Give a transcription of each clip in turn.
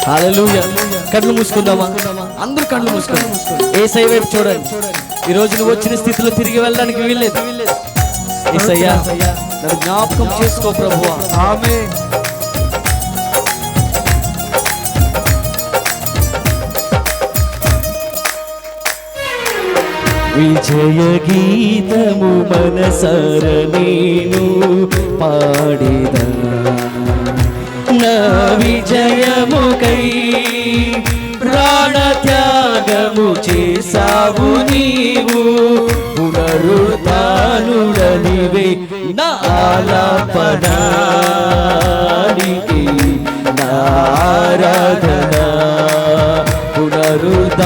హల్లెలూయా. కళ్ళు మూసుకుందామా? అందరూ కళ్ళు మూసుకుందాం. యేసయ్య వైపు చూడండి. ఈ రోజు నువ్వు వచ్చిన స్థితిలో తిరిగి వెళ్ళడానికి వీల్లేదు. యేసయ్యా నన్ను జ్ఞాపకం చేసుకో ప్రభువా. ఆమేన్. విజయ గీతము మనసార నేను పాడేదా, నా విజయముకై ప్రాణ త్యాగము చేసావు నీవు. పునరుద్ధానుడనివే నా ఆలాపనానికి నా ఆరాధన. పునరుద్ధానుడనివే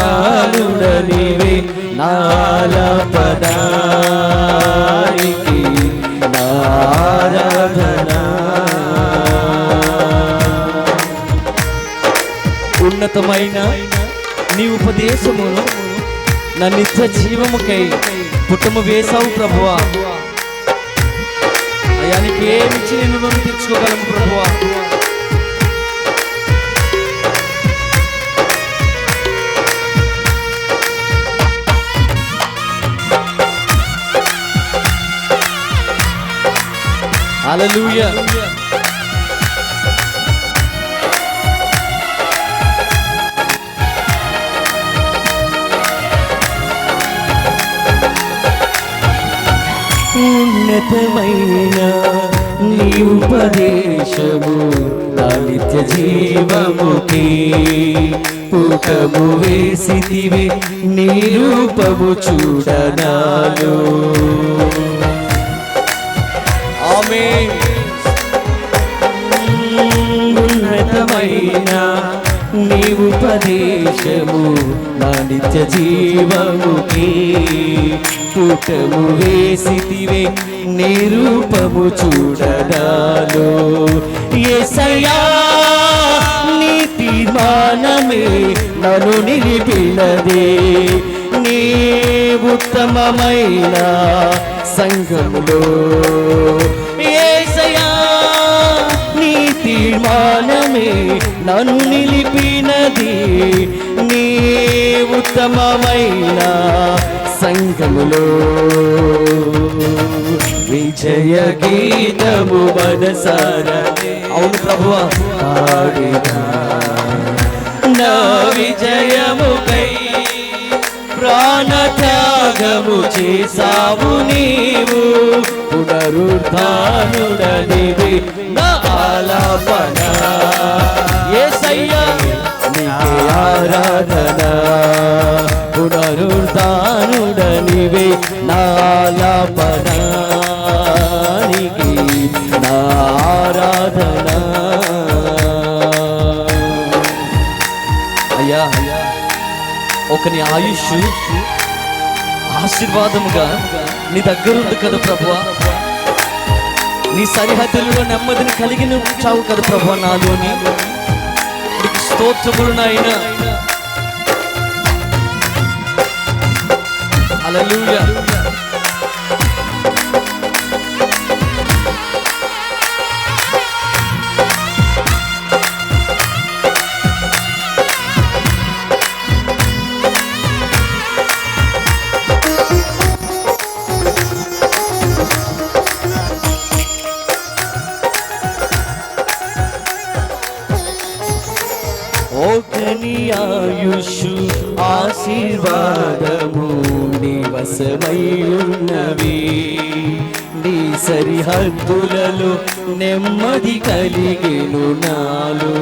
నా ఆలాపనానికి నా ఆరాధన. ఉన్నతమైన నీ ఉపదేశమును నా నిత్య జీవముకై పుట్టము వేసావు ప్రభువా. అయ్యా నీకు ఏమిచ్చి నేను రుణం తీర్చుకోగలను ప్రభువా. హల్లెలూయా. ఉన్నతమైన నీ ఉపదేశము నా నిత్య జీవముకి పుటము వేసితివే నీ రూపము చూడనాలో. ఆమేన్. ఉన్నతమైన నీ ఉపదేశము నా నిత్య జీవముకి పుటము వేసితివే నీ రూపము చూడనాలో. యేసయ్యా నీ తీర్మానమే నన్ను నిలిపినదే, నీ ఉత్తమమైన సంఘములో. యేసయ్యా నీ తీర్మానమే నన్ను నిలిపినది, నీ ఉత్తమమైన సంఘములో. విజయ గీతము మనసార అవును ప్రభువా పాడేదా, నా విజయముకై ప్రాణ త్యాగము చేసావు నీవు. పునరుద్ధానుడనివే నా ఆలాపన. యేసయ్యా నీకే ఆరాధన. పునరుద్ధానుడనివే నా ఆలాపనానికి నా ఆరాధన. అయ్యా ఒకని ఆయుష్ ఆశీర్వాదముగా నీ దగ్గర ఉంది కదా ప్రభువా. నీ సరిహద్దులలో నెమ్మదిని కలిగి ఉంచావు కదా ప్రభువా నాలోని. నీకు స్తోత్రములు నాయనా. హల్లెలూయా. ఒకని ఆయుషు ఆశీర్వాదము నీ వశమై ఉన్నవి. నీ సరిహద్దులలో నెమ్మది కలిగెను నాలో.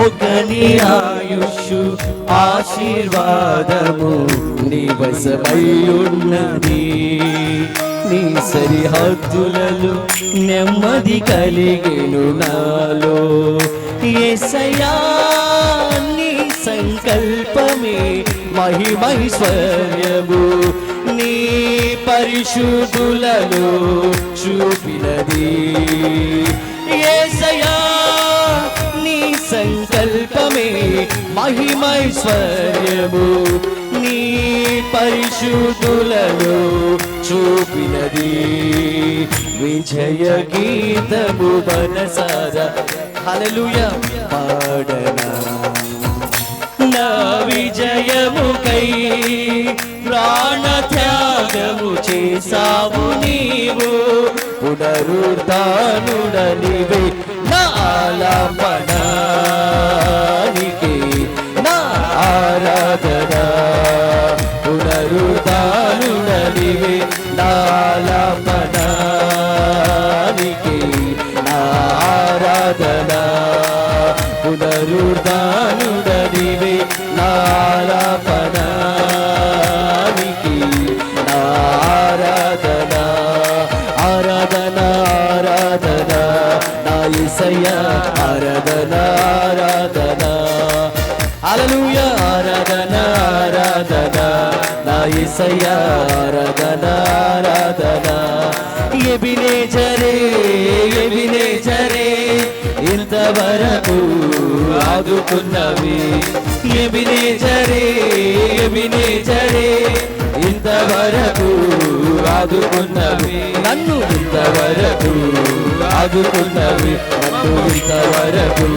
ఒకని ఆయుషు ఆశీర్వాదము నీ వశమై ఉన్నది. నీ సరిహద్దులలో నెమ్మది కలిగెను నాలో. యేసయ్యా నీ సంకల్పమే మహిమైశ్వర్యము, నీ పరిశుద్ధులలో చూపినది. యేసయ్యా నీ సంకల్పమే మహిమైశ్వర్యము, నీ పరిశుద్ధులలో చూపినది. విజయ గీతము మనసారా హల్లెలూయా పాడనా. నా విజయముకై ప్రాణ త్యాగము చేసావు నీవు, పునరుద్ధానుడనివే నా ఆలాపనానికి నా ఆరాధన. పునరుద్ధానుడనివే నా ఆలాపనానికి నా ఆరాధన. పునరుద్ధానుడనివే నా ఆలాపనానికి నా ఆరాధన. ఆరాధన ఆరాధన నా యేసయ్యా ఆరాధన ఆరాధన. హల్లెలూయా ఆరాధన ఆరాధన నా యేసయ్యా ఆరాధన ఆరాధన. ఎబినేజరే ఎబినేజరే ఇంతవరకు ఆదుకున్నవి, ఎబినేజరే ఎబినేజరే ఇంతవరకు ఆదుకున్నవి నన్ను, ఇంతవరకు ఆదుకున్నవి నన్ను, ఇంతవరకు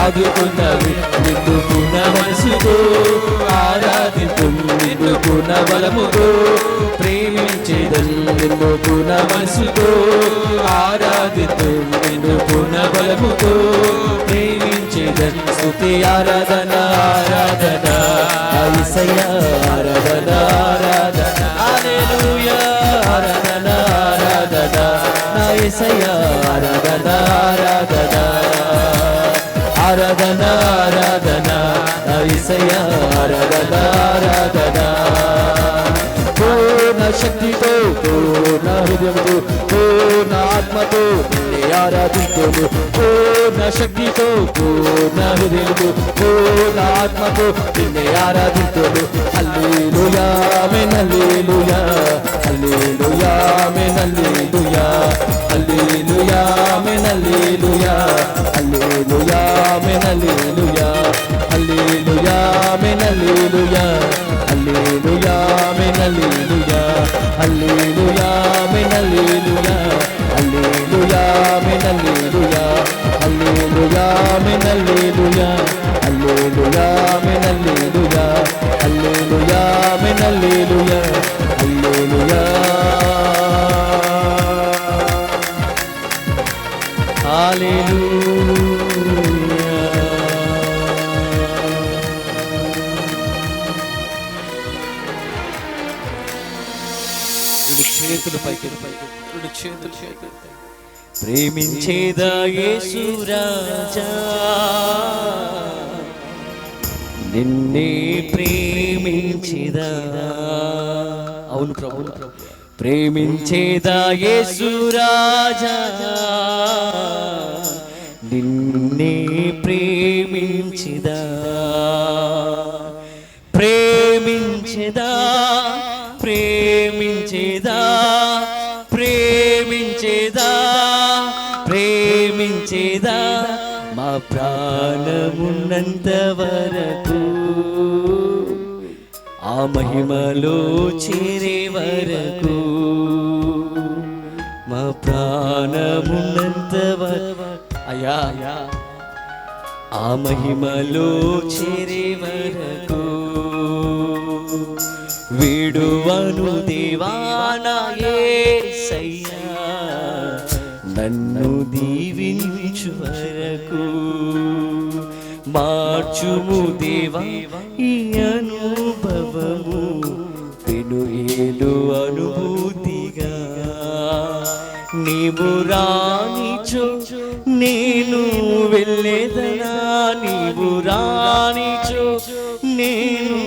ఆదుకున్నవి. నిన్ను పూర్ణ మనసుతో ఆరాధింతు, నిన్ను పూర్ణ బలముతో ప్రేమించేదను. నిన్ను పూర్ణ మనసుతో ఆరాధింతు, నిన్ను పూర్ణ బలముతో ప్రేమించేదను. స్తుతి ఆరాధన ఆరాధన యేసయ్యా ఆరాధన ఆరాధన. హల్లెలూయా ఆరాధన ఆరాధన నా యేసయ్యా ఆరాధన ఆరాధన. ఆరాధన ఆరాధన నా యేసయ్యా ఆరాధన ఆరాధన. పూర్ణ శక్తితో పూర్ణ హృదయంతో పూర్ణ ఆత్మతో నిన్నే ఆరాధింతును. పూర్ణ శక్తితో పూర్ణ హృదయంతో పూర్ణ ఆత్మతో నిన్నే ఆరాధింతును. హల్లెలూయా ఆమేన్ హల్లెలూయా హల్లెలూయా ఆమేన్ హల్లెలూయా హల్లెలూయా ఆమేన్ హల్లెలూయా హల్లెలూయా ఆమేన్ హల్లెలూయా హల్లెలూయా ఆమేన్ హల్లెలూయా హల్లెలూయా ఆమేన్ హల్లెలూయా హల్లెలూయా ఆమేన్ హల్లెలూయా హల్లెలూయా ఆమేన్ హల్లెలూయా హల్లెలూయా ఆమేన్ హల్లెలూయా హల్లెలూయా ఆమేన్ హల్లెలూయా హల్లెలూయా ఆమేన్ హల్లెలూయా హల్లెలూయా. హల్లెలూయా. చేతులు పైకి చేతులు ప్రేమించేదా యేసు రాజా, నిన్నే ప్రేమించేదా. అవును ప్రభు ప్రేమించేదా యేసు రాజా, నిన్నే ప్రేమించేదా. ప్రేమించేదా ప్రేమించేదా ప్రేమించేదా ప్రేమించేదా మా ప్రాణమున్నంత వరకు, ఆ మహిమలో చేరే వరకు. మా ప్రాణమున్నంత అయ్యా ఆ మహిమలో చేరే వరకు. విడువను దేవా నా యేసయ్యా, నన్ను దీవించు వరకు. మార్చుము దేవా ఈ అనుభవము పెను ఏలు అనుభూతిగా. నీవు రానిచో నేను వెళ్ళేదనా, నీవు రానిచో నేను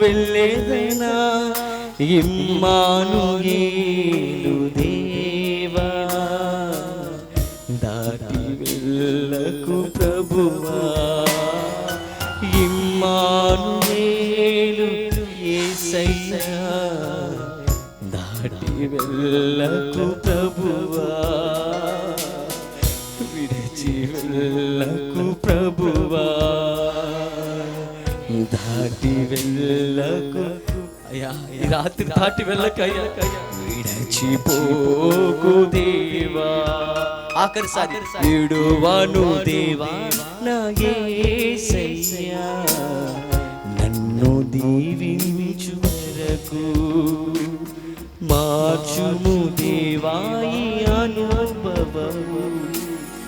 వెళ్ళేదనా. ఇమ్మానుయేలు దేవా దాటి వెళ్ళకు ప్రభువా. ఇమ్మానుయేలు యేసయ్యా దాటి వెళ్ళకు ప్రభువా. విడిచి వెళ్ళకు ప్రభువా, దాటి వెళ్ళకు అయ్యా. ఈ రాత్రి దాటి వెళ్ళకయ్యా. విడచిపోకు దేవా ఆఖరిసారి విడువను దేవా నా యేసయ్యా నన్ను దీవించు వరకు మార్చుము దేవా ఈ అనుభవము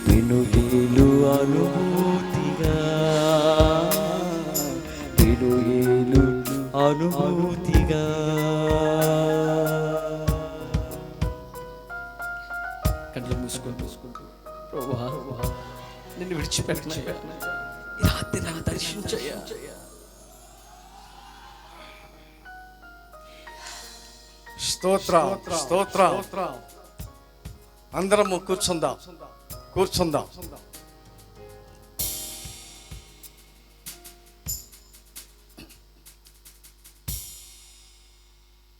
వినుయేలు అనుభూతిగా వినుయేలు అనుభూతిగా. కళ్ళు మూసుకుంటూ ప్రభువా నిన్ను విడిచిపెట్టనయ్యా, ఈ రాత్రి నన్ను దర్శించయ్యా. స్తోత్రం స్తోత్రం. అందరము కూర్చుందాం.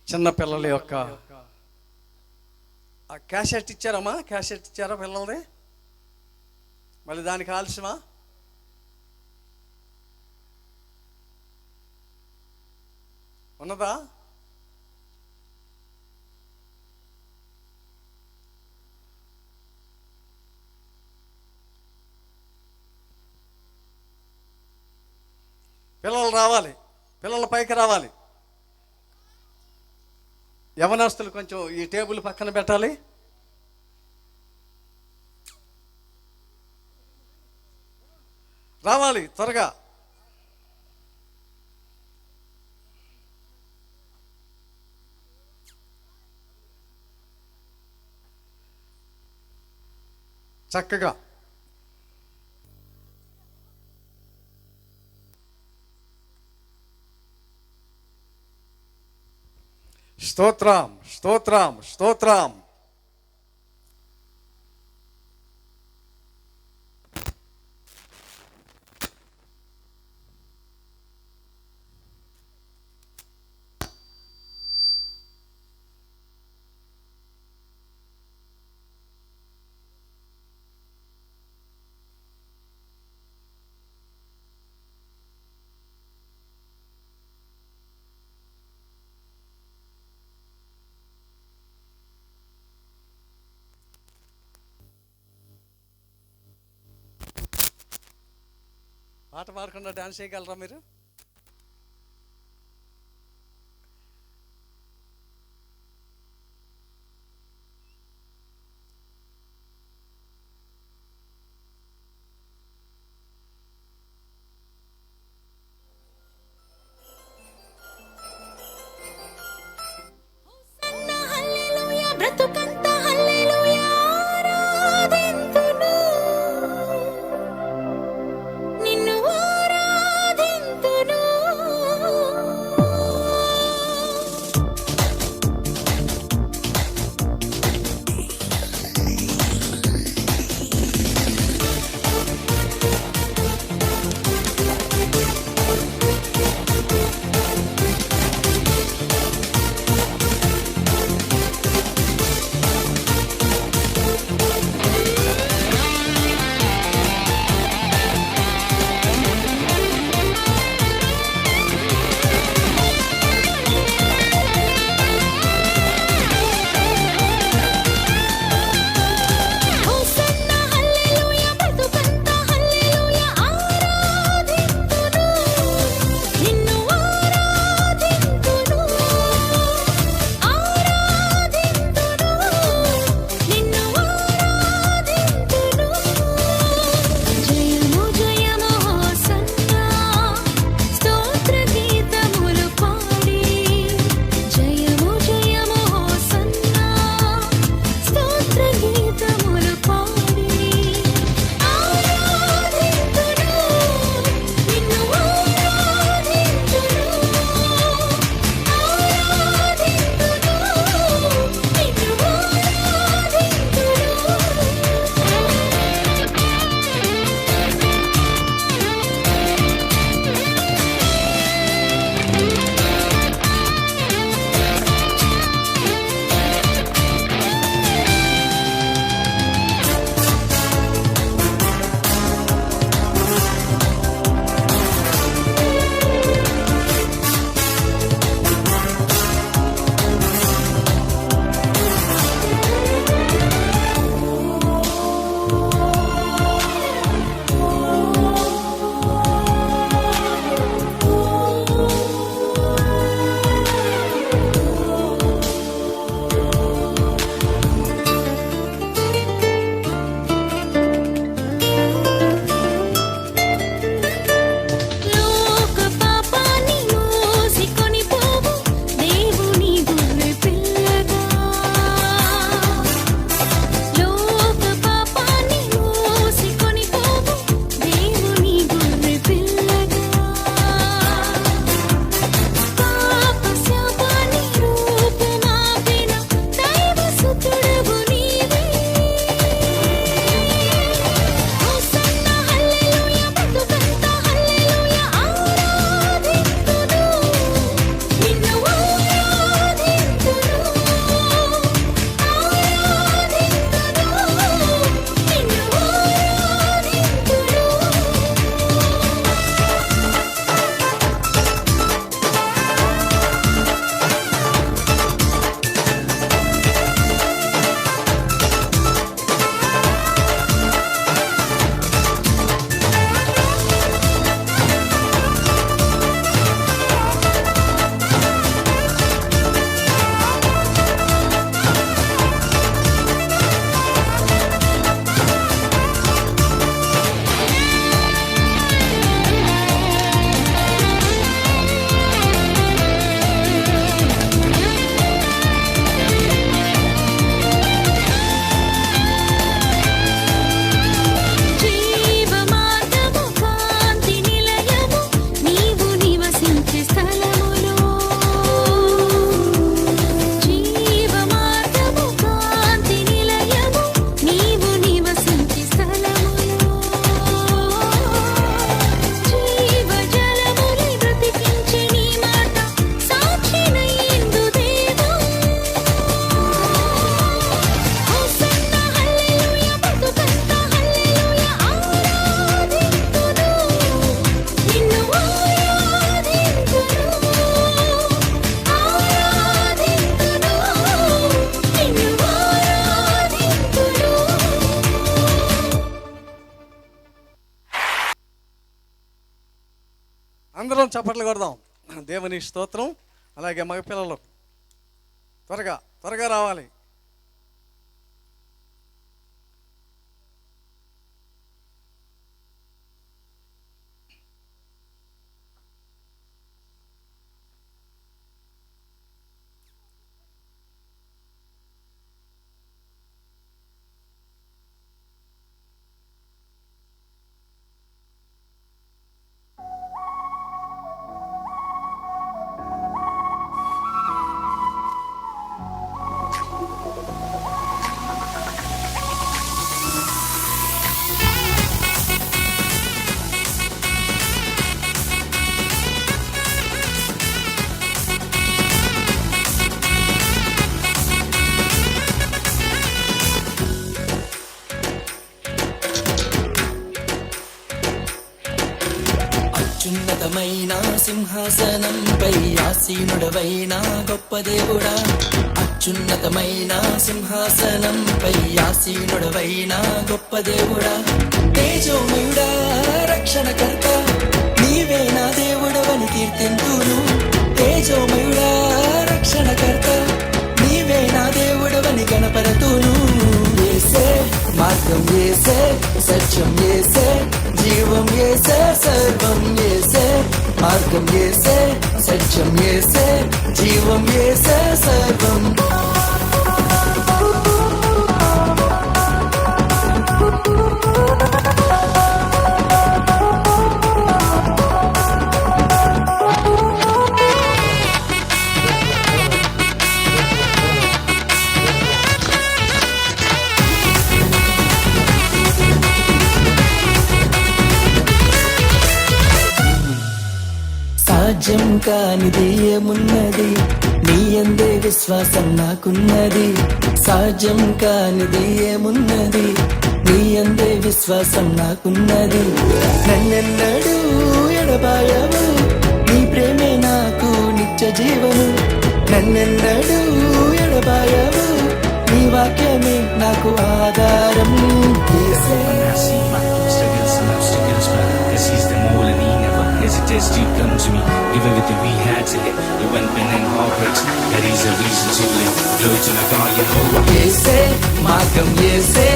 చిన్న పిల్లల యొక్క క్యాసెట్ ఇచ్చారమ్మా, క్యాసెట్ ఇచ్చారా పిల్లలది? మళ్ళీ దానికి ఆలస్యమా? ఉన్నదా? పిల్లలు రావాలి, పిల్లల పైకి రావాలి. యవనస్తులు కొంచెం ఈ టేబుల్ పక్కన పెట్టాలి. రావాలి త్వరగా. చక్కగా స్తోత్రం స్తోత్రం స్తోత్రం. పాట పాడకుండా డాన్స్ చేయగలరా మీరు? నిన్ను ఆరాధింతును అందరం చప్పట్లు కొడదాం. దేవుని స్తోత్రం. అలాగే మగపిల్లలు త్వరగా త్వరగా రావాలి. అత్యున్నతమైన సింహాసనంపై ఆసీనుడవైన గొప్ప దేవుడా, అత్యున్నతమైన సింహాసనంపై ఆసీనుడవైన గొప్ప దేవుడా, తేజోమయుడా రక్షణకర్త, నీవే నా దేవుడవని కీర్తింతును. తేజోమయుడా రక్షణకర్త, నీవే నా దేవుడవని గణపరతును. యేసే మార్గం, యేసే సత్యం, యేసే జీవం, యేసే సర్వం, యేసే మార్గం, యేసే సత్యం, యేసే జీవం, యేసే సర్వం. సాధ్యం కానిది ఏమున్నది, నీ యందే విశ్వాసం నాకున్నది. సాధ్యం కానిది ఏమున్నది, నీ యందే విశ్వాసం నాకున్నది. నన్నెన్నడూ ఎడబాయవు, నీ ప్రేమే నాకు నిత్య జీవము. నన్నెన్నడూ ఎడబాయవు, నీ వాక్యమే నాకు ఆధారం. యేసే hesitates to come to me. Give everything we had to it. You went been in heartbreaks. That is a reason to live. Glory to my God, Yehovah. యేసే మార్గం, యేసే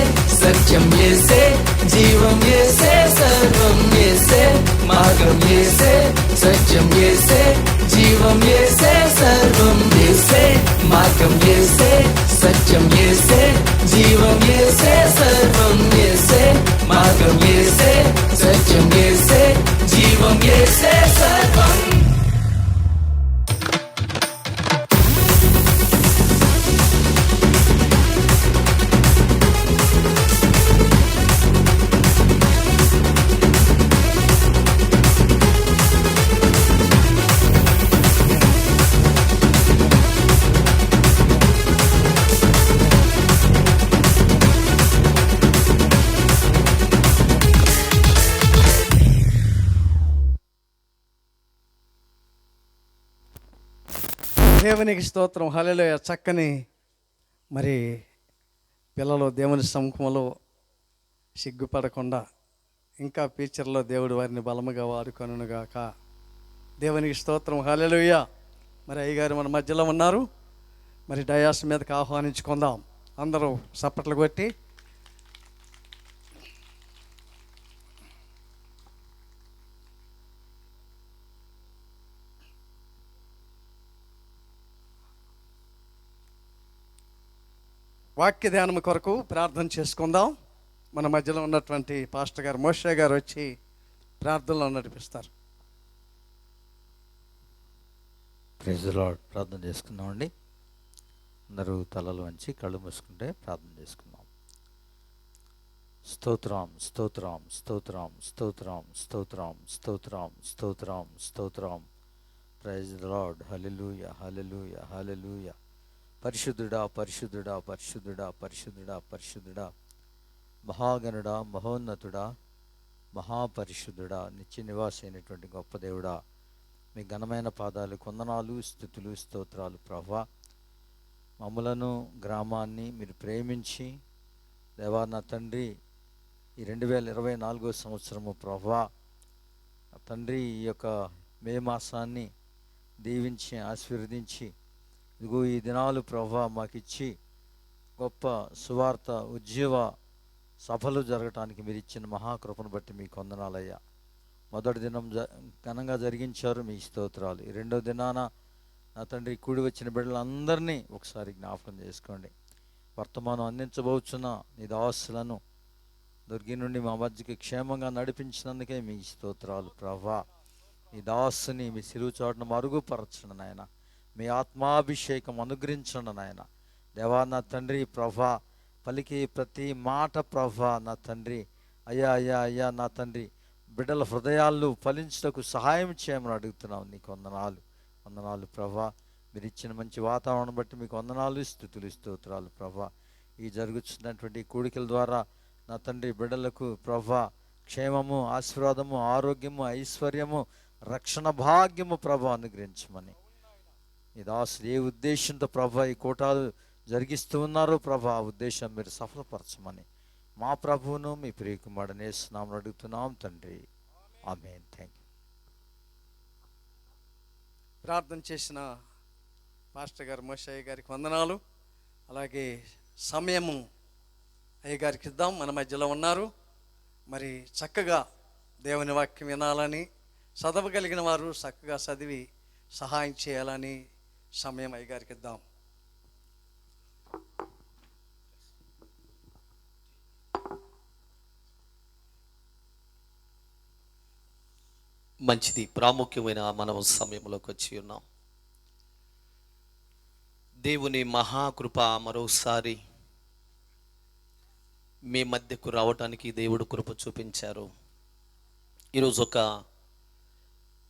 సత్యం, యేసే జీవం, యేసే సర్వం, యేసే మార్గం, యేసే సత్యం, యేసే జీవం, యేసే సర్వం. యేసే మార్గం, యేసే సత్యం, యేసే జీవం, యేసే సర్వం, యేసే మార్గం, యేసే సత్యం, యేసే జీవం, యేసే సర్వం. దేవునికి స్తోత్రం. హల్లెలూయా. చక్కని మరి పిల్లలు దేవుని సముఖంలో సిగ్గుపడకుండా ఇంకా ఫ్యూచర్లో దేవుడు వారిని బలముగా వాడుకొనుగాక. దేవునికి స్తోత్రం. హల్లెలూయా. మరి అయ్యగారు మన మధ్యలో ఉన్నారు. మరి డయాస్ మీదకి ఆహ్వానించుకుందాం. అందరూ చప్పట్లు కొట్టి వాక్య ధ్యానం కొరకు ప్రార్థన చేసుకుందాం. మన మధ్యలో ఉన్నటువంటి పాస్టర్ గారు మోషే గారు వచ్చి ప్రార్థనలో నడిపిస్తారు. Praise the lord. ప్రార్థన చేసుకుందామండి. అందరూ తలలు వంచి కళ్ళు మూసుకుంటే ప్రార్థన చేసుకుందాం. స్తోత్రం స్తోత్రం స్తోత్రం స్తోత్రం స్తోత్రం స్తోత్రం స్తోత్రం స్తోత్రం. Praise the lord. హల్లెలూయా హల్లెలూయా హల్లెలూయా. పరిశుద్ధుడా పరిశుద్ధుడా పరిశుద్ధుడా పరిశుద్ధుడా పరిశుద్ధుడా, మహాగణుడా మహోన్నతుడా మహాపరిశుద్ధుడా, నిత్య నివాసి అయినటువంటి గొప్ప దేవుడా, మీ ఘనమైన పాదాలు కొందనాలు స్తుతులు స్తోత్రాలు. ప్రభువా, మమ్మలను గ్రామాన్ని మీరు ప్రేమించి దేవా నా తండ్రి ఈ 2024 సంవత్సరము ప్రభువా నా తండ్రి ఈ యొక్క మే మాసాన్ని దీవించి ఆశీర్వదించి ఇదిగో ఈ దినాలు ప్రభా మాకిచ్చి గొప్ప సువార్త ఉజ్జీవ సభలు జరగటానికి మీరు ఇచ్చిన మహాకృపను బట్టి మీకు వందనాలయ్యా. మొదటి దినం ఘనంగా జరిగించారు, మీ స్తోత్రాలు. ఈ రెండో దినాన నా తండ్రి కూడి వచ్చిన బిడ్డలందరినీ ఒకసారి జ్ఞాపకం చేసుకోండి. వర్తమానం అందించబోచున్న నీ దాసులను దుర్గి నుండి మా మధ్యకి క్షేమంగా నడిపించినందుకే మీ స్తోత్రాలు ప్రభా. నీ దాసుని మీ సిలువ చాటును మరుగుపరచండి నాయన, మీ ఆత్మాభిషేకం అనుగ్రహించండి నాయన. దేవా నా తండ్రి ప్రభా, పలికి ప్రతి మాట ప్రభా నా తండ్రి, అయ్యా అయ్యా అయ్యా నా తండ్రి, బిడ్డల హృదయాలు ఫలించుటకు సహాయం చేయమని అడుగుతున్నాం. నీకు వందనాలు, వందనాలు ప్రభా. మీరు ఇచ్చిన మంచి వాతావరణం బట్టి మీకు వందనాలు, స్తుతులు, స్తోత్రాలు ప్రభా. ఈ జరుగుతున్నటువంటి కూడికల ద్వారా నా తండ్రి బిడ్డలకు ప్రభా క్షేమము, ఆశీర్వాదము, ఆరోగ్యము, ఐశ్వర్యము, రక్షణ భాగ్యము ప్రభా అనుగ్రహించమని ఈ దాసులు ఏ ఉద్దేశంతో ప్రభా ఈ కూటాలు జరిగిస్తూ ఉన్నారో ప్రభా ఆ ఉద్దేశం మీరు సఫలపరచమని మా ప్రభువును మీ ప్రియకుమారుని యేసు నామమున అడుగుతున్నాం తండ్రి, ఆమేన్. Thank you. ప్రార్థన చేసిన పాస్టర్ గారు మోషయ్య గారికి వందనాలు. అలాగే సమయము అయ్యగారికి ఇద్దాం, మన మధ్యలో ఉన్నారు. మరి చక్కగా దేవుని వాక్యం వినాలని, చదవగలిగిన వారు చక్కగా చదివి సహాయం చేయాలని సమయం అయ్యగారికి ఇద్దాం. మంచిది, ప్రాముఖ్యమైన మనం సమయంలోకి వచ్చి ఉన్నాం. దేవుని మహాకృప మరోసారి మీ మధ్యకు రావటానికి దేవుడు కృప చూపించారు. ఈరోజు ఒక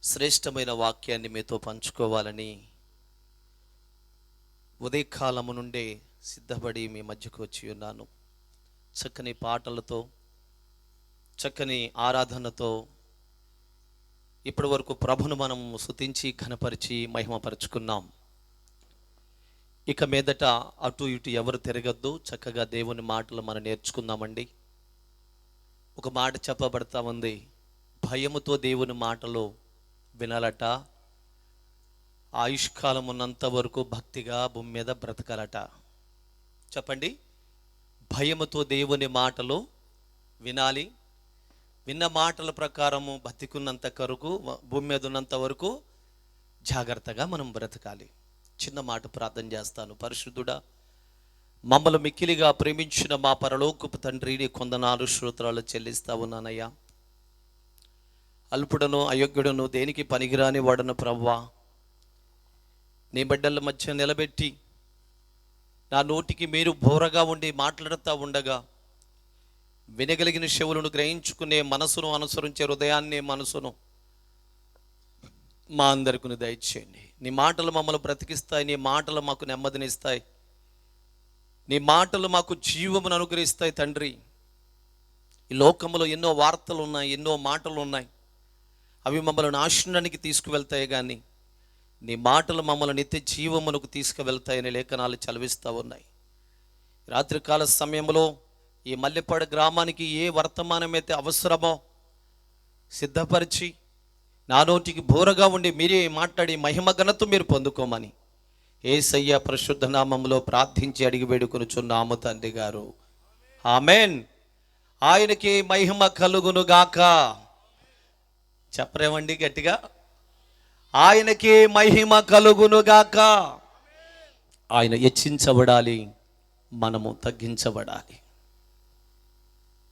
శ్రేష్టమైన వాక్యాన్ని మీతో పంచుకోవాలని ఉదయకాలము నుండే సిద్ధపడి మీ మధ్యకు వచ్చి ఉన్నాను. చక్కని పాటలతో, చక్కని ఆరాధనతో ఇప్పటి వరకు ప్రభును మనం స్తుతించి ఘనపరిచి మహిమపరుచుకున్నాం. ఇక మీదట అటు ఇటు ఎవరు తిరగద్దు, చక్కగా దేవుని మాటలు మనం నేర్చుకుందామండి. ఒక మాట చెప్పబడతా ఉంది, భయముతో దేవుని మాటలు వినాలట, ఆయుష్కాలం ఉన్నంత వరకు భక్తిగా భూమి మీద బ్రతకాలట. చెప్పండి, భయముతో దేవుని మాటలు వినాలి, విన్న మాటల ప్రకారము బతికున్నంత వరకు, భూమి మీద ఉన్నంత వరకు జాగ్రత్తగా మనం బ్రతకాలి. చిన్న మాట ప్రార్థన చేస్తాను. పరిశుద్ధుడా, మమ్మల్ని మిక్కిలిగా ప్రేమించిన మా పరలోకపు తండ్రి, నీ కొందనాలు స్తోత్రాలు చెల్లిస్తా ఉన్నానయ్యా. అల్పుడను అయోగ్యుడను దేనికి పనికిరాని వాడను ప్రభువా, నీ బిడ్డల మధ్య నిలబెట్టి నా నోటికి మీరు బోరగా ఉండి మాట్లాడుతూ ఉండగా వినగలిగిన చెవులను గ్రహించుకునే మనసును అనుసరించే హృదయాన్ని మనసును మా అందరికీ దయచేయండి. నీ మాటలు మమ్మల్ని బ్రతికిస్తాయి, నీ మాటలు మాకు నెమ్మదినిస్తాయి, నీ మాటలు మాకు జీవమును అనుగ్రహిస్తాయి. తండ్రి, ఈ లోకంలో ఎన్నో వార్తలు ఉన్నాయి, ఎన్నో మాటలు ఉన్నాయి, అవి మమ్మల్ని నాశనానికి తీసుకువెళ్తాయి, కానీ నీ మాటలు మమ్మల్ని నిత్య జీవమునకు తీసుకువెళ్తాయని లేఖనాలు చదివిస్తూ ఉన్నాయి. రాత్రికాల సమయంలో ఈ మల్లెపాడు గ్రామానికి ఏ వర్తమానం అయితే అవసరమో సిద్ధపరిచి నా నోటికి బోరగా ఉండి మీరే మాట్లాడి మహిమ ఘనత మీరు పొందుకోమని యేసయ్య పరిశుద్ధ నామములో ప్రార్థించి అడిగి వేడుకొనుచున్నాము తండ్రి గారు, ఆమేన్. ఆయనకి మహిమ కలుగును గాక. చెప్పరేమండి గట్టిగా, ఆయనకి మహిమ కలుగును గాక. ఆయన హెచ్చించబడాలి, మనము తగ్గించబడాలి.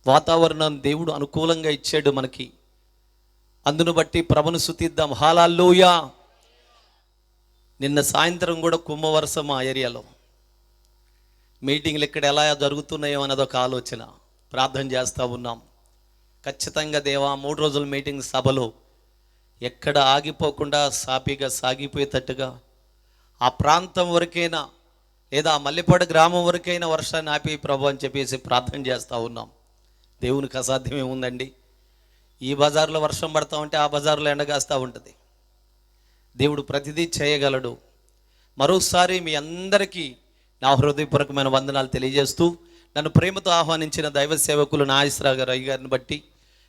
వాతావరణం దేవుడు అనుకూలంగా ఇచ్చాడు మనకి, అందును బట్టి ప్రభును స్తుతిద్దాం. హల్లెలూయా. నిన్న సాయంత్రం కూడా కుంభవర్షం ఆ ఏరియాలో, మీటింగ్లు ఇక్కడ ఎలా జరుగుతున్నాయో అన్నది ఒక ఆలోచన, ప్రార్థన చేస్తూ ఉన్నాం. ఖచ్చితంగా దేవా 3 రోజుల మీటింగ్ సభలో ఎక్కడ ఆగిపోకుండా సాపిగా సాగిపోయేటట్టుగా ఆ ప్రాంతం వరకైనా లేదా ఆ మల్లెపాడు గ్రామం వరకైనా వర్షాన్ని ఆపి ప్రభు అని చెప్పేసి ప్రార్థన చేస్తూ ఉన్నాం. దేవునికి అసాధ్యమే ఉందండి. ఈ బజార్లో వర్షం పడతా ఉంటే ఆ బజార్లో ఎండగాస్తూ ఉంటుంది. దేవుడు ప్రతిదీ చేయగలడు. మరోసారి మీ అందరికీ నా హృదయపూర్వకమైన వందనాలు తెలియజేస్తూ, నన్ను ప్రేమతో ఆహ్వానించిన దైవ సేవకులు నాగేశ్వరరావు గారు అయ్య గారిని బట్టి,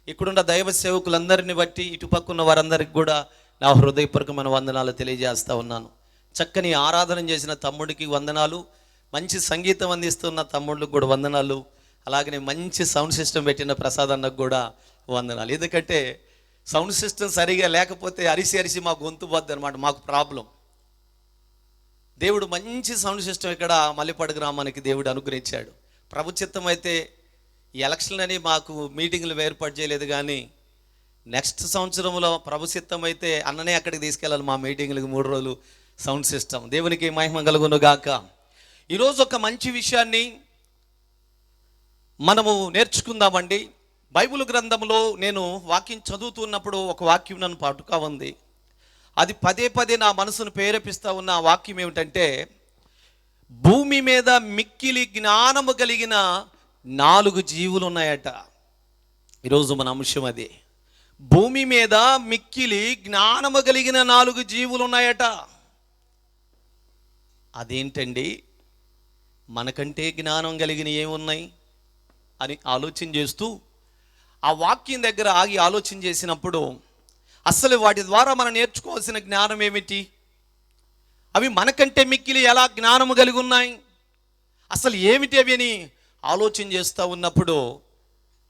ఇక్కడున్న దైవ సేవకులందరిని బట్టి, ఇటుపక్కున్న వారందరికీ కూడా నా హృదయపూర్వకమైన వందనాలు తెలియజేస్తా ఉన్నాను. చక్కని ఆరాధన చేసిన తమ్ముడికి వందనాలు, మంచి సంగీతం అందిస్తున్న తమ్ముడికి కూడా వందనాలు, అలాగనే మంచి సౌండ్ సిస్టమ్ పెట్టిన ప్రసాద్ అన్నకు కూడా వందనాలు. ఎందుకంటే సౌండ్ సిస్టమ్ సరిగా లేకపోతే అరిసి అరిసి మా గొంతు పోద్ది అనమాట, మాకు ప్రాబ్లం. దేవుడు మంచి సౌండ్ సిస్టమ్ ఇక్కడ మల్లిపాడు గ్రామానికి దేవుడు అనుగ్రహించాడు. ప్రభు చిత్తం అయితే ఈ ఎలక్షన్ అని మాకు మీటింగ్లు ఏర్పాటు చేయలేదు, కానీ నెక్స్ట్ సంవత్సరంలో ప్రభు చిత్తం అయితే అన్ననే అక్కడికి తీసుకెళ్ళాలి మా మీటింగ్లకు 3 రోజులు సౌండ్ సిస్టమ్. దేవునికి మహిమ కలుగును గాక. ఈరోజు ఒక మంచి విషయాన్ని మనము నేర్చుకుందామండి. బైబిల్ గ్రంథంలో నేను వాక్యం చదువుతున్నప్పుడు ఒక వాక్యం నన్ను పట్టుకా ఉంది. అది పదే పదే నా మనసును ప్రేరేపిస్తూ ఉన్న ఆ వాక్యం ఏమిటంటే, భూమి మీద మిక్కిలి జ్ఞానము కలిగిన 4 జీవులు ఉన్నాయట. ఈరోజు మన అంశం అది. భూమి మీద మిక్కిలి జ్ఞానము కలిగిన 4 జీవులు ఉన్నాయట. అదేంటండి, మనకంటే జ్ఞానం కలిగిన ఏమున్నాయి అని ఆలోచన చేస్తూ ఆ వాక్యం దగ్గర ఆగి ఆలోచన చేసినప్పుడు, అసలు వాటి ద్వారా మనం నేర్చుకోవాల్సిన జ్ఞానం ఏమిటి, అవి మనకంటే మిక్కిలి ఎలా జ్ఞానము కలిగి ఉన్నాయి, అసలు ఏమిటి అవి అని ఆలోచన చేస్తూ ఉన్నప్పుడు,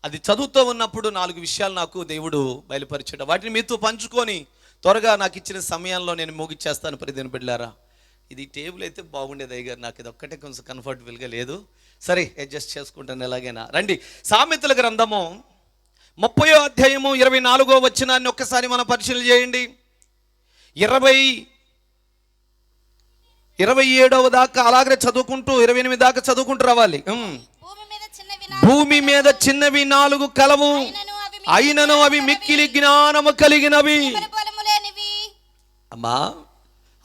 అది చదువుతూ ఉన్నప్పుడు 4 విషయాలు నాకు దేవుడు బయలుపరిచాడు. వాటిని మీతో పంచుకొని త్వరగా నాకు ఇచ్చిన సమయంలో నేను ముగిచ్చేస్తాను. ప్రియమైన బిడ్డలారా, ఇది టేబుల్ అయితే బాగుండేది అయ్యగారు, నాకు ఇది ఒక్కటే కొంచెం కంఫర్టబుల్గా లేదు. సరే, అడ్జస్ట్ చేసుకుంటాను ఎలాగైనా. రండి, సామెతల గ్రంథము 30వ అధ్యాయము 24వ వచనాన్ని ఒక్కసారి మనం పరిశీలన చేయండి. 27వ దాకా అలాగే చదువుకుంటూ 28 దాకా చదువుకుంటూ రావాలి. భూమి మీద చిన్నవి 4 కలవు, అయినను అవి మిక్కిలి జ్ఞానము కలిగినవి. అమ్మా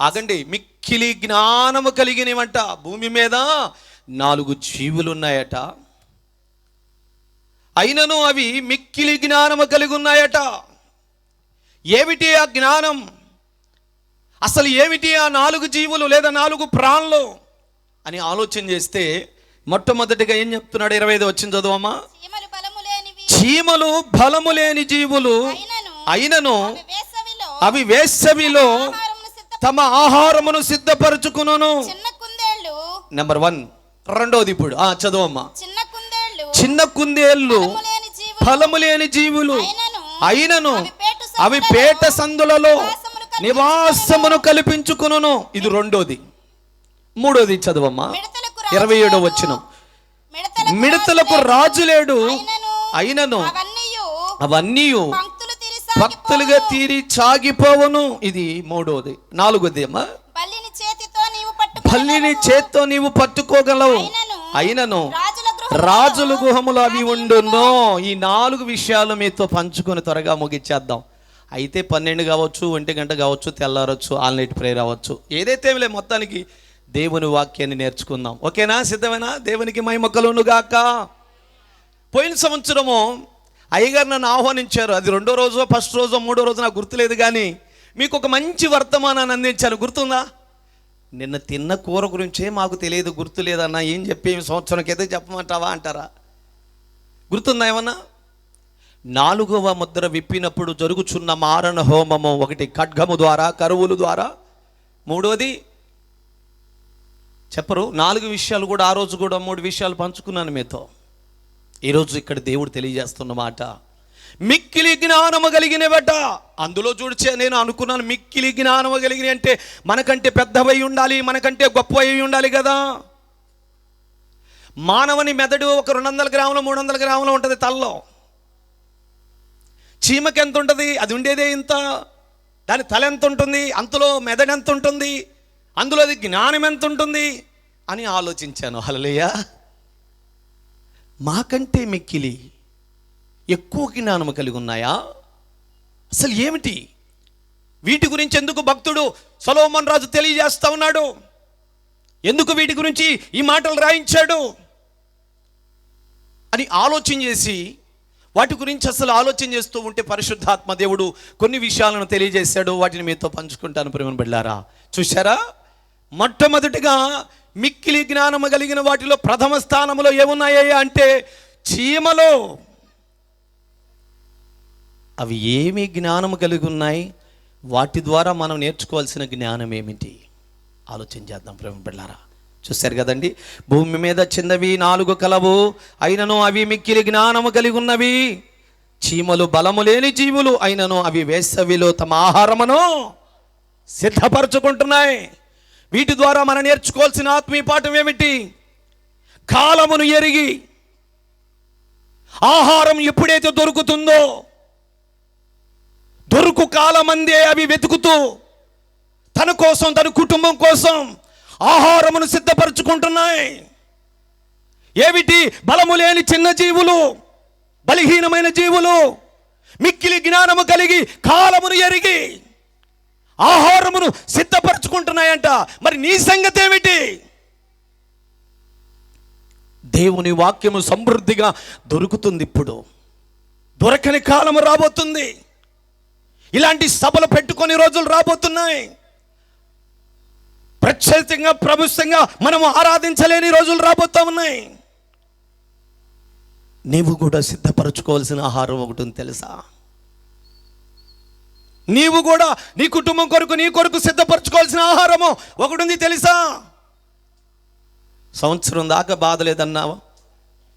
ఆగండి, మిక్కిలి జ్ఞానము కలిగినవంట. భూమి మీద 4 జీవులు ఉన్నాయట, అయినను అవి మిక్కిలి జ్ఞానము కలిగి ఉన్నాయట. ఏమిటి ఆ జ్ఞానం? అసలు ఏమిటి ఆ 4 జీవులు లేదా 4 ప్రాణులు అని ఆలోచన చేస్తే, మొట్టమొదటిగా ఏం చెప్తున్నాడు? 25 వచ్చిన చదువమ్మా. చీమలు బలము లేని జీవులు, అయినను అవి వేసవిలో తమ ఆహారమును సిద్ధపరచుకును. నెంబర్ 1. రెండోది ఇప్పుడు చదువమ్మా. చిన్న కుందేళ్ళు ఫలము లేని జీవులు, అయినను అవి పేట సందులలో నివాసమును కల్పించుకును. ఇది రెండోది. మూడోది చదువమ్మా. 27వ వచనం. మిడతలకు రాజు లేడు, అయినను అవన్నీ భక్తులుగా తీరి సాగిపోవును. ఇది మూడోది. నాలుగోది అమ్మా. బల్లిని చేత్తో నీవు పట్టుకోగలవు, అయినను రాజుల గుహములు అవి ఉండును. ఈ 4 విషయాలు మీతో పంచుకొని త్వరగా ముగిచ్చేద్దాం. అయితే 12 కావచ్చు, 1 గంట కావచ్చు, తెల్లారొచ్చు, ఆల్ నైట్ ప్రేయర్ అవ్వచ్చు, ఏదైతే మొత్తానికి దేవుని వాక్యాన్ని నేర్చుకుందాం. ఓకేనా? సిద్ధమేనా? దేవునికి మహిమ కలుగును గాక. పోయిన సంవత్సరము అయ్యగారు నన్ను ఆహ్వానించారు. అది 2వ రోజు, ఫస్ట్ రోజు, 3వ రోజు నాకు గుర్తులేదు, కానీ మీకు ఒక మంచి వర్తమానాన్ని అందించాను. గుర్తుందా? నిన్న తిన్న కూర గురించే మాకు తెలియదు, గుర్తు లేదన్నా. ఏం చెప్పి సంవత్సరం క్రితం చెప్పమంటావా అంటారా? గుర్తుందా ఏమన్నా? 4వ ముద్ర విప్పినప్పుడు జరుగుచున్న మారణ హోమము, 1 ఖడ్గము ద్వారా, కరువుల ద్వారా, 3వది చెప్పరు. 4 విషయాలు కూడా ఆ రోజు కూడా 3 విషయాలు పంచుకున్నాను మీతో. ఈరోజు ఇక్కడ దేవుడు తెలియజేస్తున్న మాట, మిక్కిలి జ్ఞానము కలిగినవట. అందులో చూడిచే నేను అనుకున్నాను, మిక్కిలి జ్ఞానము కలిగిన అంటే మనకంటే పెద్దవై ఉండాలి, మనకంటే గొప్పవై ఉండాలి కదా. మానవుని మెదడు ఒక 200 గ్రాములు 300 గ్రాములు ఉంటుంది తలలో. చీమకి ఎంత ఉంటుంది? అది ఉండేదే ఇంత. దాని తల ఎంత ఉంటుంది? అంతలో మెదడు ఎంత ఉంటుంది? అందులో అది జ్ఞానం ఎంత ఉంటుంది అని ఆలోచించాను. హల్లెలూయా. మాకంటే మిక్కిలి ఎక్కువ జ్ఞానము కలిగి ఉన్నాయా? అసలు ఏమిటి? వీటి గురించి ఎందుకు భక్తుడు సొలొమోను రాజు తెలియజేస్తా ఉన్నాడు? ఎందుకు వీటి గురించి ఈ మాటలు రాయించాడు అని ఆలోచన చేసి, వాటి గురించి అసలు ఆలోచన చేస్తూ ఉంటే పరిశుద్ధాత్మ దేవుడు కొన్ని విషయాలను తెలియజేశాడు. వాటిని మీతో పంచుకుంటాను. ప్రియమైన బిడ్డలారా, చూశారా? మొట్టమొదటిగా మిక్కిలి జ్ఞానము కలిగిన వాటిలో ప్రథమ స్థానంలో ఏమున్నాయ్యా అంటే చీమలు. అవి ఏమి జ్ఞానము కలిగి ఉన్నాయి? వాటి ద్వారా మనం నేర్చుకోవాల్సిన జ్ఞానం ఏమిటి? ఆలోచన చేద్దాం ప్రేమ బిడ్డలారా. చూశారు కదండి, భూమి మీద చిన్నవి 4 కలవు, అయినను అవి మిక్కిలి జ్ఞానము కలిగి ఉన్నవి. చీమలు బలము లేని జీవులు, అయినను అవి వేసవిలో తమ ఆహారమును సిద్ధపరచుకుంటున్నాయి. వీటి ద్వారా మనం నేర్చుకోవాల్సిన ఆత్మీయ పాఠం ఏమిటి? కాలమును ఎరిగి ఆహారం ఎప్పుడైతే దొరుకుతుందో దొరుకు కాలమందే అవి వెతుకుతూ తన కోసం, తన కుటుంబం కోసం ఆహారమును సిద్ధపరచుకుంటున్నాయి. ఏమిటి? బలము లేని చిన్న జీవులు, బలహీనమైన జీవులు మిక్కిలి జ్ఞానము కలిగి కాలమును ఎరిగి ఆహారమును సిద్ధపరచుకుంటున్నాయంట. మరి నీ సంగతి ఏమిటి? దేవుని వాక్యము సమృద్ధిగా దొరుకుతుంది. ఇప్పుడు దొరకని కాలము రాబోతుంది. ఇలాంటి సభలు పెట్టుకొని రోజులు రాబోతున్నాయి. ప్రత్యేకంగా ప్రభుత్వంగా మనము ఆరాధించలేని రోజులు రాబోతూ ఉన్నాయి. నీవు కూడా సిద్ధపరచుకోవాల్సిన ఆహారం ఒకటి ఉంది తెలుసా? నీవు కూడా నీ కుటుంబం కొరకు, నీ కొరకు సిద్ధపరచుకోవాల్సిన ఆహారము ఒకటి ఉంది తెలుసా? సంవత్సరం దాకా బాధ లేదన్నావా?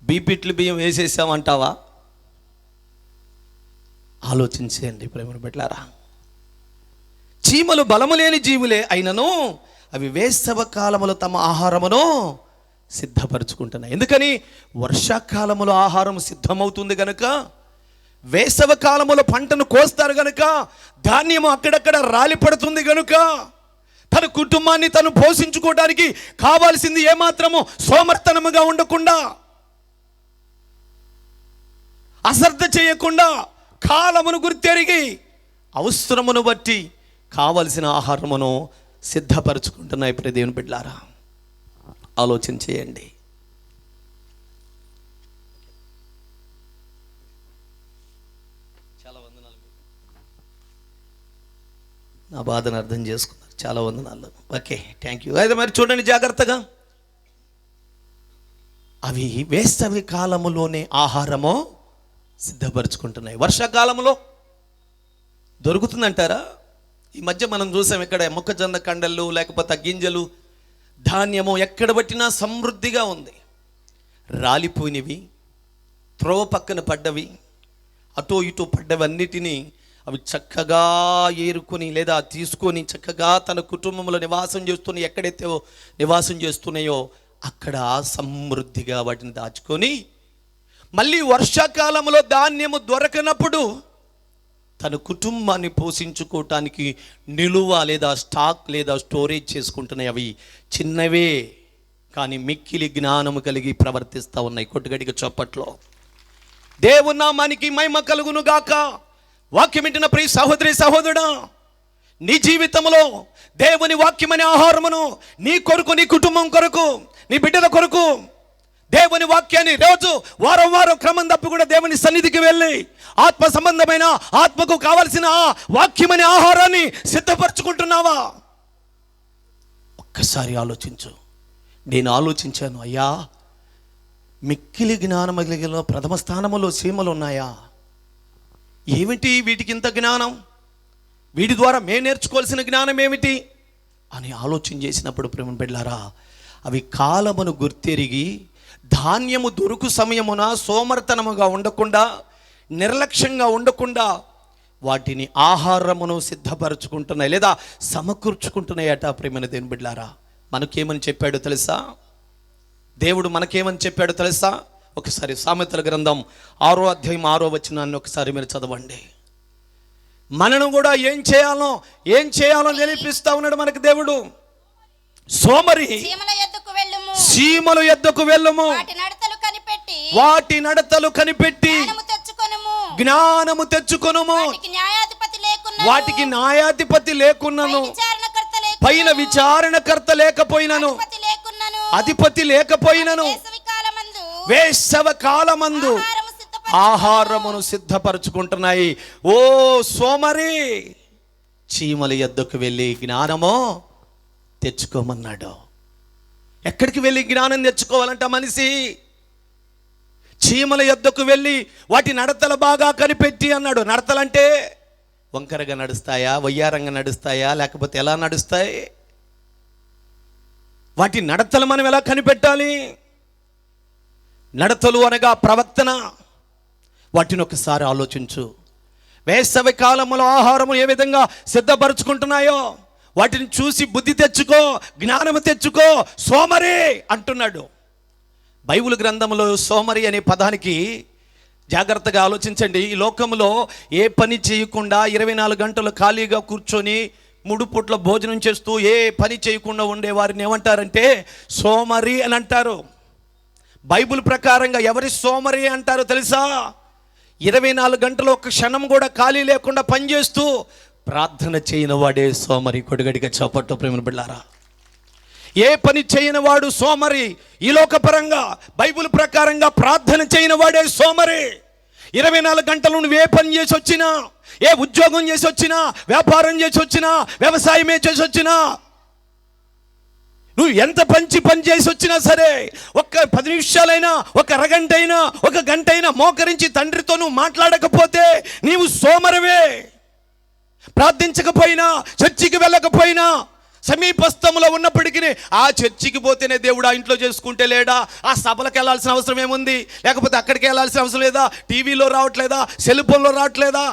బీపీట్లు బియ్యం వేసేసామంటావా? ఆలోచించేయండి ప్రేమను బిడ్డలారా. చీమలు బలము లేని జీవులే, అయినను అవి వేసవ కాలములో తమ ఆహారమును సిద్ధపరచుకుంటున్నాయి. ఎందుకని? వర్షాకాలములో ఆహారం సిద్ధమవుతుంది గనుక, వేసవ కాలములో పంటను కోస్తారు గనుక, ధాన్యము అక్కడక్కడ రాలిపడుతుంది గనుక, తన కుటుంబాన్ని తను పోషించుకోవడానికి కావాల్సింది ఏమాత్రము సోమర్తనముగా ఉండకుండా, అశ్రద్ధ చేయకుండా కాలమును గుర్తెరిగి అవసరమును బట్టి కావలసిన ఆహారమును సిద్ధపరచుకుంటున్నాయి. ప్రియ దేవుని బిడ్డలారా, ఆలోచన చేయండి. చాలా వందనాలు. నా బాధను అర్థం చేసుకున్నారు. చాలా వందనాలు. Okay, thank you. అయితే మరి చూడండి జాగ్రత్తగా. అవి వేసవి కాలములోనే ఆహారము సిద్ధపరచుకుంటున్నాయి. వర్షాకాలంలో దొరుకుతుందంటారా? ఈ మధ్య మనం చూసాం, ఇక్కడ మొక్కజొన్న కండలు లేకపోతే గింజలు, ధాన్యము ఎక్కడ పట్టినా సమృద్ధిగా ఉంది. రాలిపోయినవి, త్రోవ పక్కన పడ్డవి, అటో ఇటో పడ్డవన్నిటినీ అవి చక్కగా ఏరుకొని లేదా తీసుకొని చక్కగా తన కుటుంబంలో నివాసం చేస్తున్నాయి. ఎక్కడైతే నివాసం చేస్తున్నాయో అక్కడ సమృద్ధిగా వాటిని దాచుకొని, మళ్ళీ వర్షాకాలంలో ధాన్యము దొరకనప్పుడు తన కుటుంబాన్ని పోషించుకోవటానికి నిలువ లేదా స్టాక్ లేదా స్టోరేజ్ చేసుకుంటున్నాయి. అవి చిన్నవే కానీ మిక్కిలి జ్ఞానము కలిగి ప్రవర్తిస్తూ ఉన్నాయి. కొట్టుగడికి చప్పట్లో దేవుని నామానికి మహిమ కలుగును గాక. వాక్యం వింటున్న ప్రియ సహోదరి సహోదరుడా, నీ జీవితంలో దేవుని వాక్యమనే ఆహారమును నీ కొరకు, నీ కుటుంబం కొరకు, నీ బిడ్డల కొరకు దేవుని వాక్యాన్ని రోజు వారం వారం క్రమం తప్పి కూడా దేవుని సన్నిధికి వెళ్ళి ఆత్మ సంబంధమైన, ఆత్మకు కావలసిన వాక్యమనే ఆహారాన్ని సిద్ధపరచుకుంటున్నావా? ఒక్కసారి ఆలోచించు. నేను ఆలోచించాను, అయ్యా మిక్కిలి జ్ఞానం కలిగిన ప్రథమ స్థానములో సీమలు ఉన్నాయా? ఏమిటి వీటికి ఇంత జ్ఞానం? వీటి ద్వారా మేము నేర్చుకోవాల్సిన జ్ఞానం ఏమిటి అని ఆలోచన చేసినప్పుడు ప్రేమ బిడ్డలారా, అవి కాలమును గుర్తెరిగి ధాన్యము దొరుకు సమయమున సోమర్తనముగా ఉండకుండా, నిర్లక్ష్యంగా ఉండకుండా వాటిని ఆహారమును సిద్ధపరచుకుంటున్నాయి లేదా సమకూర్చుకుంటున్నాయట. ప్రేమైన దేవుని బిడ్డలారా, మనకేమని చెప్పాడో తెలుసా? దేవుడు మనకేమని చెప్పాడో తెలుసా? ఒకసారి సామెతల గ్రంథం 6వ అధ్యాయం 6వ వచనాన్ని ఒకసారి మీరు చదవండి. మనను కూడా ఏం చేయాలో తెలిపిస్తా ఉన్నాడు మనకు దేవుడు. సోమరి సీమల యొద్దకు వెళ్ళుము, వాటి నడతలు కనిపెట్టి జ్ఞానము తెచ్చుకొనుము. వాటికి న్యాయాధిపతి లేకున్నను, పైన విచారణకర్త లేకపోయినను, అధిపతి లేకపోయినను, వేసవ కాలమందు ఆహారమును సిద్ధపరచుకుంటున్నాయి. ఓ సోమరి, చీమల యొద్దకు వెళ్ళి జ్ఞానము తెచ్చుకోమన్నాడు. ఎక్కడికి వెళ్ళి జ్ఞానం తెచ్చుకోవాలంట మనిషి? చీమల యొద్దకు వెళ్ళి వాటి నడతలు బాగా కనిపెట్టి అన్నాడు. నడతలంటే వంకరగా నడుస్తాయా, వయ్యారంగా నడుస్తాయా, లేకపోతే ఎలా నడుస్తాయి? వాటి నడతలు మనం ఎలా కనిపెట్టాలి? నడతలు అనగా ప్రవర్తన. వాటిని ఒకసారి ఆలోచించు. వేసవి కాలంలో ఆహారము ఏ విధంగా సిద్ధపరచుకుంటున్నాయో వాటిని చూసి బుద్ధి తెచ్చుకో, జ్ఞానము తెచ్చుకో. సోమరి అంటున్నాడు. బైబిల్ గ్రంథంలో సోమరి అనే పదానికి జాగ్రత్తగా ఆలోచించండి. ఈ లోకంలో ఏ పని చేయకుండా 24 గంటలు ఖాళీగా కూర్చొని 3 పూట్ల భోజనం చేస్తూ ఏ పని చేయకుండా ఉండే వారిని ఏమంటారంటే సోమరి అని అంటారు. బైబిల్ ప్రకారంగా ఎవరి సోమరి అంటారో తెలుసా? 24 గంటలు ఒక క్షణం కూడా ఖాళీ లేకుండా పనిచేస్తూ ప్రార్థన చేయని వాడే సోమరి. కొడుగడిగా చప్పట్టు ప్రేమ బిడ్డారా. ఏ పని చేయని వాడు సోమరి. ఈ లోకపరంగా బైబిల్ ప్రకారంగా ప్రార్థన చేయని వాడే సోమరి. 24 గంటలు నువ్వు ఏ పని చేసి వచ్చినా, ఏ ఉద్యోగం చేసి వచ్చినా, వ్యాపారం చేసి వచ్చినా, వ్యవసాయమే చేసి వచ్చినా, నువ్వు ఎంత పని చేసి వచ్చినా సరే, ఒక్క 10 నిమిషాలైనా, ఒక అరగంట అయినా, ఒక గంట అయినా మోకరించి తండ్రితో నువ్వు మాట్లాడకపోతే నీవు సోమరివే. ప్రార్థించకపోయినా, చర్చికి వెళ్ళకపోయినా, సమీపస్థంలో ఉన్నప్పటికీ ఆ చర్చికి పోతేనే దేవుడు ఆ ఇంట్లో చేసుకుంటే లేడా? ఆ సభలకు వెళ్ళాల్సిన అవసరం ఏముంది? లేకపోతే అక్కడికి వెళ్ళాల్సిన అవసరం లేదా? టీవీలో రావట్లేదా? సెల్ ఫోన్లో రావట్లేదా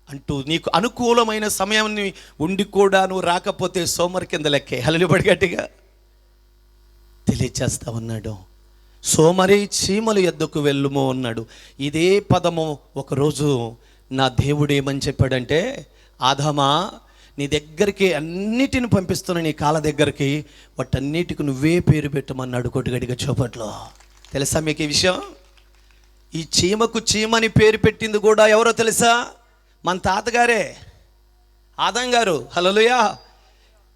అంటూ నీకు అనుకూలమైన సమయాన్ని ఉండి కూడా నువ్వు రాకపోతే సోమరి కింద లెక్కే. హల్లెలూయా గట్టిగా తెలియచేస్తా ఉన్నాడు. సోమరి చీమలు ఎద్దుకు వెళ్ళుము అన్నాడు. ఇదే పదము ఒకరోజు నా దేవుడు ఏమని చెప్పాడంటే, ఆదామా నీ దగ్గరికి అన్నిటిని పంపిస్తున్న నీ కాళ్ళ దగ్గరికి, వాటన్నిటికి నువ్వే పేరు పెట్టమన్నాడు. కొట్టుగడిగా చోపట్లో. తెలుసా మీకు ఈ విషయం? ఈ చీమకు చీమని పేరు పెట్టింది కూడా ఎవరో తెలుసా? మన తాతగారే, ఆదాం గారు. హల్లెలూయా.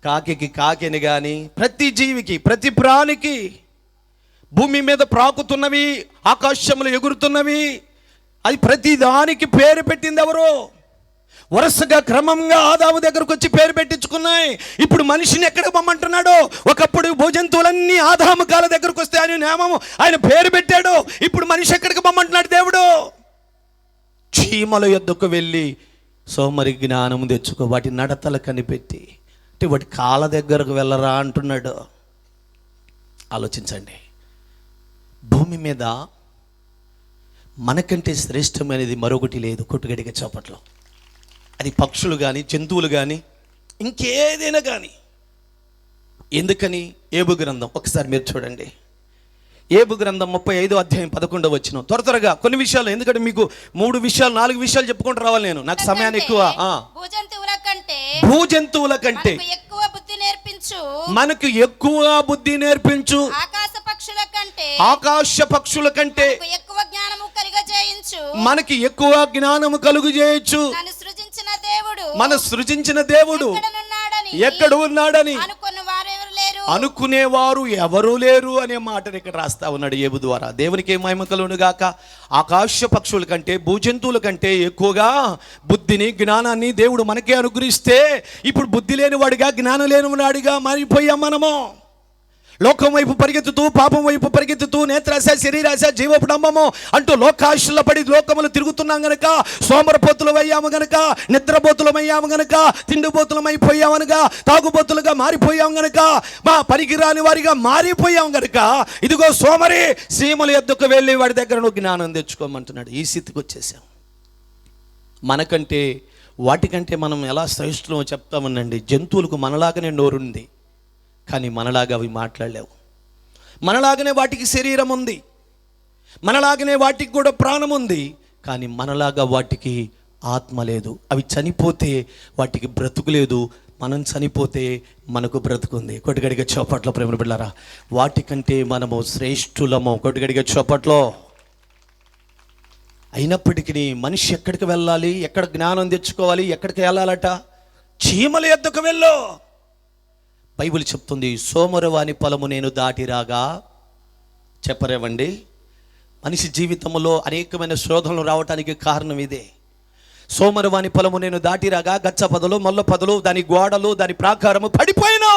కాకికి కాకిని కానీ, ప్రతి జీవికి, ప్రతి ప్రాణికి, భూమి మీద ప్రాకుతున్నవి, ఆకాశంలో ఎగురుతున్నవి, అది ప్రతి దానికి పేరు పెట్టింది ఎవరు? వరుసగా క్రమంగా ఆదాము దగ్గరకు వచ్చి పేరు పెట్టించుకున్నాయి. ఇప్పుడు మనిషిని ఎక్కడికి పొమ్మంటున్నాడు? ఒకప్పుడు భూజంతువులన్నీ ఆదాము కాళ్ళ దగ్గరకు వస్తే ఆయన నామము, ఆయన పేరు పెట్టాడు. ఇప్పుడు మనిషి ఎక్కడికి పొమ్మంటున్నాడు దేవుడు? చీమల యొద్దకు వెళ్ళి సోమరి జ్ఞానము తెచ్చుకో, వాటి నడతలు కనిపెట్టి, అంటే వాటి కాళ్ళ దగ్గరకు వెళ్ళరా అంటున్నాడు. ఆలోచించండి. భూమి మీద మనకంటే శ్రేష్టమైనది మరొకటి లేదు. కొట్టుగడిగా చప్పట్లో. అది పక్షులు కానీ, జంతువులు కానీ, ఇంకేదైనా కానీ. ఎందుకని? ఏబు గ్రంథం ఒకసారి మీరు చూడండి. ఏబు గ్రంథం 35వ అధ్యాయం 11వ వచనం. త్వరగా కొన్ని విషయాలు, ఎందుకంటే మీకు 3 విషయాలు 4 విషయాలు చెప్పుకుంటూ రావాలి నేను, నాకు సమయాన్ని ఎక్కువ. భూజంతువుల కంటే ఎక్కువ బుద్ధి నేర్పించు, మనకు ఎక్కువ బుద్ధి నేర్పించు. ఆకాశ పక్షుల కంటే ఎక్కువ జ్ఞానము కలిగజేయించు, మనకి ఎక్కువ జ్ఞానము కలుగు చేయొచ్చు. మన సృజించిన దేవుడు ఎక్కడ ఉన్నాడని అనుకునేవారు ఎవరు లేరు అనే మాటను ఇక్కడ రాస్తా ఉన్నాడు ఏబు ద్వారా. దేవునికి మహిమ కలుగును గాక. ఆకాశ పక్షుల కంటే, భూజంతువుల కంటే ఎక్కువగా బుద్ధిని, జ్ఞానాన్ని దేవుడు మనకే అనుగ్రహిస్తే, ఇప్పుడు బుద్ధి లేనివాడిగా, జ్ఞానం లేనివాడిగా మారిపోయాం మనము. లోకం వైపు పరిగెత్తుతూ, పాపం వైపు పరిగెత్తుతూ, నేత్రాశ, శరీరాశ, జీవపుడంబము అంటూ లోకాశల పడి లోకములు తిరుగుతున్నాం గనక, సోమరపోతులమయ్యాము గనక, నిద్రపోతులమయ్యాము గనక, తిండిపోతులమైపోయామనగా, తాగుబోతులుగా మారిపోయాం గనక, మా పనికిరాని వారిగా మారిపోయాం గనక, ఇదిగో సోమరి సీమల యొద్దకు వెళ్ళి వాడి దగ్గర నువ్వు జ్ఞానం తెచ్చుకోమంటున్నాడు. ఈ స్థితికి వచ్చేసాం. మనకంటే, వాటికంటే మనం ఎలా శ్రేష్ఠమో చెప్తామనండి. జంతువులకు మనలాగానే నోరుంది, కానీ మనలాగా అవి మాట్లాడలేవు. మనలాగనే వాటికి శరీరం ఉంది, మనలాగనే వాటికి కూడా ప్రాణం ఉంది, కానీ మనలాగా వాటికి ఆత్మ లేదు. అవి చనిపోతే వాటికి బ్రతుకు లేదు, మనం చనిపోతే మనకు బ్రతుకుంది. కొట్టుగడిగా చోపట్లో ప్రేమ బిడ్డలారా, వాటికంటే మనము శ్రేష్ఠులము. కొట్టుగడిగా చోపట్లో. అయినప్పటికీ మనిషి ఎక్కడికి వెళ్ళాలి, ఎక్కడ జ్ఞానం తెచ్చుకోవాలి, ఎక్కడికి వెళ్ళాలట? చీమల యొద్దకు వెళ్ళు. బైబిల్ చెప్తుంది, సోమరవాని పొలము నేను దాటి రాగా. చెప్పరేవండి, మనిషి జీవితంలో అనేకమైన శోధనలు రావడానికి కారణం ఇదే. సోమరవాని పొలము నేను దాటి రాగా, గచ్చ పొదలు, మొల్ల పొదలు, దాని గోడలు, దాని ప్రాకారము పడిపోయినా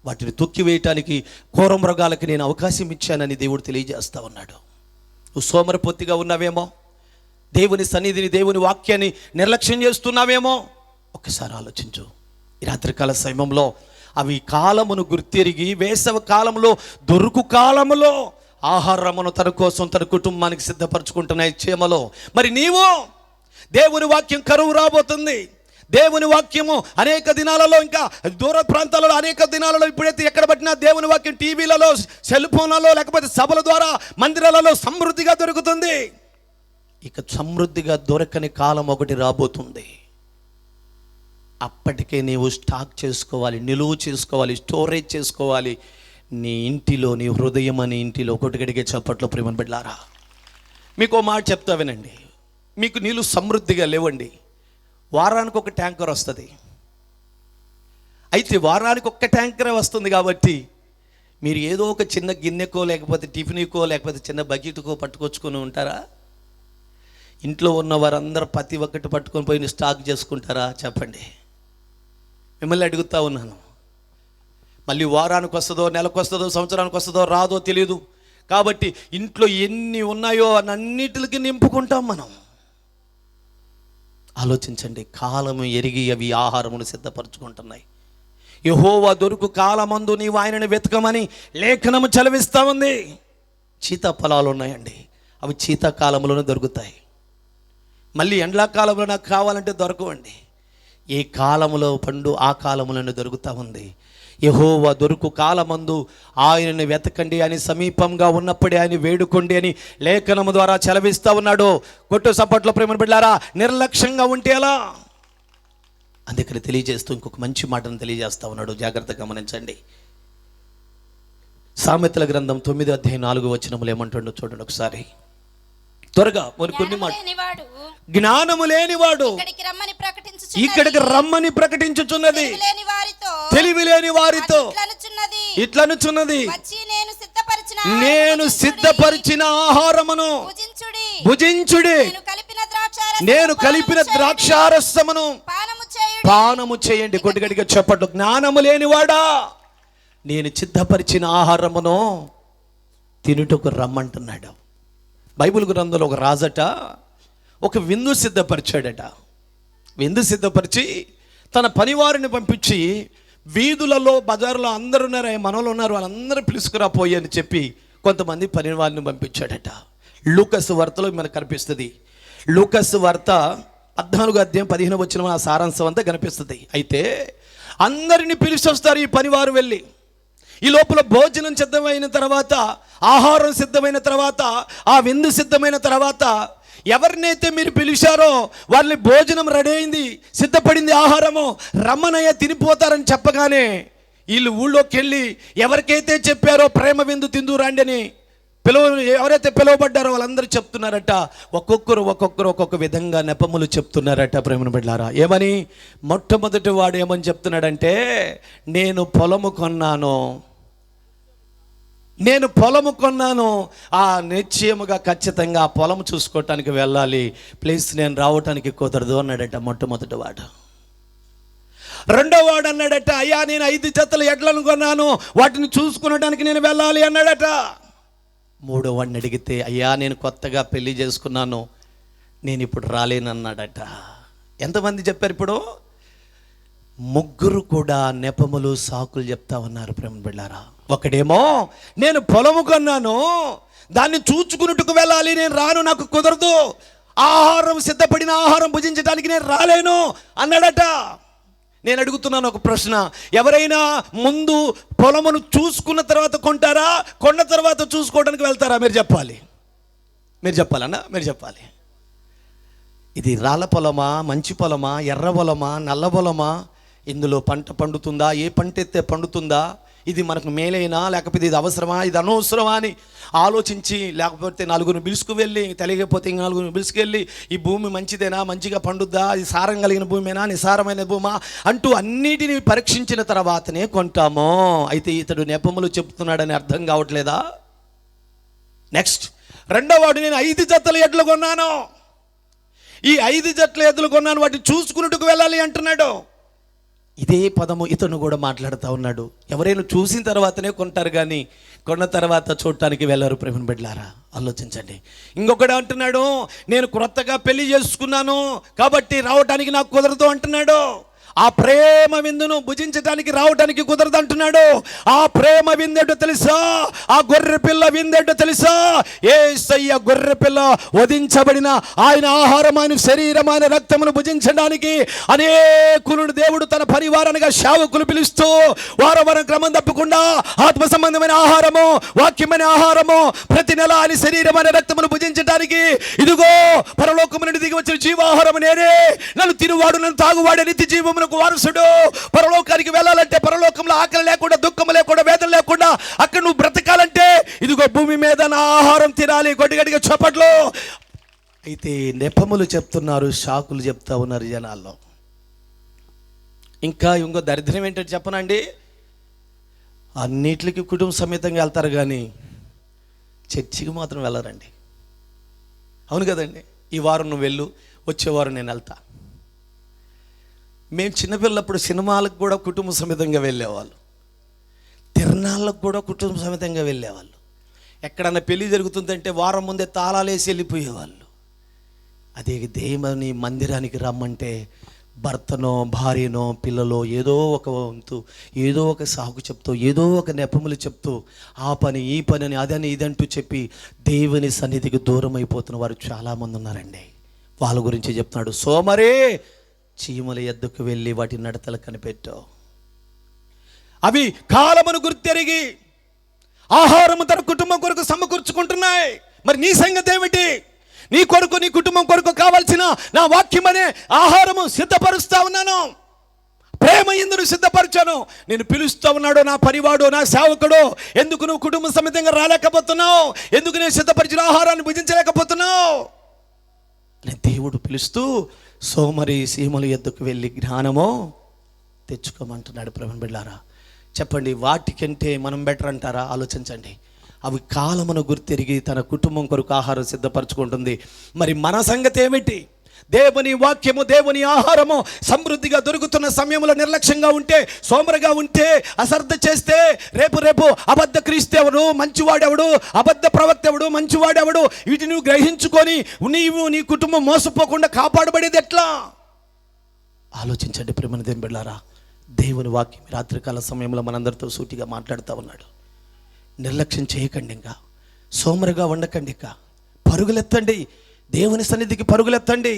వాటిని తొక్కివేయటానికి క్రూర మృగాలకి నేను అవకాశం ఇచ్చానని దేవుడు తెలియజేస్తా ఉన్నాడు. నువ్వు సోమరపొత్తిగా ఉన్నావేమో, దేవుని సన్నిధిని, దేవుని వాక్యాన్ని నిర్లక్ష్యం చేస్తున్నామేమో. ఒక్కసారి ఆలోచించు. ఈ రాత్రికాల సమయంలో అవి కాలమును గుర్తిరిగి వేసవ కాలంలో, దొరుకు కాలములో ఆహారమును తన కోసం, తన కుటుంబానికి సిద్ధపరచుకుంటున్నాయి చీమలో. మరి నీవు, దేవుని వాక్యం కరువు రాబోతుంది. దేవుని వాక్యము అనేక దినాలలో, ఇంకా దూర ప్రాంతాలలో అనేక దినాలలో, ఇప్పుడైతే ఎక్కడ పట్టినా దేవుని వాక్యం టీవీలలో, సెల్ ఫోన్లలో, లేకపోతే సభల ద్వారా, మందిరాలలో సమృద్ధిగా దొరుకుతుంది. ఇక సమృద్ధిగా దొరకని కాలం ఒకటి రాబోతుంది. అప్పటికే నీవు స్టాక్ చేసుకోవాలి, నిలువ చేసుకోవాలి, స్టోరేజ్ చేసుకోవాలి. నీ ఇంటిలో, నీ హృదయం అనే ఇంటిలో కొట్టుగడిగే చప్పట్లో ప్రేమను బిడ్డలారా, మీకు మాట చెప్తా వినండి. మీకు నీళ్ళు సమృద్ధిగా లేవండి. వారానికి ఒక ట్యాంకర్ వస్తుంది. అయితే వారానికి ఒక్క ట్యాంకరే వస్తుంది కాబట్టి మీరు ఏదో ఒక చిన్న గిన్నెకో, లేకపోతే టిఫిన్కో, లేకపోతే చిన్న బకెట్కో పట్టుకొచ్చుకొని ఉంటారా? ఇంట్లో ఉన్న వారందరూ ప్రతి ఒక్కటి పట్టుకొని పోయి స్టాక్ చేసుకుంటారా? చెప్పండి. మిమ్మల్ని అడుగుతా ఉన్నాను. మళ్ళీ వారానికి వస్తుందో, నెలకు వస్తుందో, సంవత్సరానికి వస్తుందో రాదో తెలియదు. కాబట్టి ఇంట్లో ఎన్ని ఉన్నాయో అన్నిటికి నింపుకుంటాం మనం. ఆలోచించండి. కాలము ఎరిగి అవి ఆహారమును సిద్ధపరచుకుంటున్నాయి. యెహోవా దొరుకు కాలమందు నీవు ఆయనను వెతకమని లేఖనము చలవిస్తూ ఉంది. సీతాఫలాలు ఉన్నాయండి, అవి శీతాకాలంలోనే దొరుకుతాయి. మళ్ళీ ఎండాకాలంలో నాకు కావాలంటే దొరకవండి. ఏ కాలంలో పండు ఆ కాలంలోనే దొరుకుతూ ఉంది. యెహోవా దొరుకు కాలమందు ఆయనను వెతకండి అని, సమీపంగా ఉన్నప్పుడే ఆయన వేడుకోండి అని లేఖనము ద్వారా చలవిస్తూ ఉన్నాడు. కొట్టు సప్పట్లో ప్రేమ బిడ్డలారా, నిర్లక్ష్యంగా ఉంటే ఎలా? అందుకని తెలియజేస్తూ ఇంకొక మంచి మాటను తెలియజేస్తా ఉన్నాడు. జాగ్రత్తగా గమనించండి. సామెతల గ్రంథం 9:4 ఏమంటుండో చూడండి ఒకసారి త్వరగా. కొన్ని మాట. జ్ఞానము లేనివాడు ఇక్కడికి రమ్మని ప్రకటించుచున్నది. తెలివి లేని వారితో ఇట్లనుచున్నది, నేను సిద్ధపరిచిన ఆహారమును భుజించుడి, నేను కలిపిన ద్రాక్షారసమును పానము చేయండి. కొద్దిగడిగా చెప్పట్లు. జ్ఞానము లేనివాడా, నేను సిద్ధపరిచిన ఆహారమును తినుటకు రమ్మంటున్నాడు. బైబిల్ గ్రంథంలో ఒక రాజట ఒక విందు సిద్ధపరిచాడట. విందు సిద్ధపరిచి తన పనివారిని పంపించి వీధులలో, బజారులో అందరూ ఉన్నారు, మనలో ఉన్నారు, వాళ్ళందరూ పిలుచుకురాపోయి అని చెప్పి కొంతమంది పనివారిని పంపించాడట. లూకాసు వార్తలో మనకు కనిపిస్తుంది. లూకాసు వార్త 14:15 ఆ సారాంశం అంతా కనిపిస్తుంది. అయితే అందరినీ పిలిచి వస్తారు ఈ పనివారు వెళ్ళి. ఈ లోపల భోజనం సిద్ధమైన తర్వాత, ఆహారం సిద్ధమైన తర్వాత, ఆ విందు సిద్ధమైన తర్వాత, ఎవరినైతే మీరు పిలిచారో వాళ్ళని భోజనం రెడీ అయింది, సిద్ధపడింది, ఆహారము, రమ్మనయ్య తినిపోతారని చెప్పగానే వీళ్ళు ఊళ్ళోకి వెళ్ళి ఎవరికైతే చెప్పారో ప్రేమ విందు తిందు రండి అని ఎవరైతే పిలువబడ్డారో వాళ్ళందరూ చెప్తున్నారట. ఒక్కొక్కరు ఒక్కొక్క విధంగా నెపములు చెప్తున్నారట. ప్రేమను బిడ్డలారా, ఏమని? మొట్టమొదటి వాడు ఏమని చెప్తున్నాడంటే, నేను పొలము కొన్నాను, ఆ నిశ్చయముగా ఖచ్చితంగా ఆ పొలం చూసుకోవటానికి వెళ్ళాలి, ప్లీజ్ నేను రావటానికి కుదరదు అన్నాడట మొట్టమొదటి వాడు. రెండో వాడు అన్నాడట, అయ్యా నేను 5 జతల ఎడ్లను కొన్నాను, వాటిని చూసుకునడానికి నేను వెళ్ళాలి అన్నాడట. మూడో వాడిని అడిగితే, అయ్యా నేను కొత్తగా పెళ్లి చేసుకున్నాను, నేను ఇప్పుడు రాలేనన్నాడట. ఎంతమంది చెప్పారు ఇప్పుడు? ముగ్గురు కూడా నెపములు, సాకులు చెప్తా ఉన్నారు. ప్రేమ బిడ్డారా, ఒకడేమో నేను పొలము కొన్నాను, దాన్ని చూచుకున్నట్టుకు వెళ్ళాలి, నేను రాను, నాకు కుదరదు, ఆహారం సిద్ధపడిన ఆహారం భుజించడానికి నేను రాలేను అన్నాడట. నేను అడుగుతున్నాను ఒక ప్రశ్న, ఎవరైనా ముందు పొలమును చూసుకున్న తర్వాత కొంటారా, కొన్న తర్వాత చూసుకోవడానికి వెళ్తారా? మీరు చెప్పాలన్నా మీరు చెప్పాలి. ఇది రాళ్ళ పొలమా, మంచి పొలమా, ఎర్ర పొలమా, నల్ల పొలమా, ఇందులో పంట పండుతుందా, ఏ పంట ఎత్తే పండుతుందా, ఇది మనకు మేలైనా లేకపోతే ఇది అవసరమా, ఇది అనవసరమా అని ఆలోచించి, లేకపోతే నలుగురిని పిలుచుకు వెళ్ళి, తెలియకపోతే ఇంక నలుగురిని పిలుచుకెళ్ళి, ఈ భూమి మంచిదేనా, మంచిగా పండుద్దా, ఇది సారం కలిగిన భూమేనా, నిసారమైన భూమా అంటూ అన్నిటినీ పరీక్షించిన తర్వాతనే కొంటామో. అయితే ఇతడు నెపములు చెప్తున్నాడని అర్థం కావట్లేదా? నెక్స్ట్ రెండో వాడు, నేను 5 జతల ఎడ్లు కొన్నాను, ఈ 5 జతల ఎడ్లు కొన్నాను, వాటిని చూసుకున్నట్టుకు వెళ్ళాలి అంటున్నాడు. ఇదే పదము ఇతను కూడా మాట్లాడుతూ ఉన్నాడు. ఎవరైనా చూసిన తర్వాతనే కొంటారు, కానీ కొన్న తర్వాత చూడటానికి వెళ్ళరు. ప్రేమ బిడ్డలారా, ఆలోచించండి. ఇంకొకడు అంటున్నాడు, నేను క్రొత్తగా పెళ్లి చేసుకున్నాను కాబట్టి రావడానికి నాకు కుదరదు అంటున్నాడు. ఆ ప్రేమ విందును భుజించడానికి రావడానికి కుదరదు అంటున్నాడు. ఆ ప్రేమ విందేటో తెలుసా? ఆ గొర్రె పిల్ల విందేటో తెలుసా? యేసయ్య గొర్రె పిల్ల వధించబడిన ఆయన ఆహారం, ఆయన శరీరం, ఆయన రక్తమును భుజించడానికి అనేకులను దేవుడు తన పరివారానికి సేవకులు పిలుస్తూ వారం క్రమం తప్పకుండా ఆత్మ సంబంధమైన ఆహారము, వాక్యమైన ఆహారము, ప్రతి నెల ఆయన శరీరం, ఆయన రక్తమును భుజించడానికి ఇదిగో పరలోకము నుండి దిగి వచ్చిన జీవాహారము నేనే, నన్ను తినువాడు నన్ను తాగువాడే నిత్య జీవమును వారసుడు. పరలోకానికి వెళ్ళాలంటే, పరలోకంలో ఆకలి లేకుండా, దుఃఖం లేకుండా, వేదన లేకుండా అక్కడ నువ్వు బ్రతకాలంటే ఇదిగో భూమి మీద నా ఆహారం తినాలి. గట్టిగట్టిగా చప్పట్లు. అయితే నెపములు చెప్తున్నారు, షాకులు చెప్తా ఉన్నారు జనాల్లో. ఇంకా ఇంకో దరిద్రం ఏంటంటే చెప్పనండి, అన్నిటికి కుటుంబ సమేతంగా వెళ్తారు కానీ చర్చికి మాత్రం వెళ్ళరండి. అవును కదండి. ఈ వారం నువ్వు వెళ్ళు, వచ్చే వారం నేను వెళ్తా. మేము చిన్నపిల్లప్పుడు సినిమాలకు కూడా కుటుంబ సమేతంగా వెళ్ళేవాళ్ళు, తిరణాలకు కూడా కుటుంబ సమేతంగా వెళ్ళేవాళ్ళు. ఎక్కడన్నా పెళ్లి జరుగుతుందంటే వారం ముందే తాళాలు వేసి వెళ్ళిపోయేవాళ్ళు. అదే దేవుని మందిరానికి రమ్మంటే భర్తనో భార్యనో పిల్లలో ఏదో ఒక వంతు, ఏదో ఒక సాకు చెప్తూ, ఏదో ఒక నెపములు చెప్తూ, ఆ పని ఈ పని అని అదని ఇదంటూ చెప్పి దేవుని సన్నిధికి దూరం అయిపోతున్న వారు చాలామంది ఉన్నారండి. వాళ్ళ గురించి చెప్తున్నాడు. సోమరే, చీమల ఎద్దుకు వెళ్ళి వాటి నడతలు కనిపెట్టు. అవి కాలమును గుర్తెరిగి ఆహారము తన కుటుంబం కొరకు సమకూర్చుకుంటున్నాయి. మరి నీ సంగతి ఏమిటి? నీ కొరకు, నీ కుటుంబం కొరకు కావాల్సిన నా వాక్యం అనే ఆహారము సిద్ధపరుస్తా ఉన్నాను. ప్రేమ ఎందుకు సిద్ధపరచాను? నేను పిలుస్తూ ఉన్నాడు నా పరివాడు, నా సేవకుడు. ఎందుకు నువ్వు కుటుంబ సమేతంగా రాలేకపోతున్నావు? ఎందుకు నేను సిద్ధపరిచిన ఆహారాన్ని భుజించలేకపోతున్నావు? దేవుడు పిలుస్తూ సోమరి సీమల ఎద్దుకు వెళ్ళి జ్ఞానమో తెచ్చుకోమంటున్నాడు. ప్రేమ బిడ్డలారా, చెప్పండి, వాటికంటే మనం బెటర్ అంటారా? ఆలోచించండి. అవి కాలమును గుర్తెరిగి తన కుటుంబం కొరకు ఆహారం సిద్ధపరచుకుంటుంది. మరి మన సంగతి ఏమిటి? దేవుని వాక్యము, దేవుని ఆహారము సమృద్ధిగా దొరుకుతున్న సమయంలో నిర్లక్ష్యంగా ఉంటే, సోమరిగా ఉంటే, అశ్రద్ధ చేస్తే రేపు అబద్ధ క్రీస్తెవడు, మంచివాడెవడు, అబద్ధ ప్రవక్తెవడు, మంచివాడెవడు, వీటిని నువ్వు గ్రహించుకొని నీవు నీ కుటుంబం మోసపోకుండా కాపాడబడేది ఎట్లా? ఆలోచించండి ప్రేమ దేవుని బిడ్డలారా. దేవుని వాక్యం రాత్రికాల సమయంలో మనందరితో సూటిగా మాట్లాడుతూ ఉన్నాడు. నిర్లక్ష్యం చేయకండి, ఇంకా సోమరిగా ఉండకండి, ఇంకా పరుగులెత్తండి, దేవుని సన్నిధికి పరుగులెత్తండి.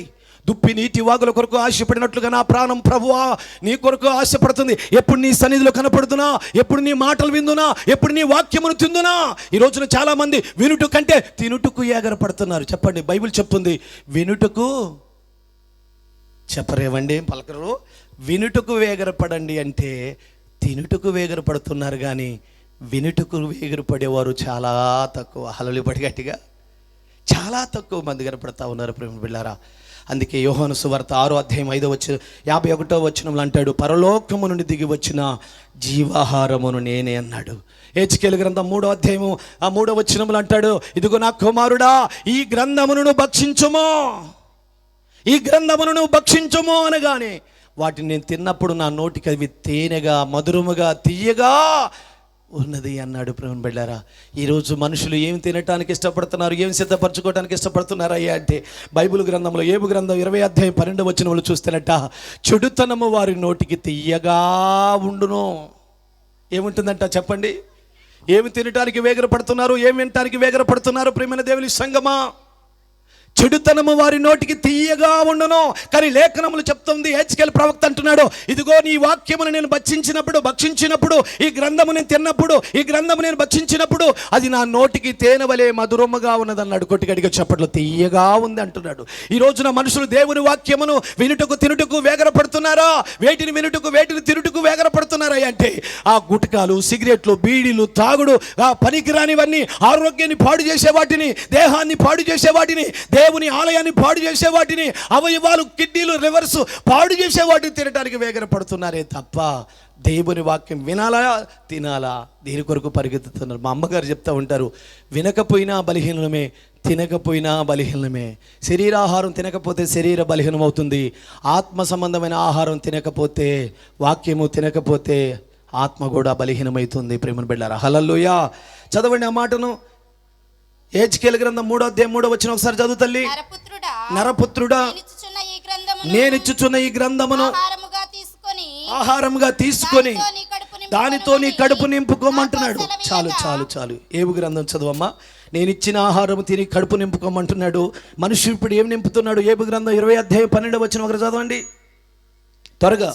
దుప్పి నీటి వాగుల కొరకు ఆశపడినట్లుగా నా ప్రాణం ప్రభువా నీ కొరకు ఆశపడుతుంది. ఎప్పుడు నీ సన్నిధిలో కనపడుతున్నా, ఎప్పుడు నీ మాటలు విందునా, ఎప్పుడు నీ వాక్యమును తిందునా. ఈ రోజున చాలా మంది వినుట కంటే తినుటకు ఏగరపడుతున్నారు. చెప్పండి, బైబిల్ చెప్తుంది వినుటకు, చెప్పరేవండి పలకరు, వినుటకు వేగరపడండి అంటే తినుటకు వేగరపడుతున్నారు, కానీ వినుటకు వేగరపడేవారు చాలా తక్కువ. హల్లెలూయా పడి గట్టిగా. చాలా తక్కువ మంది కనపడతా ఉన్నారు ప్రేమ బిడ్డలారా. అందుకే యోహాను సువార్త 6:51 అంటాడు, పరలోకము నుండి దిగి వచ్చిన జీవాహారమును నేనే అన్నాడు. హెచ్కేలు గ్రంథం 3:3 అంటాడు, ఇదిగో నా కుమారుడా ఈ గ్రంథమును భక్షించుము, ఈ గ్రంథమును భక్షించుము అనగానే వాటిని నేను తిన్నప్పుడు నా నోటికి అవి తేనెగా, మధురముగా, తీయగా ఉన్నది అన్నాడు. ప్రేమ బిడ్డలారా, ఈరోజు మనుషులు ఏం తినటానికి ఇష్టపడుతున్నారు, ఏం సిద్ధపరచుకోవడానికి ఇష్టపడుతున్నారు అయ్యా అంటే, బైబిల్ గ్రంథంలో ఏబు గ్రంథం 20:12 చూస్తేనట, చెడుతనము వారి నోటికి తీయగా ఉండును. ఏముంటుందంట చెప్పండి? ఏమి తినటానికి వేగరపడుతున్నారు, ఏమి వినటానికి వేగరపడుతున్నారు ప్రేమైన దేవుని సంగమా? చెడుతనము వారి నోటికి తీయగా ఉండును. కానీ లేఖనములు చెప్తుంది, హెచ్కేల్ ప్రవక్త అంటున్నాడు, ఇదిగో నీ వాక్యమును నేను భక్షించినప్పుడు, ఈ గ్రంథము నేను తిన్నప్పుడు, ఈ గ్రంథము నేను భక్షించినప్పుడు అది నా నోటికి తేనెవలే మధురముగా ఉన్నది అన్నాడు. కొట్టిగడిగా చెప్పట్లు తీయగా ఉంది అంటున్నాడు. ఈ రోజున మనుషులు దేవుని వాక్యమును వినుటకు తినుటకు వేగరపడుతున్నారా? వేటిని వినుటకు, వేటిని తినుటకు వేగరపడుతున్నారా అంటే, ఆ గుటకాలు, సిగరెట్లు, బీడీలు, తాగుడు, ఆ పనికిరానివన్నీ, ఆరోగ్యాన్ని పాడు చేసే వాటిని, దేహాన్ని పాడు చేసే వాటిని, దేవుని ఆలయాన్ని పాడు చేసే వాటిని, అవయవాలు, కిడ్నీలు, లివర్స్ పాడు చేసే వాటిని తినడానికి వేగన పడుతున్నారే తప్ప దేవుని వాక్యం వినాలా తినాలా దీని కొరకు పరిగెత్తుతున్నారు. మా అమ్మగారు చెప్తా ఉంటారు, వినకపోయినా బలహీనమే, తినకపోయినా బలహీనమే. శరీరాహారం తినకపోతే శరీర బలహీనం అవుతుంది. ఆత్మ సంబంధమైన ఆహారం తినకపోతే, వాక్యము తినకపోతే ఆత్మ కూడా బలహీనమవుతుంది. ప్రేమను బిడ్డలారా, హల్లెలూయా. చదవండి ఆ మాటను. హెజ్కేలు గ్రంథం 3:3 ఒకసారి చదువు తల్లి. నరపుత్రుడా, నేనిచ్చుచున్న ఈ గ్రంథమును ఆహారముగా తీసుకొని దానితో నీ కడుపు నింపుకోమంటున్నాడు. చాలు చాలు చాలు. ఏవు గ్రంథం చదువమ్మా. నేను ఇచ్చిన ఆహారం తిని కడుపు నింపుకోమంటున్నాడు. మనుషుడు ఇప్పుడు ఏం నింపుతున్నాడు? ఏబు గ్రంథం 20:12 ఒకరు చదవండి త్వరగా.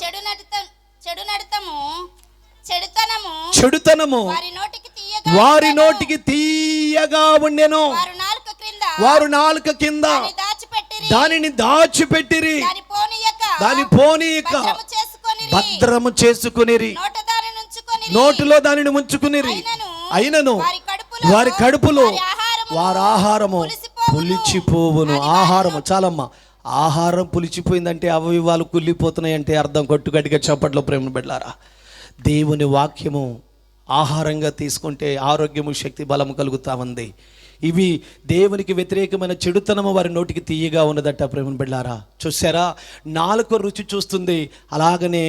చెడుతనము వారి నోటికి తీయగా ఉండెను, వారు నాలుక కింద దానిని దాచిపెట్టిరి, దాని పోనీయక భద్రము చేసుకునిరి, నోటిలో దానిని ఉంచుకునిరి. అయినను వారి కడుపులో వారి ఆహారము పులిచిపోవును. ఆహారము చాలమ్మా. ఆహారం పులిచిపోయిందంటే అవయవాలు కుళ్ళిపోతున్నాయి అంటే అర్థం. కొట్టుగట్టిగా చప్పట్లో ప్రేమ బిడ్డలారా, దేవుని వాక్యము ఆహారంగా తీసుకుంటే ఆరోగ్యము, శక్తి, బలము కలుగుతా ఉంది. ఇవి దేవునికి వ్యతిరేకమైన చెడుతనము వారి నోటికి తీయగా ఉన్నదట. ప్రేమను బిడ్డలారా, చూసారా? నాలుక రుచి చూస్తుంది, అలాగనే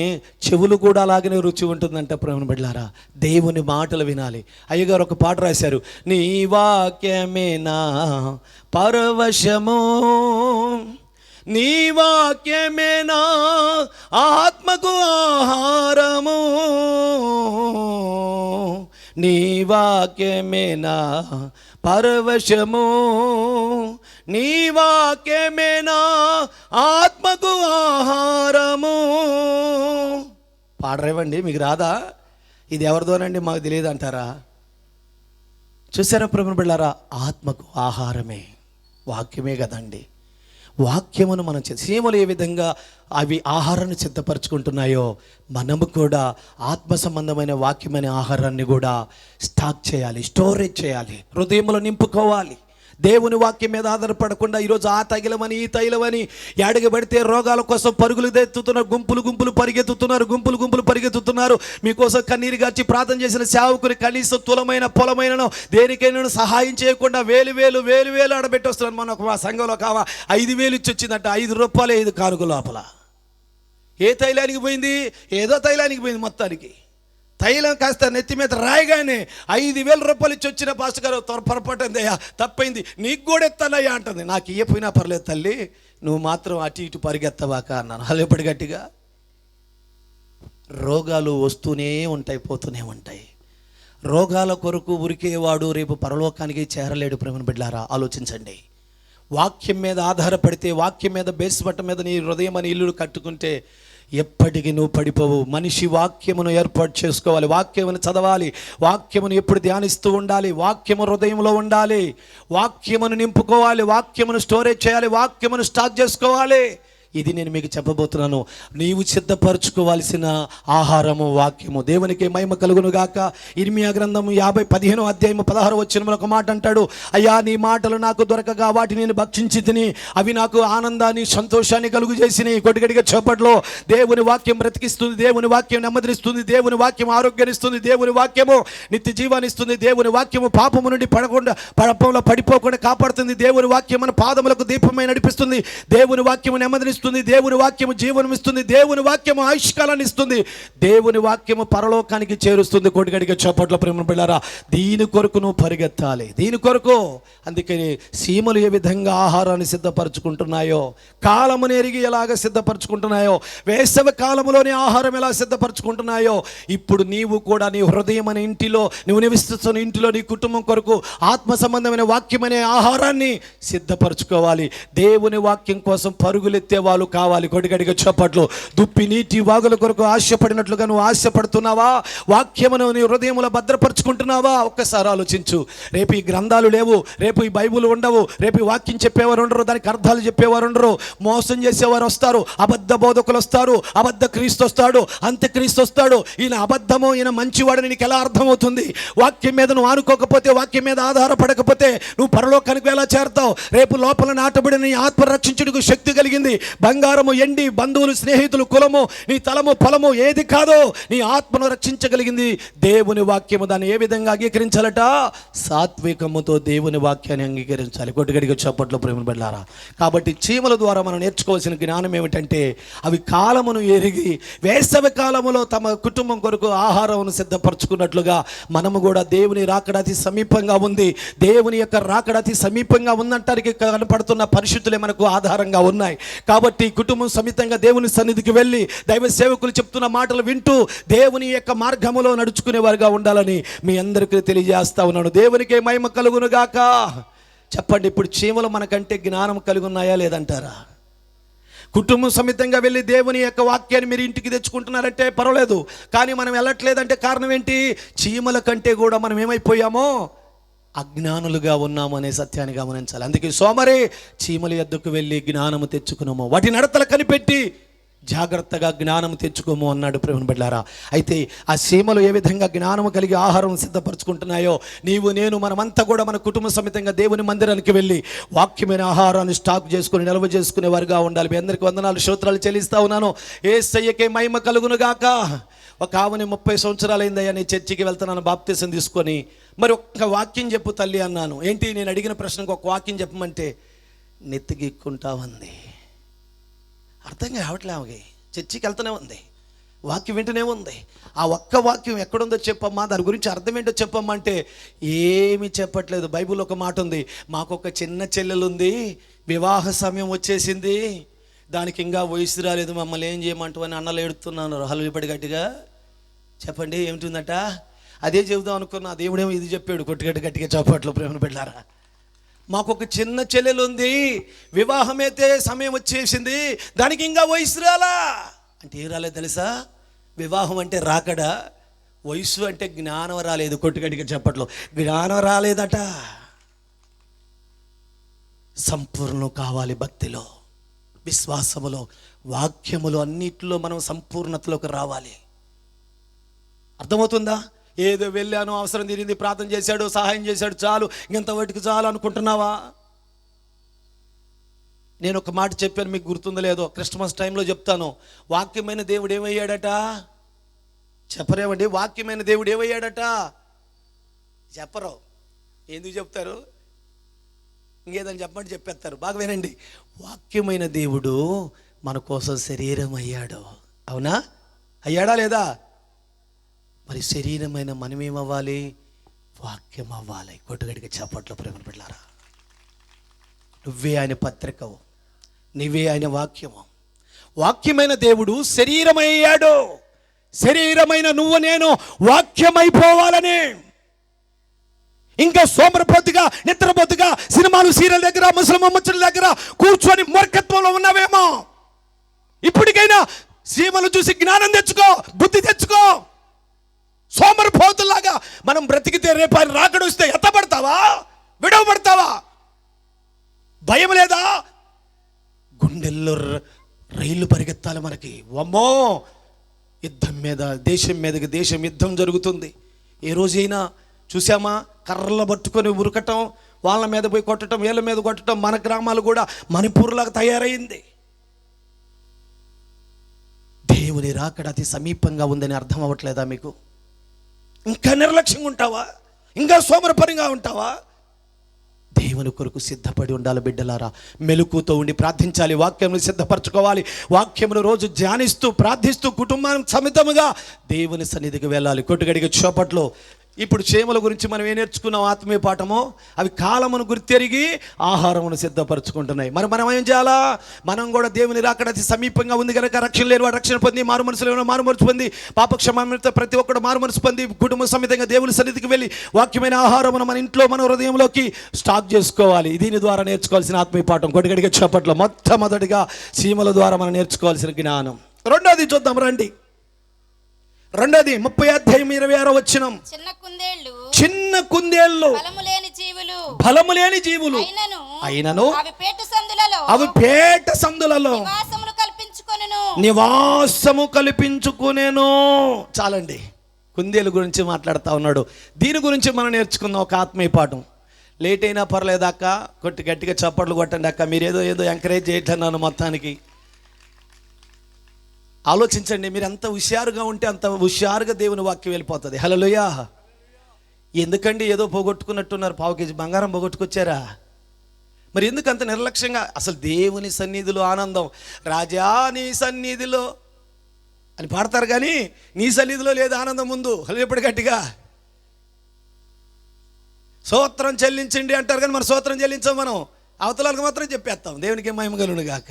చెవులు కూడా అలాగనే రుచి ఉంటుందంట. ప్రేమను బిడ్డలారా, దేవుని మాటలు వినాలి. అయ్యగారు ఒక పాట రాశారు, నీ వాక్యమే నా పరవశము, నీ వాక్యమే నా ఆత్మకు ఆహారము, నీ వాక్యమే నా పరవశము, నీ వాక్యమే నా ఆత్మకు ఆహారము. పాడరేవండి, మీకు రాదా? ఇది ఎవరిదోనండి, మాకు తెలియదు అంటారా? చూసారా ప్రేమ బిడ్డలారా, ఆత్మకు ఆహారమే వాక్యమే కదండి. వాక్యమును మనం సీమలు ఏ విధంగా అవి ఆహారాన్ని సిద్ధపరచుకుంటున్నాయో మనము కూడా ఆత్మ సంబంధమైన వాక్యమైన ఆహారాన్ని కూడా స్టాక్ చేయాలి, స్టోరేజ్ చేయాలి, హృదయంలో నింపుకోవాలి. దేవుని వాక్యం మీద ఆధారపడకుండా ఈరోజు ఆ తైలమని ఈ తైలమని ఎడగబడితే రోగాల కోసం పరుగులు తెత్తుతున్నారు, గుంపులు గుంపులు పరిగెత్తుతున్నారు. మీకోసం కన్నీరు గార్చి ప్రార్థన చేసిన సేవకుని కనీసం తులమైన పొలమైన దేనికైనా సహాయం చేయకుండా వేలు ఆడబెట్టి వస్తున్నాను. మన మా సంఘంలో 5,000 ఇచ్చి వచ్చిందంట. 5 రూపాయలు 5 కానుక లోపల. ఏ తైలానికి పోయింది? ఏదో తైలానికి పోయింది. మొత్తానికి తైలం కాస్త నెత్తి మీద రాయగానే 5,000 రూపాయలు ఇచ్చి వచ్చిన పాస్టర్ గారు పొరపాటుందయ్యా, తప్పైంది, నీకు కూడా ఎత్తానయ్యా అంటుంది. నాకు ఇయ్యపోయినా పర్లేదు తల్లి, నువ్వు మాత్రం అటు ఇటు పరిగెత్తవాక అన్నాను. అల్లెప్పటి గట్టిగా. రోగాలు వస్తూనే ఉంటాయి, పోతూనే ఉంటాయి. రోగాల కొరకు ఉరికేవాడు రేపు పరలోకానికి చేరలేడు. ప్రేమ బిడ్డలారా, ఆలోచించండి. వాక్యం మీద ఆధారపడితే, వాక్యం మీద బేస్ బట్ట మీద నీ హృదయం అని ఇల్లు కట్టుకుంటే ఎప్పటికీ నువ్వు పడిపోవు. మనిషి వాక్యమును ఏర్పాటు చేసుకోవాలి, వాక్యమును చదవాలి, వాక్యమును ఎప్పుడు ధ్యానిస్తూ ఉండాలి, వాక్యము హృదయంలో ఉండాలి, వాక్యమును నింపుకోవాలి, వాక్యమును స్టోరేజ్ చేయాలి, వాక్యమును స్టాక్ చేసుకోవాలి. ఇది నేను మీకు చెప్పబోతున్నాను. నీవు సిద్ధపరచుకోవాల్సిన ఆహారము వాక్యము. దేవునికి మహిమ కలుగును గాక. ఇర్మియా గ్రంథము 50:15 ఒక మాట అంటాడు, అయ్యా నీ మాటలు నాకు దొరకగా వాటిని నేను భక్షించి తిని అవి నాకు ఆనందాన్ని, సంతోషాన్ని కలుగు చేసినాయి. కొడిగడిగా చోపట్లో దేవుని వాక్యం బ్రతికిస్తుంది, దేవుని వాక్యం నెమ్మదినిస్తుంది, దేవుని వాక్యం ఆరోగ్యాన్నిస్తుంది, దేవుని వాక్యము నిత్య జీవాన్ని ఇస్తుంది, దేవుని వాక్యము పాపము నుండి పాపంలో పడిపోకుండా కాపాడుతుంది, దేవుని వాక్యం మన పాదములకు దీపమై నడిపిస్తుంది, దేవుని వాక్యము నెమ్మదినిస్తుంది, దేవుని వాక్యము జీవనం ఇస్తుంది, దేవుని వాక్యము ఆయుష్కాలాన్ని ఇస్తుంది, దేవుని వాక్యము పరలోకానికి చేరుస్తుంది. కొడిగడిగా చోపట్లో ప్రేమ బిడ్డలారా, దీని కొరకు నువ్వు పరిగెత్తాలి, దీని కొరకు. అందుకని సీమలు ఏ విధంగా ఆహారాన్ని సిద్ధపరచుకుంటున్నాయో, కాలమును ఎరిగి ఎలాగ సిద్ధపరచుకుంటున్నాయో, వేసవి కాలములోని ఆహారం ఎలా సిద్ధపరచుకుంటున్నాయో, ఇప్పుడు నీవు కూడా నీ హృదయం అనే ఇంటిలో, నువ్వు నివసిస్తున్న ఇంటిలో నీ కుటుంబం కొరకు ఆత్మ సంబంధమైన వాక్యమనే ఆహారాన్ని సిద్ధపరచుకోవాలి. దేవుని వాక్యం కోసం పరుగులెత్తేవారు హృదయాలు కావాలి. కొడిగడిగా చప్పట్లు. దుప్పి నీటి వాగుల కొరకు ఆశపడినట్లుగా నువ్వు ఆశపడుతున్నావా? వాక్యమును నీ హృదయములో భద్రపరుచుకుంటున్నావా? ఒక్కసారి ఆలోచించు. రేపు ఈ గ్రంథాలు లేవు, రేపు ఈ బైబుల్ ఉండవు, రేపు ఈ వాక్యం చెప్పేవారు ఉండరు, దానికి అర్థాలు చెప్పేవారు ఉండరు, మోసం చేసేవారు వస్తారు, అబద్ధ బోధకులు వస్తారు, అబద్ధ క్రీస్తు వస్తాడు, అంత్యక్రీస్తు వస్తాడు. ఈయన అబద్ధము, ఈయన మంచివాడని నీకు ఎలా అర్థమవుతుంది? వాక్యం మీద నువ్వు ఆనుకోకపోతే, వాక్యం మీద ఆధారపడకపోతే నువ్వు పరలోకానికి ఎలా చేరతావు? రేపు లోపల నాటబడిన నీ ఆత్మ రక్షించుటకు శక్తి కలిగింది. బంగారము, ఎండి, బంధువులు, స్నేహితులు, కులము, నీ తలము, ఫలము ఏది కాదో నీ ఆత్మను రక్షించగలిగింది దేవుని వాక్యము. దాన్ని ఏ విధంగా అంగీకరించాలట? సాత్వికముతో దేవుని వాక్యాన్ని అంగీకరించాలి. కొట్టుగడిగా చప్పట్లో ప్రేమను బిడ్డలారా. కాబట్టి చీమల ద్వారా మనం నేర్చుకోవాల్సిన జ్ఞానం ఏమిటంటే, అవి కాలమును ఎరిగి వేసవి కాలములో తమ కుటుంబం కొరకు ఆహారమును సిద్ధపరచుకున్నట్లుగా మనము కూడా దేవుని రాకడ అతి సమీపంగా ఉంది. దేవుని యొక్క రాకడ అతి సమీపంగా ఉందంటానికి కనపడుతున్న పరిస్థితులే మనకు ఆధారంగా ఉన్నాయి. కాబట్టి కుటుంబం సమేతంగా దేవుని సన్నిధికి వెళ్ళి దైవ సేవకులు చెప్తున్న మాటలు వింటూ దేవుని యొక్క మార్గములో నడుచుకునే వారుగా ఉండాలని మీ అందరికీ తెలియజేస్తా ఉన్నాను. దేవునికే మహిమ కలుగును గాక. చెప్పండి, ఇప్పుడు చీమలు మనకంటే జ్ఞానం కలిగి ఉన్నాయా లేదంటారా? కుటుంబం సమేతంగా వెళ్ళి దేవుని యొక్క వాక్యాన్ని మీరు ఇంటికి తెచ్చుకుంటున్నారంటే పర్వాలేదు, కానీ మనం వెళ్ళట్లేదంటే కారణం ఏంటి? చీమల కంటే కూడా మనం ఏమైపోయామో అజ్ఞానులుగా ఉన్నాము అనే సత్యాన్ని గమనించాలి. అందుకే సోమరి చీమల యొద్దకు వెళ్ళి జ్ఞానము తెచ్చుకున్నాము, వాటి నడతలు కనిపెట్టి జాగ్రత్తగా జ్ఞానము తెచ్చుకోము అన్నాడు ప్రేమను బిడ్డలారా. అయితే ఆ చీమలు ఏ విధంగా జ్ఞానము కలిగి ఆహారం సిద్ధపరచుకుంటున్నాయో, నీవు నేను మనమంతా కూడా మన కుటుంబ సమేతంగా దేవుని మందిరానికి వెళ్ళి వాక్యమైన ఆహారాన్ని స్టాక్ చేసుకుని నిల్వ చేసుకునే వారుగా ఉండాలి. మీ అందరికీ వందనాలు, స్తోత్రాలు చెల్లిస్తా ఉన్నాను. యేసయ్యకే మహిమ కలుగును గాక. ఒక ఆమెని 30 సంవత్సరాలైందయ్యా నేను చర్చికి వెళ్తున్నాను బాప్తీసం తీసుకొని, మరి ఒక్క వాక్యం చెప్పు తల్లి అన్నాను. ఏంటి నేను అడిగిన ప్రశ్నకు ఒక వాక్యం చెప్పమంటే నెత్తిగిక్కుంటా ఉంది. అర్థం కావట్లే. ఆమెకి చర్చికి వెళ్తూనే ఉంది, వాక్యం వింటూనే ఉంది. ఆ ఒక్క వాక్యం ఎక్కడుందో చెప్పమ్మా, దాని గురించి అర్థం ఏంటో చెప్పమ్మా అంటే ఏమీ చెప్పట్లేదు. బైబిల్ ఒక మాట ఉంది, మాకొక చిన్న చెల్లెలు ఉంది, వివాహ సమయం వచ్చేసింది, దానికి ఇంకా వయసు రాలేదు, మమ్మల్ని ఏం చేయమంటావు అని అన్నలు ఏడుతున్నాను. హల్లుపడి గట్టిగా చెప్పండి ఏమిటిందట? అదే చెబుదాం అనుకున్నా, దేవుడేమో ఇది చెప్పాడు. కొట్టుగడ్డి గట్టిగా చప్పట్లు ప్రేమను బిడ్డలారా. మాకొక చిన్న చెల్లెలు ఉంది, వివాహమైతే సమయం వచ్చేసింది, దానికి ఇంకా వయసు రాలా. అంటే ఏం రాలేదు తెలుసా? వివాహం అంటే రాకడా, వయసు అంటే జ్ఞానం రాలేదు. కొట్టుగడ్డిగా చప్పట్లు, జ్ఞానం రాలేదట. సంపూర్ణం కావాలి భక్తిలో, విశ్వాసములో, వాక్యములో, అన్నిటిలో మనం సంపూర్ణతలోకి రావాలి. అర్థమవుతుందా? ఏదో వెళ్ళాను, అవసరం తీరింది, ప్రార్థన చేశాడు, సహాయం చేశాడు, చాలు, ఇంత వాటికి చాలు అనుకుంటున్నావా? నేను ఒక మాట చెప్పాను, మీకు గుర్తుందో లేదో, క్రిస్మస్ టైంలో చెప్తాను. వాక్యమైన దేవుడు ఏమయ్యాడట? చెప్పరేమండి? వాక్యమైన దేవుడు ఏమయ్యాడట? చెప్పరు. ఎందుకు చెప్తారు? ఇంకేదని చెప్పమంటే చెప్పేస్తారు. బాగా వినండి. వాక్యమైన దేవుడు మన కోసం శరీరం అయ్యాడు. అవునా? అయ్యాడా లేదా? మరి శరీరమైన మనమేమవ్వాలి? వాక్యం అవ్వాలి. కొట్టుగడికి చప్పట్లు ప్రేమ బిడ్డలారా. నువ్వే ఆయన పత్రికవు, నువ్వే ఆయన వాక్యము. వాక్యమైన దేవుడు శరీరమయ్యాడు. శరీరమైన నువ్వు నేను వాక్యమైపోవాలని. ఇంకా సోమరపోతుగా, నిద్రపోతుగా సినిమాలు, సీరియల్ దగ్గర, ముసలి ముచ్చల దగ్గర కూర్చొని మూర్ఖత్వంలో ఉన్నావేమో. ఇప్పటికైనా సీమలు చూసి జ్ఞానం తెచ్చుకో, బుద్ధి తెచ్చుకో. సోమరపోతులాగా మనం బ్రతికితే రేపు ఆయన రాకడొస్తే ఎత్తపడతావా? విడవబడతావా? భయం లేదా? గుండెల్లో రైళ్లు పరిగెత్తాలి మనకి. అమ్మో, యుద్ధం మీద, దేశం మీదకి దేశం యుద్ధం జరుగుతుంది. ఏ రోజైనా చూసామా? కర్రలు పట్టుకొని ఉరకటం, వాళ్ళ మీద పోయి కొట్టడం, వీళ్ళ మీద కొట్టడం. మన గ్రామాలు కూడా మణిపూర్లాగా తయారైంది. దేవుని రాకడ అతి సమీపంగా ఉందని అర్థం అవ్వట్లేదా మీకు? ఇంకా నిర్లక్ష్యంగా ఉంటావా? ఇంకా సోమరపరిగా ఉంటావా? దేవుని కొరకు సిద్ధపడి ఉండాలి బిడ్డలారా. మెలకుతో ఉండి ప్రార్థించాలి, వాక్యమును సిద్ధపరచుకోవాలి. వాక్యమును రోజు ధ్యానిస్తూ ప్రార్థిస్తూ కుటుంబం సమితముగా దేవుని సన్నిధికి వెళ్ళాలి. కొట్టుగడికి చోపట్లో ఇప్పుడు చీమల గురించి మనం ఏం నేర్చుకున్నాం ఆత్మీయ పాఠము? అవి కాలమును గుర్తెరిగి ఆహారమును సిద్ధపరచుకుంటున్నాయి. మరి మనం ఏం చేయాలా? మనం కూడా దేవుని రాకడ అతి సమీపంగా ఉంది కనుక రక్షణ లేని వాడు రక్షణ పొంది, మారు మనసు లేని మారు మనసు పొంది, పాపక్షమాతో ప్రతి ఒక్కడు మారు మనసు పొంది కుటుంబ సమేతంగా దేవుని సన్నిధికి వెళ్ళి వాక్యమైన ఆహారమును మన ఇంట్లో మన హృదయంలోకి స్టాక్ చేసుకోవాలి. దీని ద్వారా నేర్చుకోవాల్సిన ఆత్మీయ పాఠం కొడిగడిగా చెప్పట్లో మొట్టమొదటిగా చీమల ద్వారా మనం నేర్చుకోవాల్సిన జ్ఞానం. రెండోది చూద్దాం రండి. రెండోది 30 అధ్యాయం 26 వచనం. చిన్న కుందేళ్ళు బలము లేని జీవులు అయినను అవి పేట సందులలో నివాసము కల్పించుకునేను. చాలండి, కుందేలు గురించి మాట్లాడుతూ ఉన్నాడు. దీని గురించి మనం నేర్చుకుందాం ఒక ఆత్మీయ పాఠం. లేట్ అయినా పర్లేదు అక్క, గట్టిగా చప్పట్లు కొట్టండి అక్క, మీరు ఏదో ఎంకరేజ్ చేయట్లేను. మొత్తానికి ఆలోచించండి, మీరు ఎంత హుషారుగా ఉంటే అంత హుషారుగా దేవుని వాక్యం వెళ్ళిపోతుంది. హల్లెలూయా. ఎందుకండి ఏదో పోగొట్టుకున్నట్టున్నారు? పావు కేజీ బంగారం పోగొట్టుకొచ్చారా? మరి ఎందుకు అంత నిర్లక్ష్యంగా? అసలు దేవుని సన్నిధిలో ఆనందం. రాజా నీ సన్నిధిలో అని పాడతారు, కానీ నీ సన్నిధిలో లేదు ఆనందం ముందు. ఎప్పుడు గట్టిగా స్తోత్రం చెల్లించండి అంటారు, కానీ మన స్తోత్రం చెల్లించాం. మనం అవతలకు మాత్రం చెప్పేస్తాం. దేవునికి మహిమ కలుగును గాక.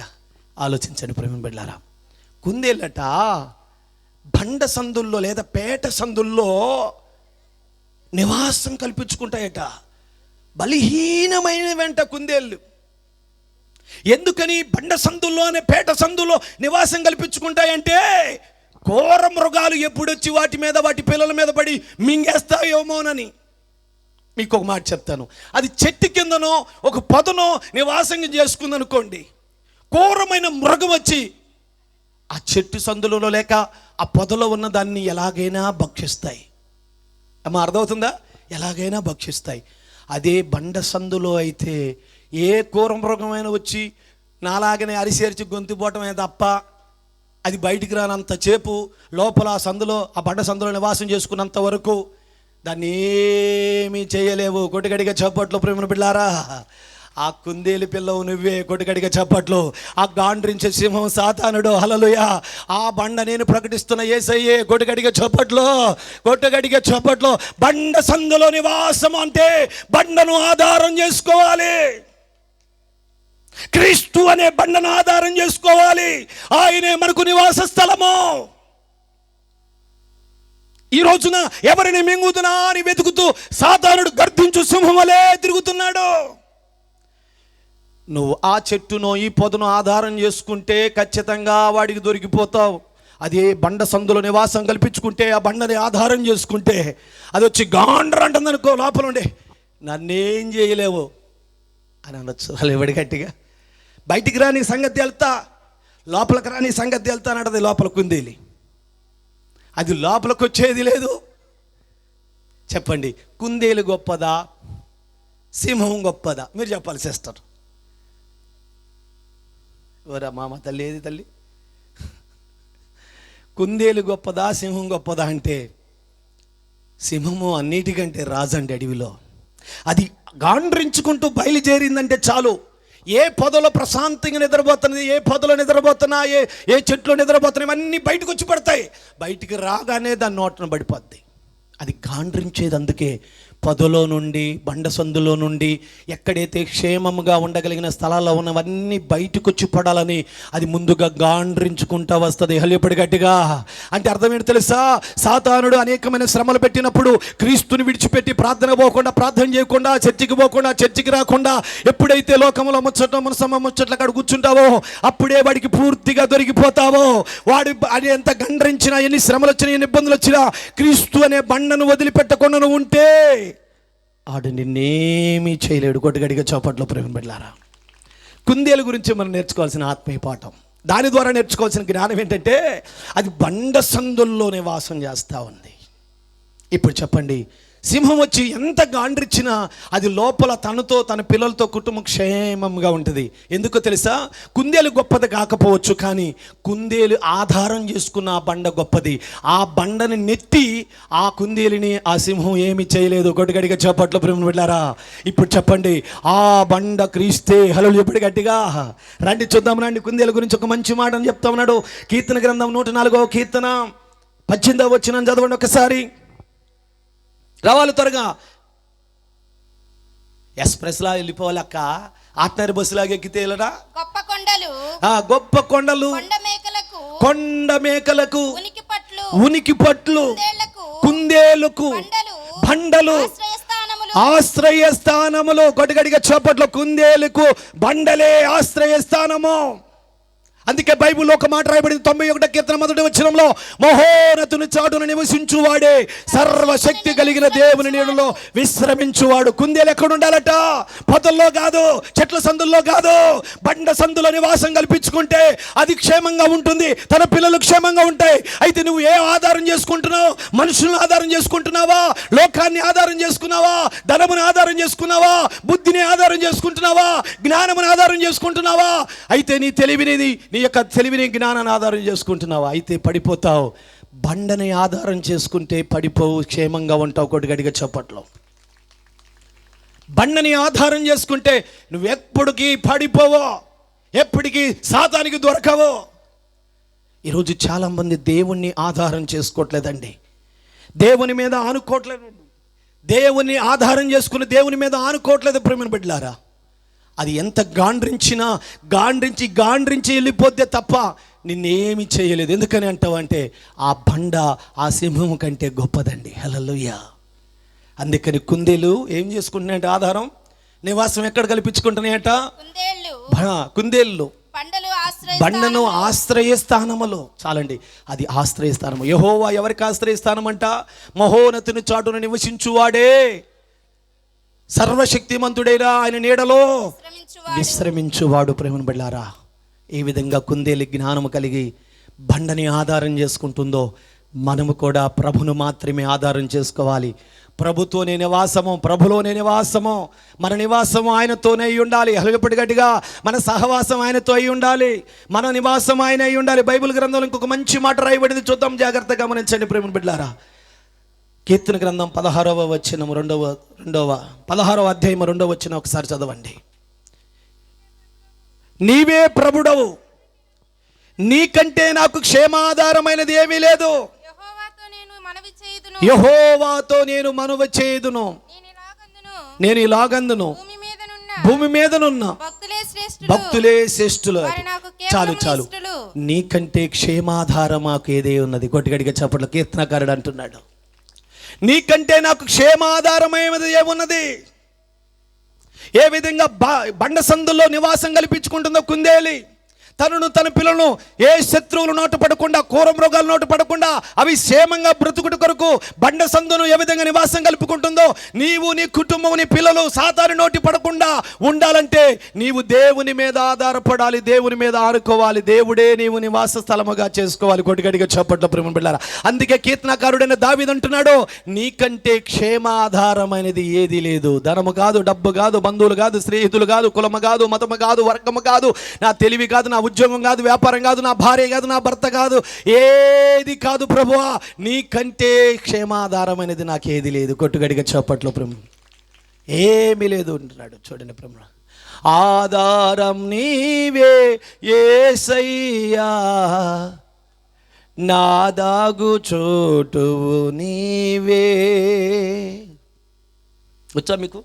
ఆలోచించండి ప్రేమ బిడ్డలారా. కుందేళ్ళట బండ సందుల్లో లేదా పేట సందుల్లో నివాసం కల్పించుకుంటాయట. బలహీనమైన వెంట కుందేళ్ళు. ఎందుకని బండ సందుల్లోనే పేట సందులో నివాసం కల్పించుకుంటాయంటే, ఘోర మృగాలు ఎప్పుడొచ్చి వాటి మీద వాటి పిల్లల మీద పడి మింగేస్తాయోమోనని. మీకు ఒక మాట చెప్తాను, అది చెట్టు కిందనో ఒక పొదనో నివాసం చేసుకుందనుకోండి, ఘోరమైన మృగం వచ్చి ఆ చెట్టు సందులలో లేక ఆ పొదలో ఉన్న దాన్ని ఎలాగైనా భక్షిస్తాయి. అమ్మా అర్థమవుతుందా? ఎలాగైనా భక్షిస్తాయి. అదే బండ సందులో అయితే ఏ ఘోర మృగమైన వచ్చి నాలాగనే అరిసేర్చి గొంతుపోవటమే తప్ప అది బయటికి రానంత చేపు లోపల ఆ సందులో ఆ బండ సందులో నివాసం చేసుకున్నంత వరకు దాన్ని ఏమీ చేయలేవు. కొట్టుగడిగా చప్పట్లో ప్రేమ బిడ్డారా. ఆ కుందేలు పిల్లవు నువ్వే. కొట్టుగడిగా చప్పట్లో. ఆ గాండ్రించే సింహం సాతానుడు. హల్లెలూయా. ఆ బండ నేను ప్రకటిస్తున్న యేసయ్యే. కొట్టుగడిగా చప్పట్లో. బండ సందులో నివాసం అంటే బండను ఆధారం చేసుకోవాలి. క్రీస్తు అనే బండను ఆధారం చేసుకోవాలి. ఆయనే మనకు నివాస స్థలము. ఈ రోజున ఎవరిని మింగుతున్నా అని వెతుకుతూ సాతానుడు గర్జించు సింహం వలె తిరుగుతున్నాడు. నువ్వు ఆ చెట్టునో ఈ పొదను ఆధారం చేసుకుంటే ఖచ్చితంగా వాడికి దొరికిపోతావు. అదే బండ సందులో నివాసం కల్పించుకుంటే, ఆ బండని ఆధారం చేసుకుంటే, అది వచ్చి గాండ్ర అంటుందనుకో లోపల ఉండే, నన్నేం చేయలేవు అని అనొచ్చు. అలా ఎవడి గట్టిగా బయటికి రాని సంగతి వెళ్తా, లోపలికి రాని సంగతి వెళ్తా అంటది లోపల కుందేలి. అది లోపలికి వచ్చేది లేదు. చెప్పండి, కుందేలు గొప్పదా సింహం గొప్పదా? మీరు చెప్పాలి సిస్టర్. ఎవరా మామ తల్లి? ఏది తల్లి? కుందేలు గొప్పదా సింహం గొప్పదా అంటే, సింహము అన్నిటికంటే రాజండి అడవిలో. అది గాండ్రించుకుంటూ బయలుదేరిందంటే చాలు, ఏ పొదలో ప్రశాంతంగా నిద్రపోతున్నది, ఏ పొదలో నిద్రపోతున్నా, ఏ చెట్లో నిద్రపోతున్నా, ఇవన్నీ బయటకు వచ్చి పడతాయి. బయటికి రాగానే దాని నోటను పడిపోద్ది. అది గాండ్రించేది అందుకే. పొదలో నుండి బండ సందులో నుండి ఎక్కడైతే క్షేమముగా ఉండగలిగిన స్థలాల్లో ఉన్నవన్నీ బయటకు వచ్చి పడాలని అది ముందుగా గాండ్రించుకుంటా వస్తుంది. హల్లెలూయా గట్టిగా. అంటే అర్థం ఏంటి తెలుసా? సాతానుడు అనేకమైన శ్రమలు పెట్టినప్పుడు క్రీస్తుని విడిచిపెట్టి ప్రార్థన పోకుండా, ప్రార్థన చేయకుండా, చర్చికి పోకుండా, చర్చికి రాకుండా ఎప్పుడైతే లోకంలో ముచ్చట్ల కాడ కూర్చుంటావో అప్పుడే వాడికి పూర్తిగా దొరికిపోతావో. వాడు అది ఎంత గండ్రించినా, ఎన్ని శ్రమలు వచ్చినా, ఎన్ని ఇబ్బందులు వచ్చినా, క్రీస్తు అనే బండను వదిలిపెట్టకుండా నువ్వు ఉంటే ఆడు నిన్నేమీ చేయలేడు. కొట్టుగడిగా చౌపట్లో ప్రేమ బిడ్డలారా. కుందేలు గురించి మనం నేర్చుకోవాల్సిన ఆత్మీయ పాఠం, దాని ద్వారా నేర్చుకోవాల్సిన జ్ఞానం ఏంటంటే, అది బండ సందుల్లోనే వాసం చేస్తూ ఉంది. ఇప్పుడు చెప్పండి, సింహం వచ్చి ఎంత గాండ్రిచ్చినా అది లోపల తనతో తన పిల్లలతో కుటుంబం క్షేమంగా ఉంటుంది. ఎందుకో తెలుసా? కుందేలు గొప్పది కాకపోవచ్చు, కానీ కుందేలు ఆధారం చేసుకున్న ఆ బండ గొప్పది. ఆ బండని నెట్టి ఆ కుందేలుని ఆ సింహం ఏమి చేయలేదు. గొడ్డగడిగా చేపట్ల ప్రేమ వెళ్ళారా? ఇప్పుడు చెప్పండి, ఆ బండ క్రీస్తే. హల్లెలూయా ఎప్పుడు గట్టిగా రండి చూద్దాం. రండి, కుందేలు గురించి ఒక మంచి మాటను చెప్తా ఉన్నాడు. కీర్తన గ్రంథం 104వ కీర్తన 18వ వచనం చదవండి ఒకసారి. రావాలి త్వరగా. ఎక్స్ప్రెస్లా వెళ్ళిపోవాలి అక్క, ఆర్డినరీ బస్సులాగా ఎక్కితే వెళ్ళరా. గొప్ప కొండలు, గొప్ప కొండలు, కొండ మేకలకు, ఉనికి పట్లు, కుందేలుకు, బండలు, ఆశ్రయ స్థానములు. గడిగడిగా చప్పట్లో, కుందేలుకు బండలే ఆశ్రయ స్థానము. అందుకే బైబిల్లో ఒక మాట రాయబడింది 91వ కీర్తన 1వ వచనంలో, మహోన్నతుని చాటును నివసించువాడే సర్వశక్తి కలిగిన దేవుని నీడలో విశ్రమించువాడు. కుందేలు ఎక్కడ ఉండాలట? పొదల్లో కాదు, చెట్ల సందుల్లో కాదు, బండ సందులో నివాసం కల్పించుకుంటే అది క్షేమంగా ఉంటుంది, తన పిల్లలు క్షేమంగా ఉంటాయి. అయితే నువ్వు ఏ ఆధారం చేసుకుంటున్నావు? మనుషులను ఆధారం చేసుకుంటున్నావా? లోకాన్ని ఆధారం చేసుకున్నావా? ధనమును ఆధారం చేసుకున్నావా? బుద్ధిని ఆధారం చేసుకుంటున్నావా? జ్ఞానమును ఆధారం చేసుకుంటున్నావా? అయితే నీ తెలివిని, నీ యొక్క తెలివిని, జ్ఞానాన్ని ఆధారం చేసుకుంటున్నావా? అయితే పడిపోతావు. బండని ఆధారం చేసుకుంటే పడిపోవు, క్షేమంగా ఉంటావు. కొద్దిగడిగా చప్పట్లో. బండని ఆధారం చేసుకుంటే నువ్వు ఎప్పటికీ పడిపోవో, ఎప్పటికీ సాతానికి దొరకవో. ఈరోజు చాలామంది దేవుణ్ణి ఆధారం చేసుకోవట్లేదండి, దేవుని మీద ఆనుకోవట్లేదు. దేవుని ఆధారం చేసుకుని దేవుని మీద ఆనుకోవట్లేదు ప్రేమ బిడ్డలారా. అది ఎంత గాండ్రించి వెళ్ళిపోతే తప్ప నిన్నేమి చేయలేదు. ఎందుకని అంటావంటే ఆ బండ ఆ సింహము కంటే గొప్పదండి. హల్లెలూయా. అందుకని కుందేలు ఏం చేసుకుంటున్నాయంట? ఆధారం, నివాసం ఎక్కడ కల్పించుకుంటున్నాయట? కుందేళ్ళు బండను ఆశ్రయ స్థానములో. చాలండి, అది ఆశ్రయ స్థానము. యెహోవా ఎవరికి ఆశ్రయ స్థానం అంట? మహోన్నతుని చాటును నివసించువాడే, సర్వశక్తిమంతుడైన ఆయన నీడలో విశ్రమించువాడు. ప్రేమను బిడ్డలారా, ఈ విధంగా కుందేలు జ్ఞానము కలిగి బండని ఆధారం చేసుకుంటుందో మనము కూడా ప్రభును మాత్రమే ఆధారం చేసుకోవాలి. ప్రభుతోనే నివాసము, ప్రభులోనే నివాసము. మన నివాసము ఆయనతోనే అయి ఉండాలి. హల్లెలూయా. గట్టిగా మన సహవాసం ఆయనతో అయి ఉండాలి, మన నివాసం ఆయన అయి ఉండాలి. బైబిల్ గ్రంథంలో ఇంకొక మంచి మాట రాయబడింది, చూద్దాం, జాగ్రత్తగా గమనించండి ప్రేమను బిడ్డలారా. కీర్తన గ్రంథం 16వ వచనం 16వ అధ్యాయం 2వ వచనం ఒకసారి చదవండి. నీవే ప్రభుడవు, నీకంటే నాకు క్షేమాధారమైనది ఏమీ లేదు. యెహోవాతో నేను మనవి చేయుదును, నేను ఇలాగందును, భూమి మీదనున్న భక్తులే శ్రేష్ఠులు. చాలు, నీకంటే క్షేమాధారం మాకు ఏదే ఉన్నది. గట్టిగడిగా చప్పట్లు కీర్తనకారుడు అంటున్నాడు, నీకంటే నాకు క్షేమాధారమైనది ఏమున్నది? ఏ విధంగా బండ సందుల్లో నివాసం కల్పించుకుంటుందో కుందేలి, తనను తన పిల్లలను ఏ శత్రువులు నోటు పడకుండా, క్రూర మృగాలు నోటు పడకుండా అవి క్షేమంగా బ్రతుకుట కొరకు బండ సందును ఏ విధంగా నివాసం కలుపుకుంటుందో, నీవు, నీ కుటుంబం, నీ పిల్లలు సాతాను నోటి పడకుండా ఉండాలంటే నీవు దేవుని మీద ఆధారపడాలి, దేవుని మీద ఆడుకోవాలి, దేవుడే నీవు నివాస స్థలముగా చేసుకోవాలి. కొట్టిగడిగా చప్పట్ల ప్రేమ బిడ్డలారా. అందుకే కీర్తనకారుడైన దావీదు అంటున్నాడు, నీకంటే క్షేమాధారమైనది ఏది లేదు. ధనము కాదు, డబ్బు కాదు, బంధువులు కాదు, స్నేహితులు కాదు, కులము కాదు, మతము కాదు, వర్గము కాదు, నా తెలివి కాదు, నా ఉద్యోగం కాదు, వ్యాపారం కాదు, నా భార్య కాదు, నా భర్త కాదు, ఏది కాదు ప్రభువా, నీకంటే క్షేమాధారమైనది నాకేది లేదు. కొట్టుగడిగా చప్పట్లో ప్రేమ ఏమీ లేదు అంటున్నాడు. చూడండి ప్రేమ, ఆధారం నీవే యేసయ్యా, నా దాగు చోటువు నీవే. వచ్చా మీకు?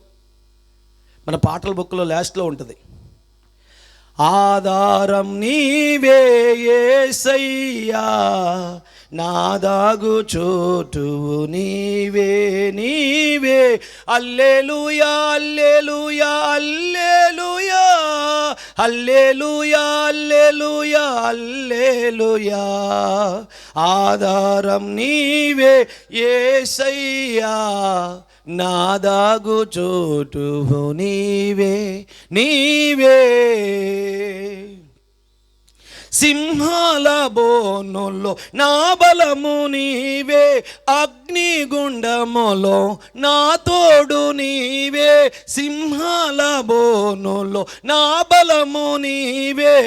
మన పాటల బుక్లో లాస్ట్లో ఉంటుంది, ఆధారం నీవే యేసయ్యా, నా దాగు చోటువు నీవే, నీవే. హల్లెలూయా, హల్లెలూయా, హల్లెలూయా, హల్లెలూయా, హల్లెలూయా, హల్లెలూయా. ఆధారం నీవే యేసయ్యా, నా దాగు చోటువు నీవే, నీవే. సింహాల బోనులో నా బలము నీవే, అగ్నిగుండములో నా తోడు నీవే. సింహాల బోనులో నా బలము నీవే,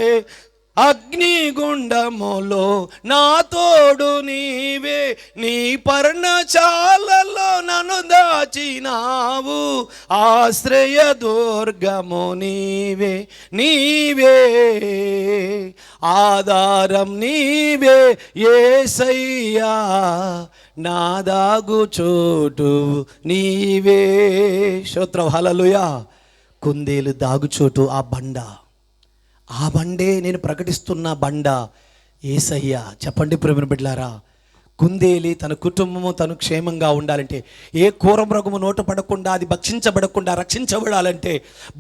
అగ్నిగుండములో నా తోడు నీవే. నీ పర్ణశాలలో నన్ను దాచినావు, ఆశ్రయ దుర్గము నీవే, నీవే. ఆధారం నీవే యేసయ్యా, నా దాగు చోటు నీవే. స్తోత్రం, హల్లెలూయా. కుందేలు దాగుచోటు ఆ బండే నేను ప్రకటిస్తున్న బండ యేసయ్య. చెప్పండి ప్రేమ బిడ్డలారా, కుందేలి తన కుటుంబము తను క్షేమంగా ఉండాలంటే, ఏ క్రూర మృగము నోట పడకుండా, అది భక్షించబడకుండా రక్షించబడాలంటే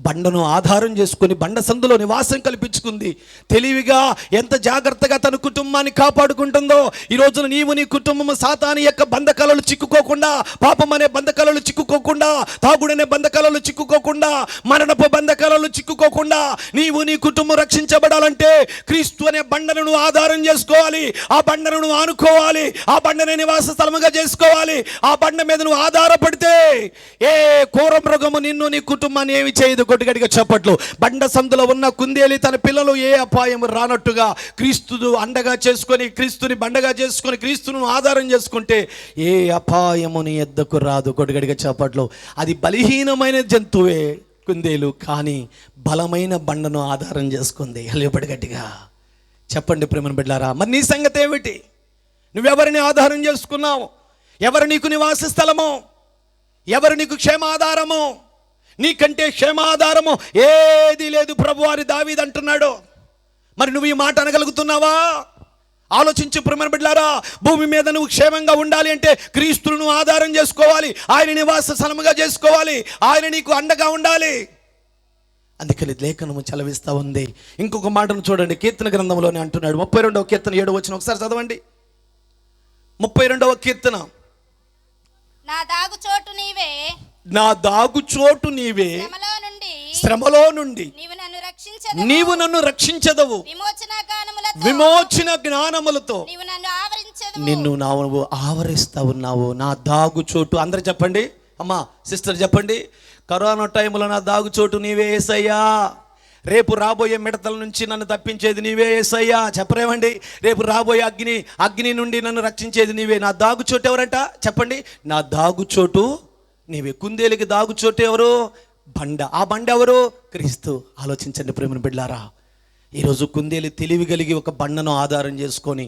బండను ఆధారం చేసుకుని బండ సందులో నివాసం కల్పించుకుంది. తెలివిగా ఎంత జాగ్రత్తగా తన కుటుంబాన్ని కాపాడుకుంటుందో, ఈ రోజున నీవు నీ కుటుంబము సాతాను యొక్క బంధకాలలో చిక్కుకోకుండా, పాపం అనే బంధకాలలో చిక్కుకోకుండా, తాగుడనే బంధకాలలో చిక్కుకోకుండా, మరణపు బంధకాలలో చిక్కుకోకుండా నీవు నీ కుటుంబం రక్షించబడాలంటే క్రీస్తు అనే బండను ఆధారం చేసుకోవాలి. ఆ బండను ఆనుకోవాలి. ఆ బండనే నివాస స్థలముగా చేసుకోవాలి. ఆ బండ మీద నువ్వు ఆధారపడితే ఏ క్రూర మృగము నిన్ను నీ కుటుంబాన్ని ఏమి చేయదు. కొట్టుగడిగా చప్పట్లు. బండ సందులో ఉన్న కుందేలి తన పిల్లలు ఏ అపాయం రానట్టుగా క్రీస్తును అండగా చేసుకొని, క్రీస్తుని బండగా చేసుకొని, క్రీస్తును ఆధారం చేసుకుంటే ఏ అపాయము నీ ఎద్దకు రాదు. కొట్టుగడిగా చప్పట్లు. అది బలహీనమైన జంతువే కుందేలు, కానీ బలమైన బండను ఆధారం చేసుకుంది. హల్లెలూయా. గట్టిగా చెప్పండి ప్రేమ బిడ్డలారా. మరి నీ సంగతి ఏమిటి? నువ్వెవరిని ఆధారం చేసుకున్నావు? ఎవరు నీకు నివాస స్థలము? ఎవరు నీకు క్షేమాధారము? నీకంటే క్షేమాధారము ఏది లేదు ప్రభు అని దావీదు అంటున్నాడు. మరి నువ్వు ఈ మాట అనగలుగుతున్నావా? ఆలోచించు ప్రేమ బిడ్డలారా. భూమి మీద నువ్వు క్షేమంగా ఉండాలి అంటే క్రీస్తును ఆధారం చేసుకోవాలి. ఆయన నివాస స్థలముగా చేసుకోవాలి. ఆయన నీకు అండగా ఉండాలి. అందుకని లేఖనము చలవిస్తూ ఉంది. ఇంకొక మాటను చూడండి, కీర్తన గ్రంథంలోనే అంటున్నాడు. 32వ కీర్తన 7వ వచనం ఒకసారి చదవండి. 32వ కీర్తన. నా దాగు చోటు నీవే, నా దాగు చోటు నీవే, శ్రమలో నుండి నీవు నన్ను రక్షించదవు, విమోచన జ్ఞానములతో నిన్ను నువ్వు ఆవరిస్తా ఉన్నావు. నా దాగు చోటు. అందరు చెప్పండి అమ్మా, సిస్టర్ చెప్పండి. కరోనా టైంలో నా దాగు చోటు నీవే యేసయ్యా. రేపు రాబోయే మిడతల నుంచి నన్ను తప్పించేది నీవే యేసయ్యా. చెప్పరేమండి? రేపు రాబోయే అగ్ని నుండి నన్ను రక్షించేది నీవే. నా దాగుచోటు ఎవరంట? చెప్పండి. నా దాగుచోటు నీవే. కుందేలికి దాగుచోటు ఎవరు? బండ. ఆ బండ ఎవరు? క్రీస్తు. ఆలోచించండి ప్రేమ బిడ్డలారా. ఈరోజు కుందేలి తెలివి కలిగి ఒక బండను ఆధారం చేసుకొని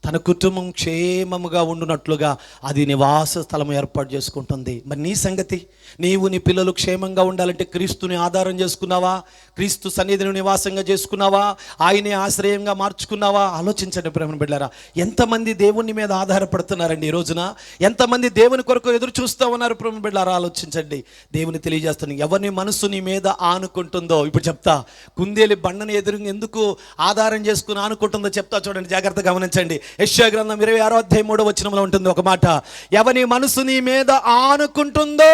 తన కుటుంబం క్షేమముగా ఉండునట్లుగా అది నివాస స్థలం ఏర్పాటు చేసుకుంటుంది. మరి నీ సంగతి? నీవు నీ పిల్లలు క్షేమంగా ఉండాలంటే క్రీస్తుని ఆధారం చేసుకున్నావా? క్రీస్తు సన్నిధిని నివాసంగా చేసుకున్నావా? ఆయనే ఆశ్రయంగా మార్చుకున్నావా? ఆలోచించండి ప్రేమ బిడ్డలారా. ఎంతమంది దేవుని మీద ఆధారపడుతున్నారండి ఈ రోజున? ఎంతమంది దేవుని కొరకు ఎదురు చూస్తూ ఉన్నారు ప్రేమ బిడ్డలారా? ఆలోచించండి. దేవుని తెలియజేస్తాను, ఎవరిని మనసు నీ మీద ఆనుకుంటుందో, ఇప్పుడు చెప్తా. కుందేలి బండని ఎందుకు ఆధారం చేసుకుని ఆనుకుంటుందో చెప్తా, చూడండి, జాగ్రత్తగా గమనించండి. యెషయా గ్రంథం 26వ అధ్యాయం 3వ వచనంలో ఉంటుంది ఒక మాట. ఎవని మనసు నీ మీద ఆనుకుంటుందో.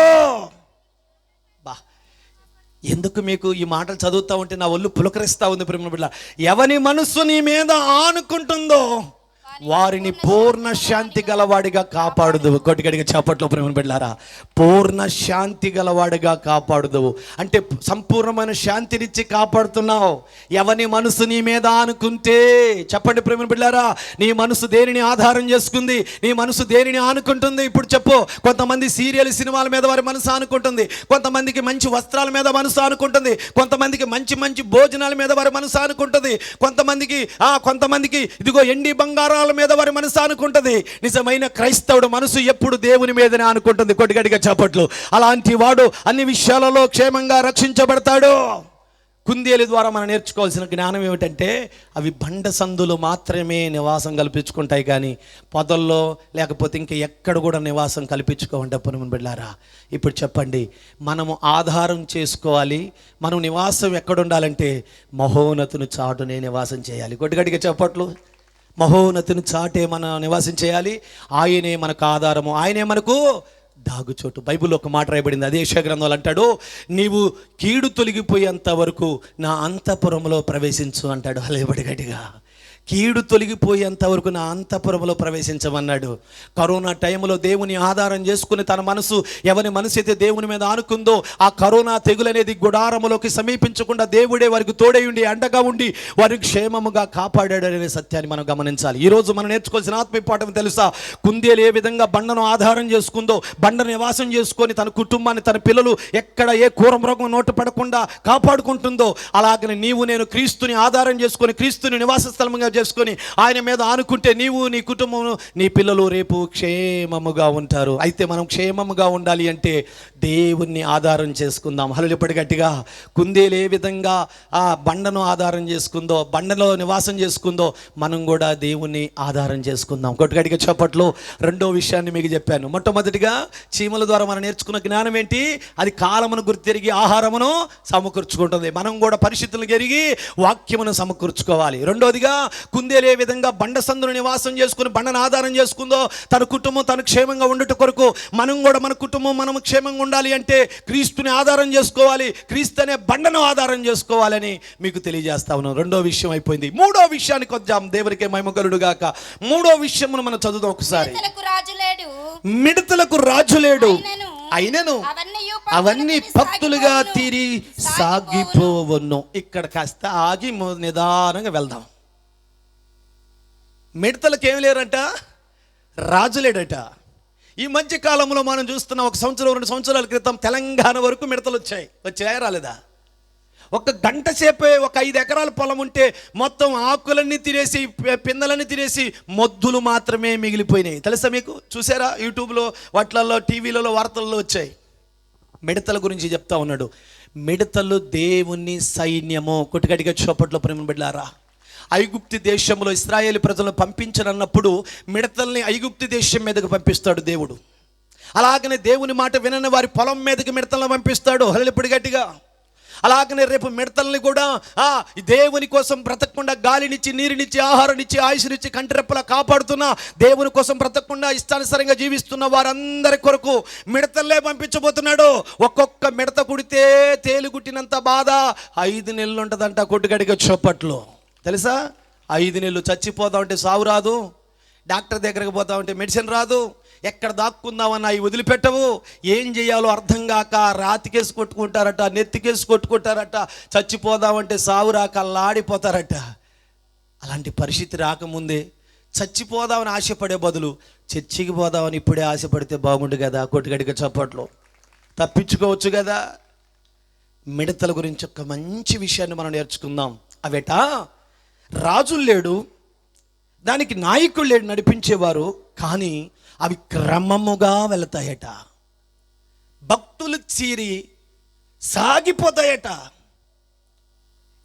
ఎందుకు మీకు ఈ మాటలు చదువుతా ఉంటే నా ఒళ్ళు పులకరిస్తా ఉంది ప్రేమ బిడ్డ. ఎవని మనసు నీ మీద ఆనుకుంటుందో వారిని పూర్ణ శాంతి గలవాడిగా కాపాడుదువు. కొట్టిగడిగా చప్పట్లో ప్రేమ బిడ్డలారా. పూర్ణ శాంతి గలవాడిగా కాపాడుదువు అంటే సంపూర్ణమైన శాంతినిచ్చి కాపాడుతున్నావు. ఎవని మనసు నీ మీద ఆనుకుంటే, చెప్పండి ప్రేమ బిడ్డలారా, నీ మనసు దేనిని ఆధారం చేసుకుంది? నీ మనసు దేనిని ఆనుకుంటుంది? ఇప్పుడు చెప్పు. కొంతమంది సీరియల్ సినిమాల మీద వారి మనసు ఆనుకుంటుంది. కొంతమందికి మంచి వస్త్రాల మీద మనసు ఆనుకుంటుంది. కొంతమందికి మంచి మంచి భోజనాల మీద వారి మనసు ఆనుకుంటుంది. కొంతమందికి ఇదిగో ఎండి బంగారాల మీద వారి మనసు ఆనుకుంటుంది. నిజమైన క్రైస్తవుడు మనసు ఎప్పుడు దేవుని మీదనే ఆనుకుంటుంది. కొట్టిగడిగా చప్పట్లు. అలాంటి వాడు అన్ని విషయాలలో క్షేమంగా రక్షించబడతాడు. కుందేలు ద్వారా మనం నేర్చుకోవాల్సిన జ్ఞానం ఏమిటంటే, అవి బండ సందులు మాత్రమే నివాసం కల్పించుకుంటాయి, కానీ పొదల్లో లేకపోతే ఇంకా ఎక్కడ కూడా నివాసం కల్పించుకోవండి పునమని బిడ్డారా. ఇప్పుడు చెప్పండి, మనము ఆధారం చేసుకోవాలి. మనం నివాసం ఎక్కడ ఉండాలంటే మహోన్నతుని చాటునే నివాసం చేయాలి. కొట్టిగడిగా చెప్పట్లు. మహోన్నతుని చాటే మనం నివాసం చేయాలి. ఆయనే మనకు ఆధారము, ఆయనే మనకు దాగుచోటు. బైబిల్లో ఒక మాట రాయబడింది, అదే యెషయా గ్రంథంలో అంటాడు, నీవు కీడు తొలగిపోయేంత వరకు నా అంతఃపురంలో ప్రవేశించు అంటాడు. హల్లెలూయా. గట్టిగా కీడు తొలగిపోయేంత వరకు నా అంతఃపురంలో ప్రవేశించమన్నాడు. కరోనా టైంలో దేవుని ఆధారం చేసుకుని తన మనసు, ఎవరి మనసు అయితే దేవుని మీద ఆనుకుందో, ఆ కరోనా తెగులు అనేది గుడారములోకి సమీపించకుండా దేవుడే వారికి తోడై ఉండి అండగా ఉండి వారికి క్షేమముగా కాపాడాడు అనే సత్యాన్ని మనం గమనించాలి. ఈరోజు మనం నేర్చుకోవాల్సిన ఆత్మీయ పాఠం తెలుసా? కుందేలు ఏ విధంగా బండను ఆధారం చేసుకుందో, బండ నివాసం చేసుకొని తన కుటుంబాన్ని, తన పిల్లలు ఎక్కడ ఏ క్రూర మృగం నోట పడకుండా కాపాడుకుంటుందో, అలాగనే నీవు నేను క్రీస్తుని ఆధారం చేసుకొని క్రీస్తుని నివాస స్థలంగా చేసుకొని ఆయన మీద ఆనుకుంటే నీవు, నీ కుటుంబం, నీ పిల్లలు రేపు క్షేమముగా ఉంటారు. అయితే మనం క్షేమముగా ఉండాలి అంటే దేవుణ్ణి ఆధారం చేసుకుందాం. హల్లెలూయా గట్టిగా. కుందేలు ఏ విధంగా ఆ బండను ఆధారం చేసుకుందో, బండలో నివాసం చేసుకుందో, మనం కూడా దేవుణ్ణి ఆధారం చేసుకుందాం. గట్టిగా చప్పట్లు. రెండో విషయాన్ని మీకు చెప్పాను. మొట్టమొదటిగా చీమల ద్వారా మనం నేర్చుకున్న జ్ఞానం ఏంటి? అది కాలమును గుర్తెరిగి ఆహారమును సమకూర్చుకుంటుంది. మనం కూడా పరిస్థితులను ఎరిగి వాక్యమును సమకూర్చుకోవాలి. రెండోదిగా కుందేలు ఏ విధంగా బండ సందును నివాసం చేసుకుని బండను ఆధారం చేసుకుందో, తన కుటుంబం తను క్షేమంగా ఉండుట కొరకు మనం కూడా మన కుటుంబం మనం క్షేమంగా ఉండాలి అంటే క్రీస్తుని ఆధారం చేసుకోవాలి. క్రీస్తు అనే బండను ఆధారం చేసుకోవాలని మీకు తెలియజేస్తా ఉన్నాను. రెండో విషయం అయిపోయింది. మూడో విషయానికి వద్దాం. దేవునికే మహిమ కలుగును గాక. మూడో విషయమును మనం చదువుదాం ఒకసారి. మిడతలకు రాజు లేడు, అయినను అవన్నీ భక్తులుగా తీరి సాగిపోవను. ఇక్కడ కాస్త ఆగి నిదానంగా వెళ్దాం. మిడతలకు ఏమి లేరంట? రాజు లేడట. ఈ మధ్య కాలంలో మనం చూస్తున్న 1 సంవత్సరం 2 సంవత్సరాల క్రితం తెలంగాణ వరకు మిడతలు వచ్చాయా రాలేదా? ఒక గంట సేపే ఒక 5 ఎకరాల పొలం ఉంటే మొత్తం ఆకులన్నీ తినేసి, పిందలన్నీ తినేసి మొద్దులు మాత్రమే మిగిలిపోయినాయి. తెలుసా మీకు? చూసారా? యూట్యూబ్లో, వాటిలలో, టీవీలలో వార్తల్లో వచ్చాయి. మిడతల గురించి చెప్తా ఉన్నాడు. మిడతలు దేవుని సైన్యము. కొట్టుగట్టిగా చోపట్లో ప్రేమ బిడ్డలారా, ఐగుప్తు దేశంలో ఇశ్రాయేలు ప్రజలను పంపించనన్నప్పుడు మిడతల్ని ఐగుప్తు దేశం మీదకి పంపిస్తాడు దేవుడు. అలాగనే దేవుని మాట వినని వారి పొలం మీదకి మిడతలను పంపిస్తాడు. హల్లెలూయా గట్టిగా. అలాగనే రేపు మిడతల్ని కూడా దేవుని కోసం బ్రతకకుండా గాలినిచ్చి, నీరునిచ్చి, ఆహారాన్నిచ్చి, ఆయుష్నిచ్చి, కంటిరెప్పలా కాపాడుతున్న, దేవుని కోసం బ్రతకకుండా ఇష్టానుసారంగా జీవిస్తున్న వారందరి కొరకు మిడతల్లే పంపించబోతున్నాడు. ఒక్కొక్క మిడత కుడితే తేలు కుట్టినంత బాధ 5 నెలలు ఉంటుందంట. కొట్టుగడిగా చొప్పట్లు. తెలుసా? 5 నెలలు. చచ్చిపోదాం అంటే సావు రాదు, డాక్టర్ దగ్గరకు పోతామంటే మెడిసిన్ రాదు, ఎక్కడ దాక్కుందామన్నా అవి వదిలిపెట్టవు. ఏం చేయాలో అర్థం కాక రాతికేసి కొట్టుకుంటారట, నెత్తికేసి కొట్టుకుంటారట. చచ్చిపోదామంటే సావు రాక అల్లాడిపోతారట. అలాంటి పరిస్థితి రాకముందే చచ్చిపోదామని ఆశపడే బదులు చర్చికి పోదామని ఇప్పుడే ఆశపడితే బాగుండు కదా. కొట్టుగడిగా చప్పట్లో తప్పించుకోవచ్చు కదా. మిడతల గురించి ఒక మంచి విషయాన్ని మనం నేర్చుకుందాం. అవేట రాజులు లేడు, దానికి నాయకులు లేడు నడిపించేవారు, కానీ అవి క్రమముగా వెళతాయట. భక్తులు చీరి సాగిపోతాయట.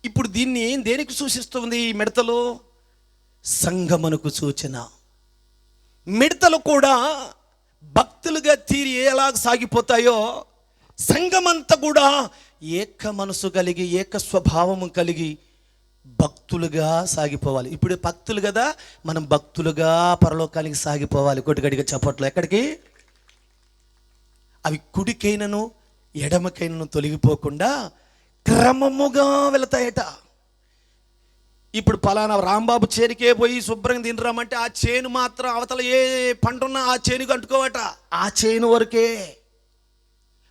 ఇప్పుడు దీన్ని దేనికి సూచిస్తుంది ఈ మిడతలు? సంగమనకు సూచన. మిడతలు కూడా భక్తులుగా తీరి ఎలా సాగిపోతాయో, సంఘమంతా కూడా ఏక మనసు కలిగి, ఏక స్వభావము కలిగి భక్తులుగా సాగిపోవాలి. ఇప్పుడు భక్తులు కదా, మనం భక్తులుగా పరలోకానికి సాగిపోవాలి. కొట్టుగడిగా చప్పట్లు. ఎక్కడికి? అవి కుడికైనను ఎడమకైనను తొలగిపోకుండా క్రమముగా వెళతాయట. ఇప్పుడు పలానా రాంబాబు చేనుకే పోయి శుభ్రంగా తినరామంటే ఆ చేను మాత్రం అవతల ఏ పండున్నా ఆ చేనుకు అంటుకోవట. ఆ చేను వరకే.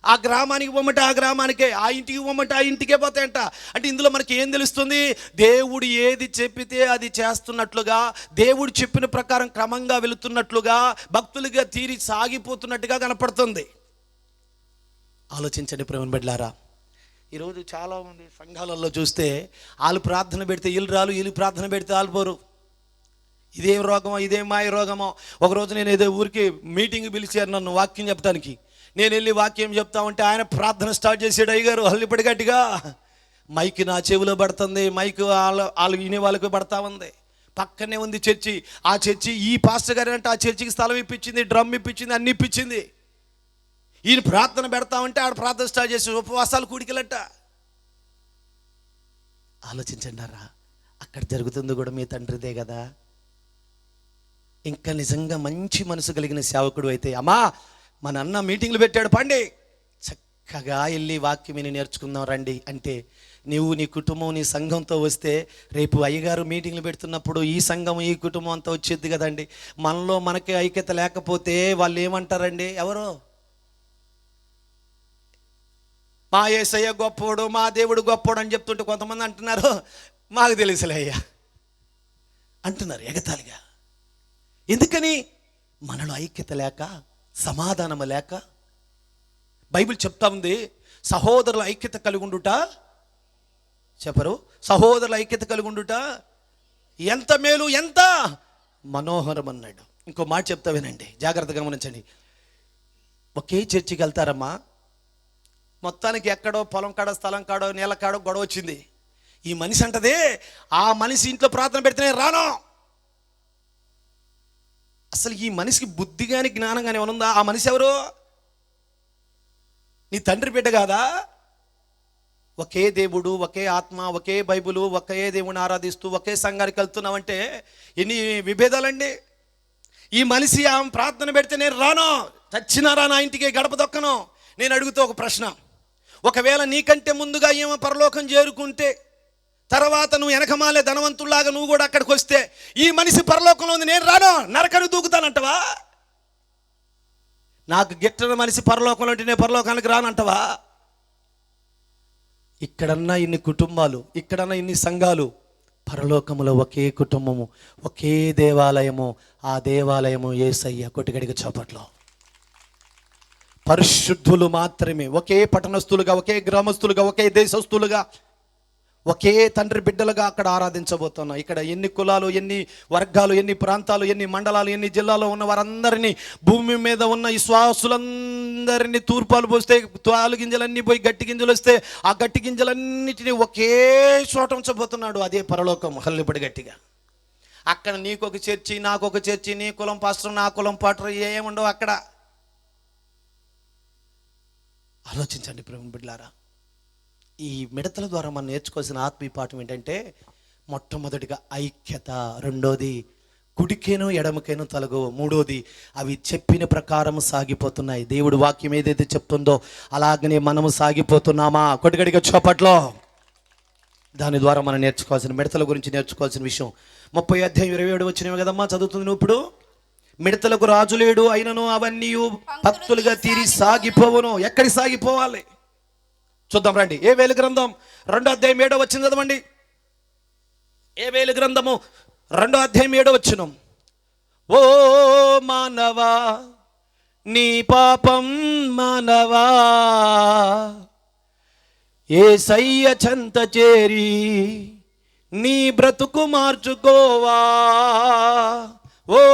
ఆ గ్రామానికి పోమంటే ఆ గ్రామానికే, ఆ ఇంటికి పోమంటే ఆ ఇంటికే పోతాయంట. అంటే ఇందులో మనకి ఏం తెలుస్తుంది? దేవుడు ఏది చెప్పితే అది చేస్తున్నట్లుగా, దేవుడు చెప్పిన ప్రకారం క్రమంగా వెళుతున్నట్లుగా, భక్తులుగా తీరి సాగిపోతున్నట్టుగా కనపడుతుంది. ఆలోచించండి ప్రేమ బిడ్డలారా. ఈరోజు చాలామంది సంఘాలలో చూస్తే వాళ్ళు ప్రార్థన పెడితే వీళ్ళు రాలు, వీళ్ళు ప్రార్థన పెడితే వాళ్ళు పోరు. ఇదేం రోగమో, ఇదేం మాయ రోగమో. ఒకరోజు నేను ఏదో ఊరికి మీటింగ్ పిలిచారు నన్ను వాక్యం చెప్పడానికి. నేను వెళ్ళి వాక్యం చెప్తా ఉంటే ఆయన ప్రార్థన స్టార్ట్ చేసాడు. అయ్యగారు హల్లిపడి గట్టిగా. మైక్ నా చెవిలో పడుతుంది, మైక్ వాళ్ళు వినే వాళ్ళకి పడతా ఉంది. పక్కనే ఉంది చర్చి. ఆ చర్చి ఈ పాస్టర్ గారు అంటే ఆ చర్చికి స్థలం ఇప్పించింది, డ్రమ్ ఇప్పించింది, అన్ని ఇప్పించింది. ఈయన ప్రార్థన పెడతామంటే ఆడ ప్రార్థన స్టార్ట్ చేసి ఉపవాసాలు కూడికలట. ఆలోచించండారా, అక్కడ జరుగుతుంది కూడా మీ తండ్రిదే కదా. ఇంకా నిజంగా మంచి మనసు కలిగిన సేవకుడు అయితే, అమ్మా మన అన్న మీటింగ్లు పెట్టాడు, పండి చక్కగా వెళ్ళి వాక్యం విని నేర్చుకుందాం రండి అంటే, నీవు నీ కుటుంబం నీ సంఘంతో వస్తే రేపు అయ్యగారు మీటింగ్లు పెడుతున్నప్పుడు ఈ సంఘం ఈ కుటుంబం అంతా వచ్చేది కదండి. మనలో మనకే ఐక్యత లేకపోతే వాళ్ళు ఏమంటారండి? ఎవరో మా యేసయ్య గొప్పోడు, మా దేవుడు గొప్పోడు అని చెప్తుంటే కొంతమంది అంటున్నారు, మాకు తెలుసులే అయ్యా అంటున్నారు ఎగతాళిగా. ఎందుకని? మనలో ఐక్యత లేక, సమాధానము లేక. బైబిల్ చెప్తా ఉంది, సహోదరుల ఐక్యత కలిగి ఉండుట, చెప్పరు, సహోదరుల ఐక్యత కలిగి ఉండుట ఎంత మేలు, ఎంత మనోహరం అన్నాడు. ఇంకో మాట చెప్తా వినండి, జాగ్రత్తగా గమనించండి. ఒకే చర్చికి వెళ్తారమ్మా, మొత్తానికి ఎక్కడో పొలం కాడో స్థలం కాడో నేల కాడో గొడవ వచ్చింది. ఈ మనిషి అంటదే, ఆ మనిషి ఇంట్లో ప్రార్థన పెడితేనే రాను. అసలు ఈ మనిషికి బుద్ధి కానీ జ్ఞానం కానీ ఏమనుందా? ఆ మనిషి ఎవరు? నీ తండ్రి బిడ్డ కాదా? ఒకే దేవుడు, ఒకే ఆత్మ, ఒకే బైబులు, ఒకే దేవుని ఆరాధిస్తూ ఒకే సంఘానికి వెళ్తున్నామంటే ఎన్ని విభేదాలండి. ఈ మనిషి ఆమె ప్రార్థన పెడితే నేను రాను, చచ్చినా రాను, ఆ ఇంటికి గడప దొక్కను. నేను అడుగుతూ ఒక ప్రశ్న, ఒకవేళ నీకంటే ముందుగా ఏమో పరలోకం చేరుకుంటే తర్వాత నువ్వు వెనకమాలే ధనవంతుల్లాగా నువ్వు కూడా అక్కడికి వస్తే ఈ మనిషి పరలోకంలో ఉంది, నేను రాను, నరకను దూకుతానంటవా? నాకు గిట్టని మనిషి పరలోకంలో ఉంటే నేను పరలోకానికి రానంటవా? ఇక్కడన్నా ఇన్ని కుటుంబాలు, ఇక్కడన్నా ఇన్ని సంఘాలు, పరలోకములో ఒకే కుటుంబము, ఒకే దేవాలయము. ఆ దేవాలయము యేసయ్య. కొట్టిగడికి చప్పట్లో. పరిశుద్ధులు మాత్రమే, ఒకే పట్టణస్థులుగా, ఒకే గ్రామస్తులుగా, ఒకే దేశస్థులుగా, ఒకే తండ్రి బిడ్డలుగా అక్కడ ఆరాధించబోతున్నాం. ఇక్కడ ఎన్ని కులాలు, ఎన్ని వర్గాలు, ఎన్ని ప్రాంతాలు, ఎన్ని మండలాలు, ఎన్ని జిల్లాలో ఉన్న వారందరినీ, భూమి మీద ఉన్న ఈ శ్వాసులందరినీ తూర్పాలు పోస్తే తాలు గింజలన్నీ పోయి గట్టి గింజలు వస్తే ఆ గట్టి గింజలన్నిటినీ ఒకే చోట ఉంచబోతున్నాడు. అదే పరలోకం. హల్లిపడి గట్టిగా. అక్కడ నీకొక చర్చి, నాకొక చర్చి, నీ కులం పాస్టర్, నా కులం పాటర్ ఏముండవు అక్కడ. ఆలోచించండి ప్రేమ బిడ్డలారా. ఈ మిడతల ద్వారా మనం నేర్చుకోవాల్సిన ఆత్మీయ పాఠం ఏంటంటే, మొట్టమొదటిగా ఐక్యత, రెండోది కుడికేనో ఎడమకేనో తలగో, మూడోది అవి చెప్పిన ప్రకారం సాగిపోతున్నాయి. దేవుడు వాక్యం ఏదైతే చెప్తుందో అలాగనే మనము సాగిపోతున్నామా? కొట్టుగడిగా చోపట్లో. దాని ద్వారా మనం నేర్చుకోవాల్సిన, మిడతల గురించి నేర్చుకోవాల్సిన విషయం 30:27 వచ్చినవి కదమ్మా, చదువుతుంది నువ్వు ఇప్పుడు. మిడతలకు రాజు లేడు, అయినను అవన్నీ భక్తులుగా తీరి సాగిపోవును. ఎక్కడికి సాగిపోవాలి చూద్దాం రండి. ఏవేలు గ్రంథం 2:7 వచ్చింది చదవండి. ఏవేలు గ్రంథము 2:7 వచ్చిన. ఓ మానవా నీ పాపం మానవా, యేసయ్య చెంత చేరి నీ బ్రతుకు మార్చుకోవా. ఓ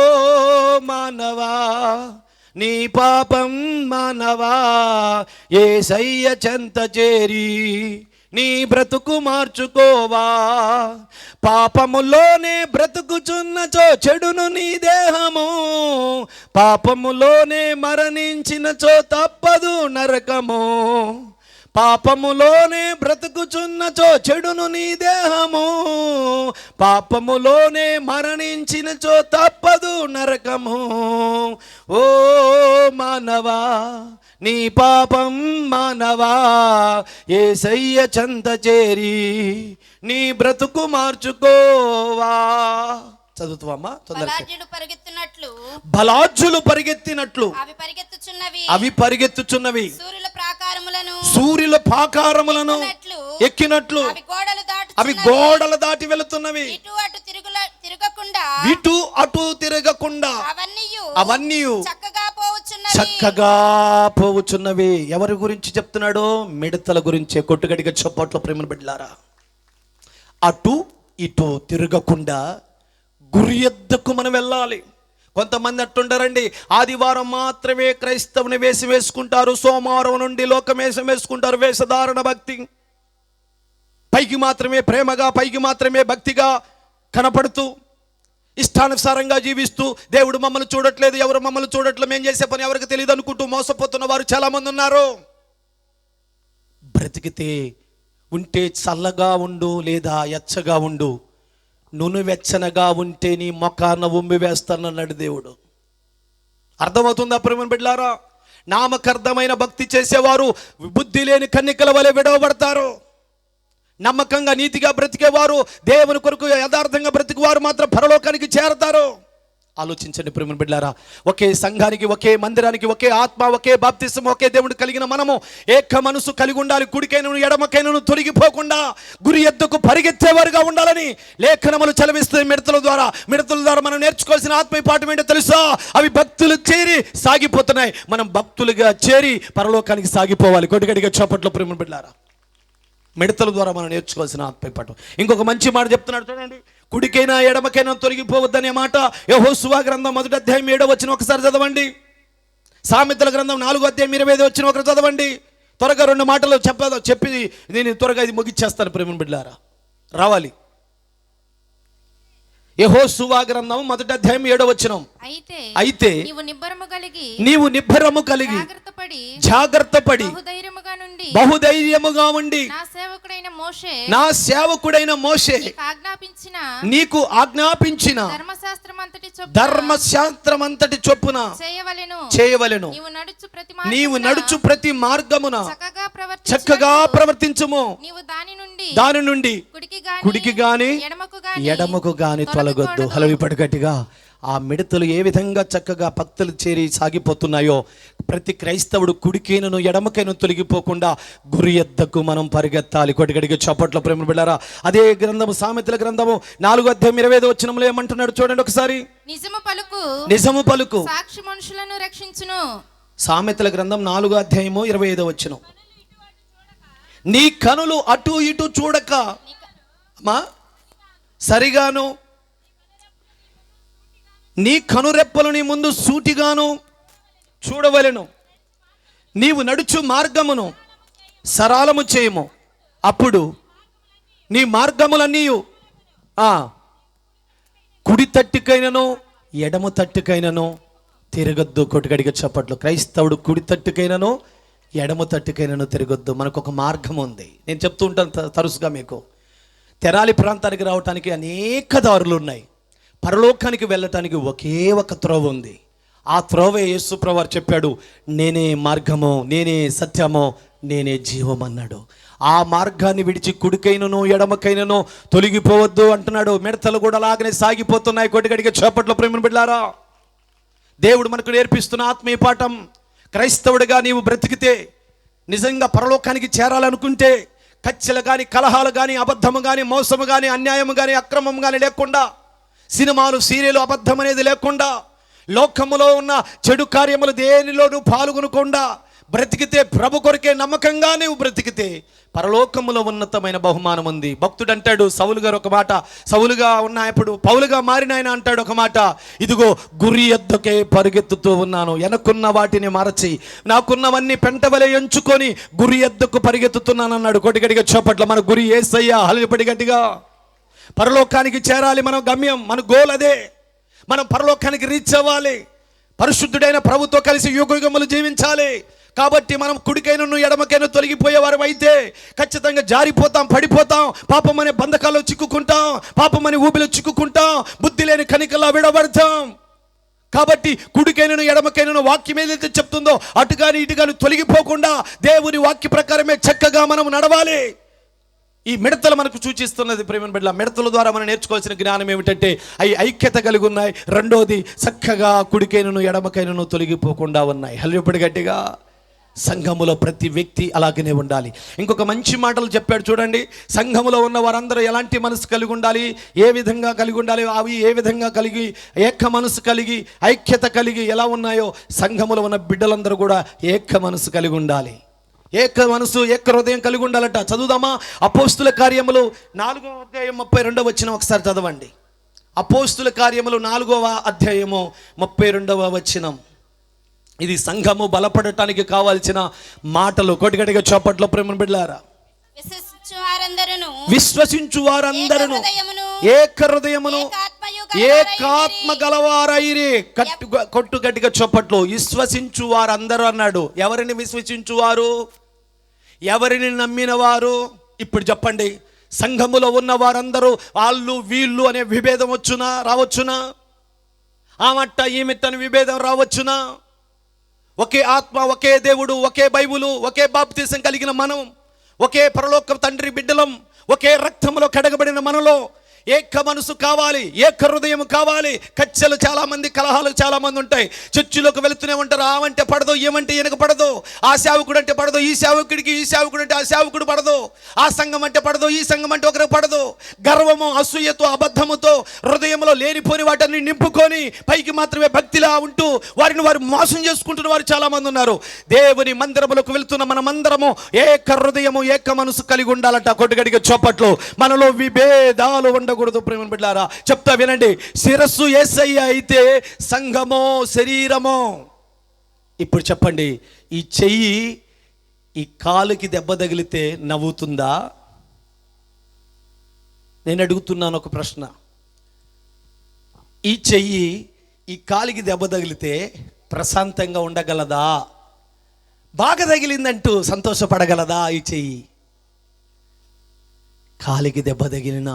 మానవా నీ పాపం మానవా, యేసయ్య చెంత చేరి నీ బ్రతుకు మార్చుకోవా. పాపములోనే బ్రతుకుచున్నచో చెడును నీ దేహము, పాపములోనే మరణించినచో తప్పదు నరకము. పాపములోనే బ్రతుకుచున్నచో చెడును నీ దేహము, పాపములోనే మరణించినచో తప్పదు నరకము. ఓ మానవా నీ పాపం మానవా, యేసయ్య చెంత చేరి నీ బ్రతుకు మార్చుకోవా. చదువుతావమ్మా బలాఢ్యుడు పరిగెత్తునట్లు, బలాఢ్యులు పరిగెత్తినట్లు అవి పరిగెత్తుచున్నవి, సూర్యుల ప్రాకారములను ఎక్కినట్లు అవి గోడలు దాటి వెళుతున్నవి. ఇటు అటు తిరగకుండా అవన్నీ చక్కగా పోవుచున్నవి. ఎవరి గురించి చెప్తున్నాడో? మిడతల గురించే. కొట్టుగడిగా చప్పట్లో ప్రేమ బిడ్డలారా. అటు ఇటు తిరగకుండా గురి ఎద్దకు మనం వెళ్ళాలి. కొంతమంది అట్టుంటారండి, ఆదివారం మాత్రమే క్రైస్తవుని వేషం వేసుకుంటారు, సోమవారం నుండి లోకమేషం వేసుకుంటారు. వేషధారణ భక్తి, పైకి మాత్రమే ప్రేమగా, పైకి మాత్రమే భక్తిగా కనపడుతూ ఇష్టానుసారంగా జీవిస్తూ, దేవుడు మమ్మల్ని చూడట్లేదు, ఎవరు మమ్మల్ని చూడట్లేదు, మేము చేసే పని ఎవరికి తెలియదు అనుకుంటూ మోసపోతున్న వారు చాలా మంది ఉన్నారు. బ్రతికితే ఉంటే చల్లగా ఉండు, లేదా ఎచ్చగా ఉండు. నూనె వెచ్చనగా ఉంటే నీ మొఖాన ఉమ్మి వేస్తానన్నాడు దేవుడు. అర్థమవుతుందా ప్రేమ బిడ్డలారా? నామకార్థమైన భక్తి చేసేవారు బుద్ధి లేని కన్నికల వలె విడవబడతారు. నమ్మకంగా నీతిగా బ్రతికేవారు, దేవుని కొరకు యథార్థంగా బ్రతికేవారు మాత్రం పరలోకానికి చేరతారు. ఆలోచించండి ప్రేమ బిడ్డలారా. ఒకే సంఘానికి, ఒకే మందిరానికి, ఒకే ఆత్మ, ఒకే బాప్తిసం, ఒకే దేవుడు కలిగిన మనము ఏక మనసు కలిగి ఉండాలి. కుడికైనను ఎడమకైనను తొలగిపోకుండా గురి ఎద్దుకు పరిగెత్తేవారుగా ఉండాలని లేఖనములు చలవిస్తాయి. మిడతల ద్వారా మనం నేర్చుకోవాల్సిన ఆత్మీయ పాఠం ఏంటో తెలుసా? అవి భక్తులు చేరి సాగిపోతున్నాయి. మనం భక్తులుగా చేరి పరలోకానికి సాగిపోవాలి. కొడిగడిగా చోపట్లో ప్రేమ బిడ్డలారా. మిడతల ద్వారా మనం నేర్చుకోవాల్సిన ఆత్మీయ పాఠం. ఇంకొక మంచి మాట చెప్తున్నాడు చూడండి, కుడికైనా ఎడమకైనా తొలగిపోవద్దనే మాట యెహోషువ గ్రంథం 1వ అధ్యాయం 7వ వచనం ఒకసారి చదవండి. సామెతల గ్రంథం 4వ అధ్యాయం 25వ వచనం ఒకసారి చదవండి. త్వరగా 2 మాటలు చెప్పి నేను త్వరగా ఇది ముగిచ్చేస్తాను ప్రేమ బిడ్డలారా. రావాలి. యెహోషువ గ్రంథం 1వ అధ్యాయం 7వ వచనం. అయితే నీవు నిబ్బరము కలిగి జాగ్రత్తపడి బహుధైర్యముగా ఉండి నా సేవకుడైన మోషే నీకు ఆజ్ఞాపించిన ధర్మశాస్త్రమంతటి చొప్పున చేయవలెను. నీవు నడుచు ప్రతి మార్గమున చక్కగా ప్రవర్తించుము. దాని నుండి కుడికి గాని ఎడమకు గాని తొలగొద్దు. హలవిపడి గట్టిగా. ఆ మిడతలు ఏ విధంగా చక్కగా భక్తులు చేరి సాగిపోతున్నాయో ప్రతి క్రైస్తవుడు కుడికైనను ఎడమకైనా తొలగిపోకుండా గురి ఎద్దకు మనం పరిగెత్తాలి. కొటిగడికి చప్పట్లో ప్రేమ బిడ్డారా. అదే గ్రంథము సామెతల గ్రంథము 4వ అధ్యాయం 25వ వచనంలో ఏమంటున్నాడు చూడండి ఒకసారి. నిజము పలుకు సాక్షి మనుషులను రక్షించును. సామెతల గ్రంథం 4వ అధ్యాయము 25వ వచనం. నీ కనులు అటు ఇటు చూడక సరిగాను, నీ కనురెప్పలు నీ ముందు సూటిగాను చూడవలెను. నీవు నడుచు మార్గమును సరళము చేయము. అప్పుడు నీ మార్గములన్నీ కుడి తట్టుకైనను ఎడమ తట్టుకైనను తిరగొద్దు. కొట్టుగడిగా చప్పట్లు. క్రైస్తవుడు కుడి తట్టుకైనను ఎడమ తట్టుకైనను తిరగొద్దు. మనకు ఒక మార్గం ఉంది. నేను చెప్తూ ఉంటాను తరచుగా మీకు, తెరాలి ప్రాంతానికి రావటానికి అనేక దారులు ఉన్నాయి. పరలోకానికి వెళ్ళటానికి ఒకే ఒక త్రోవ ఉంది. ఆ త్రోవే యేసు ప్రభువు చెప్పాడు, నేనే మార్గము, నేనే సత్యము, నేనే జీవం అన్నాడు. ఆ మార్గాన్ని విడిచి కుడికైనను ఎడమకైనను తొలగిపోవద్దు అంటున్నాడు. మిడతలు కూడా అలాగనే సాగిపోతున్నాయి. కొట్టిగడిగే చేపట్ల ప్రేమ బిడ్డలారా, దేవుడు మనకు నేర్పిస్తున్న ఆత్మీయ పాఠం. క్రైస్తవుడిగా నీవు బ్రతికితే, నిజంగా పరలోకానికి చేరాలనుకుంటే, కచ్చలు కానీ కలహాలు కానీ అబద్ధము కానీ మోసము కానీ అన్యాయము కానీ అక్రమము కానీ లేకుండా, సినిమాలు సీరియలు అబద్ధం అనేది లేకుండా, లోకములో ఉన్న చెడు కార్యములు దేనిలోనూ పాల్గొనకుండా బ్రతికితే, ప్రభు కొరకే నమ్మకంగా నీవు బ్రతికితే పరలోకములో ఉన్నతమైన బహుమానం ఉంది. భక్తుడు అంటాడు, సౌలు గారు ఒక మాట, సౌలుగా ఉన్న ఇప్పుడు పౌలుగా మారిన ఆయన అంటాడు ఒక మాట, ఇదిగో గురి ఎద్దకే పరిగెత్తుతూ ఉన్నాను, వెనకున్న వాటిని మరచి నాకున్నవన్నీ పెంటవలే ఎంచుకొని గురి ఎద్దకు పరిగెత్తుతున్నాను అన్నాడు. కొట్టిగడిగా చోపట్ల మన గురి యేసయ్య. హలిపడి గట్టిగా. పరలోకానికి చేరాలి. మన గమ్యం, మన గోల్ అదే. మనం పరలోకానికి రీచ్ అవ్వాలి. పరిశుద్ధుడైన ప్రభుతో కలిసి యుగయుగములు జీవించాలి. కాబట్టి మనం కుడికైనను ఎడమకైనా తొలగిపోయేవారు అయితే ఖచ్చితంగా జారిపోతాం, పడిపోతాం, పాపం అనే బంధకాల్లో చిక్కుకుంటాం, పాపం అనే ఊబిలో చిక్కుకుంటాం, బుద్ధి లేని కనికల్లా విడబడతాం. కాబట్టి కుడికైనను ఎడమకైనను వాక్యం ఏదైతే చెప్తుందో అటుగాని ఇటుగాని తొలగిపోకుండా దేవుని వాక్య ప్రకారమే చక్కగా మనం నడవాలి. ఈ మిడతలు మనకు సూచిస్తున్నది ప్రేమ బిడ్డల. మిడతల ద్వారా మనం నేర్చుకోవాల్సిన జ్ఞానం ఏమిటంటే అవి ఐక్యత కలిగి ఉన్నాయి. రెండోది చక్కగా కుడికైనను ఎడమకైనను తొలగిపోకుండా ఉన్నాయి. హల్లెలూయా గట్టిగా. సంఘములో ప్రతి వ్యక్తి అలాగనే ఉండాలి. ఇంకొక మంచి మాటలు చెప్పాడు చూడండి. సంఘములో ఉన్న వారందరూ ఎలాంటి మనసు కలిగి ఉండాలి, ఏ విధంగా కలిగి ఉండాలి, అవి ఏ విధంగా కలిగి ఏక మనసు కలిగి ఐక్యత కలిగి ఎలా ఉన్నాయో సంఘములో ఉన్న బిడ్డలందరూ కూడా ఏక మనసు కలిగి ఉండాలి. ఏక మనసు ఏక హృదయం కలిగి ఉండాలట. చదువుదామా? అపోస్తుల కార్యములు 4వ అధ్యాయం 32వ వచనం ఒకసారి చదవండి. అపోస్తుల కార్యములు 4వ అధ్యాయము 32వ వచనం. ఇది సంఘము బలపడటానికి కావాల్సిన మాటలు. కొట్టిగట్టిగా చప్పట్లో ప్రేమ బిడ్డలారా. విశ్వసించు వారందరూ ఏక హృదయమును ఏకాత్మ గలవారైరి. కొట్టు గట్టిగా చప్పట్లు. విశ్వసించు వారందరూ అన్నాడు. ఎవరిని విశ్వసించువారు? ఎవరిని నమ్మిన వారు? ఇప్పుడు చెప్పండి. సంఘములో ఉన్న వారందరూ వాళ్ళు వీళ్ళు అనే విభేదం రావచ్చునా? ఆ మట్ట ఈ మిట్టని విభేదం రావచ్చునా? ఒకే ఆత్మ, ఒకే దేవుడు, ఒకే బైబులు, ఒకే బాప్తిసం కలిగిన మనం, ఒకే పరలోక తండ్రి బిడ్డలం, ఒకే రక్తంలో కడగబడిన మనలో ఏక మనసు కావాలి, ఏక హృదయం కావాలి. కచ్చలు చాలా మంది, కలహాలు చాలా మంది ఉంటాయి. చర్చిలోకి వెళుతూనే ఉంటారు. ఆమంటే పడదు, ఏమంటే వెనక పడదు. ఆ సేవకుడు అంటే పడదు, ఈ సేవకుడికి, ఈ సేవకుడు అంటే ఆ సేవకుడు పడదు. ఆ సంఘం అంటే పడదు, ఈ సంఘం అంటే ఒకరికి పడదు. గర్వము, అసూయతో, అబద్ధముతో హృదయంలో లేనిపోని వాటిని నింపుకొని పైకి మాత్రమే భక్తిలా ఉంటూ వారిని వారు మోసం చేసుకుంటున్న వారు చాలా మంది ఉన్నారు. దేవుని మందిరములకు వెళ్తున్న మనమందరము ఏక హృదయము, ఏక మనసు కలిగి ఉండాలట. కొట్టుగడిగా చోపట్లు. మనలో విభేదాలు ఉండకూడదు. ప్రేమ బిడ్డలారా, చెప్తా వినండి. శిరస్సు యేసయ్య అయితే సంఘమో శరీరమో. ఇప్పుడు చెప్పండి, ఈ చెయ్యి ఈ కాలుకి దెబ్బ తగిలితే నవ్వుతుందా? నేను అడుగుతున్నాను ఒక ప్రశ్న. ఈ చెయ్యి ఈ కాలికి దెబ్బ తగిలితే ప్రశాంతంగా ఉండగలదా? బాగా తగిలిందంటూ సంతోషపడగలదా? ఈ చెయ్యి కాలికి దెబ్బ తగిలినా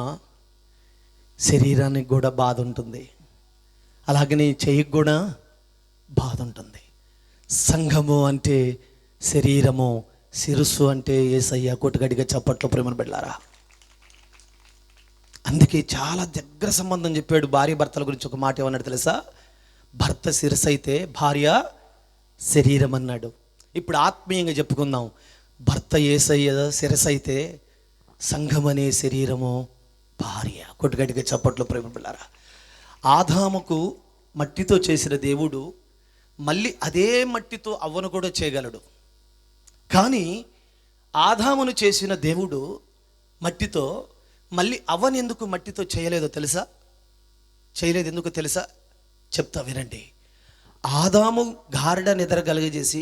శరీరానికి కూడా బాధ ఉంటుంది. అలాగనే చెయ్యికి కూడా బాధ ఉంటుంది. సంఘము అంటే శరీరము, శిరస్సు అంటే యేసయ్య. కొట్టుగడిగా చప్పట్లో ప్రేమను బిడ్డలారా. అందుకే చాలా దగ్గర సంబంధం చెప్పాడు. భార్య భర్తల గురించి ఒక మాట ఏమన్నాడు తెలుసా? భర్త శిరస్సు అయితే భార్య శరీరం అన్నాడు. ఇప్పుడు ఆత్మీయంగా చెప్పుకుందాం. భర్త యేసయ్య శిరస్సు అయితే సంఘం అనే శరీరము భార్య. కొట్టుగడిగా చప్పట్లో ప్రేమ పిల్లారా. ఆదాముకు మట్టితో చేసిన దేవుడు మళ్ళీ అదే మట్టితో అవ్వను కూడా చేయగలడు. కానీ ఆదామును చేసిన దేవుడు మట్టితో మళ్ళీ అవ్వను ఎందుకు మట్టితో చేయలేదో తెలుసా? చేయలేదు ఎందుకు తెలుసా? చెప్తా వినండి. ఆదాము గారడ నిద్ర కలుగజేసి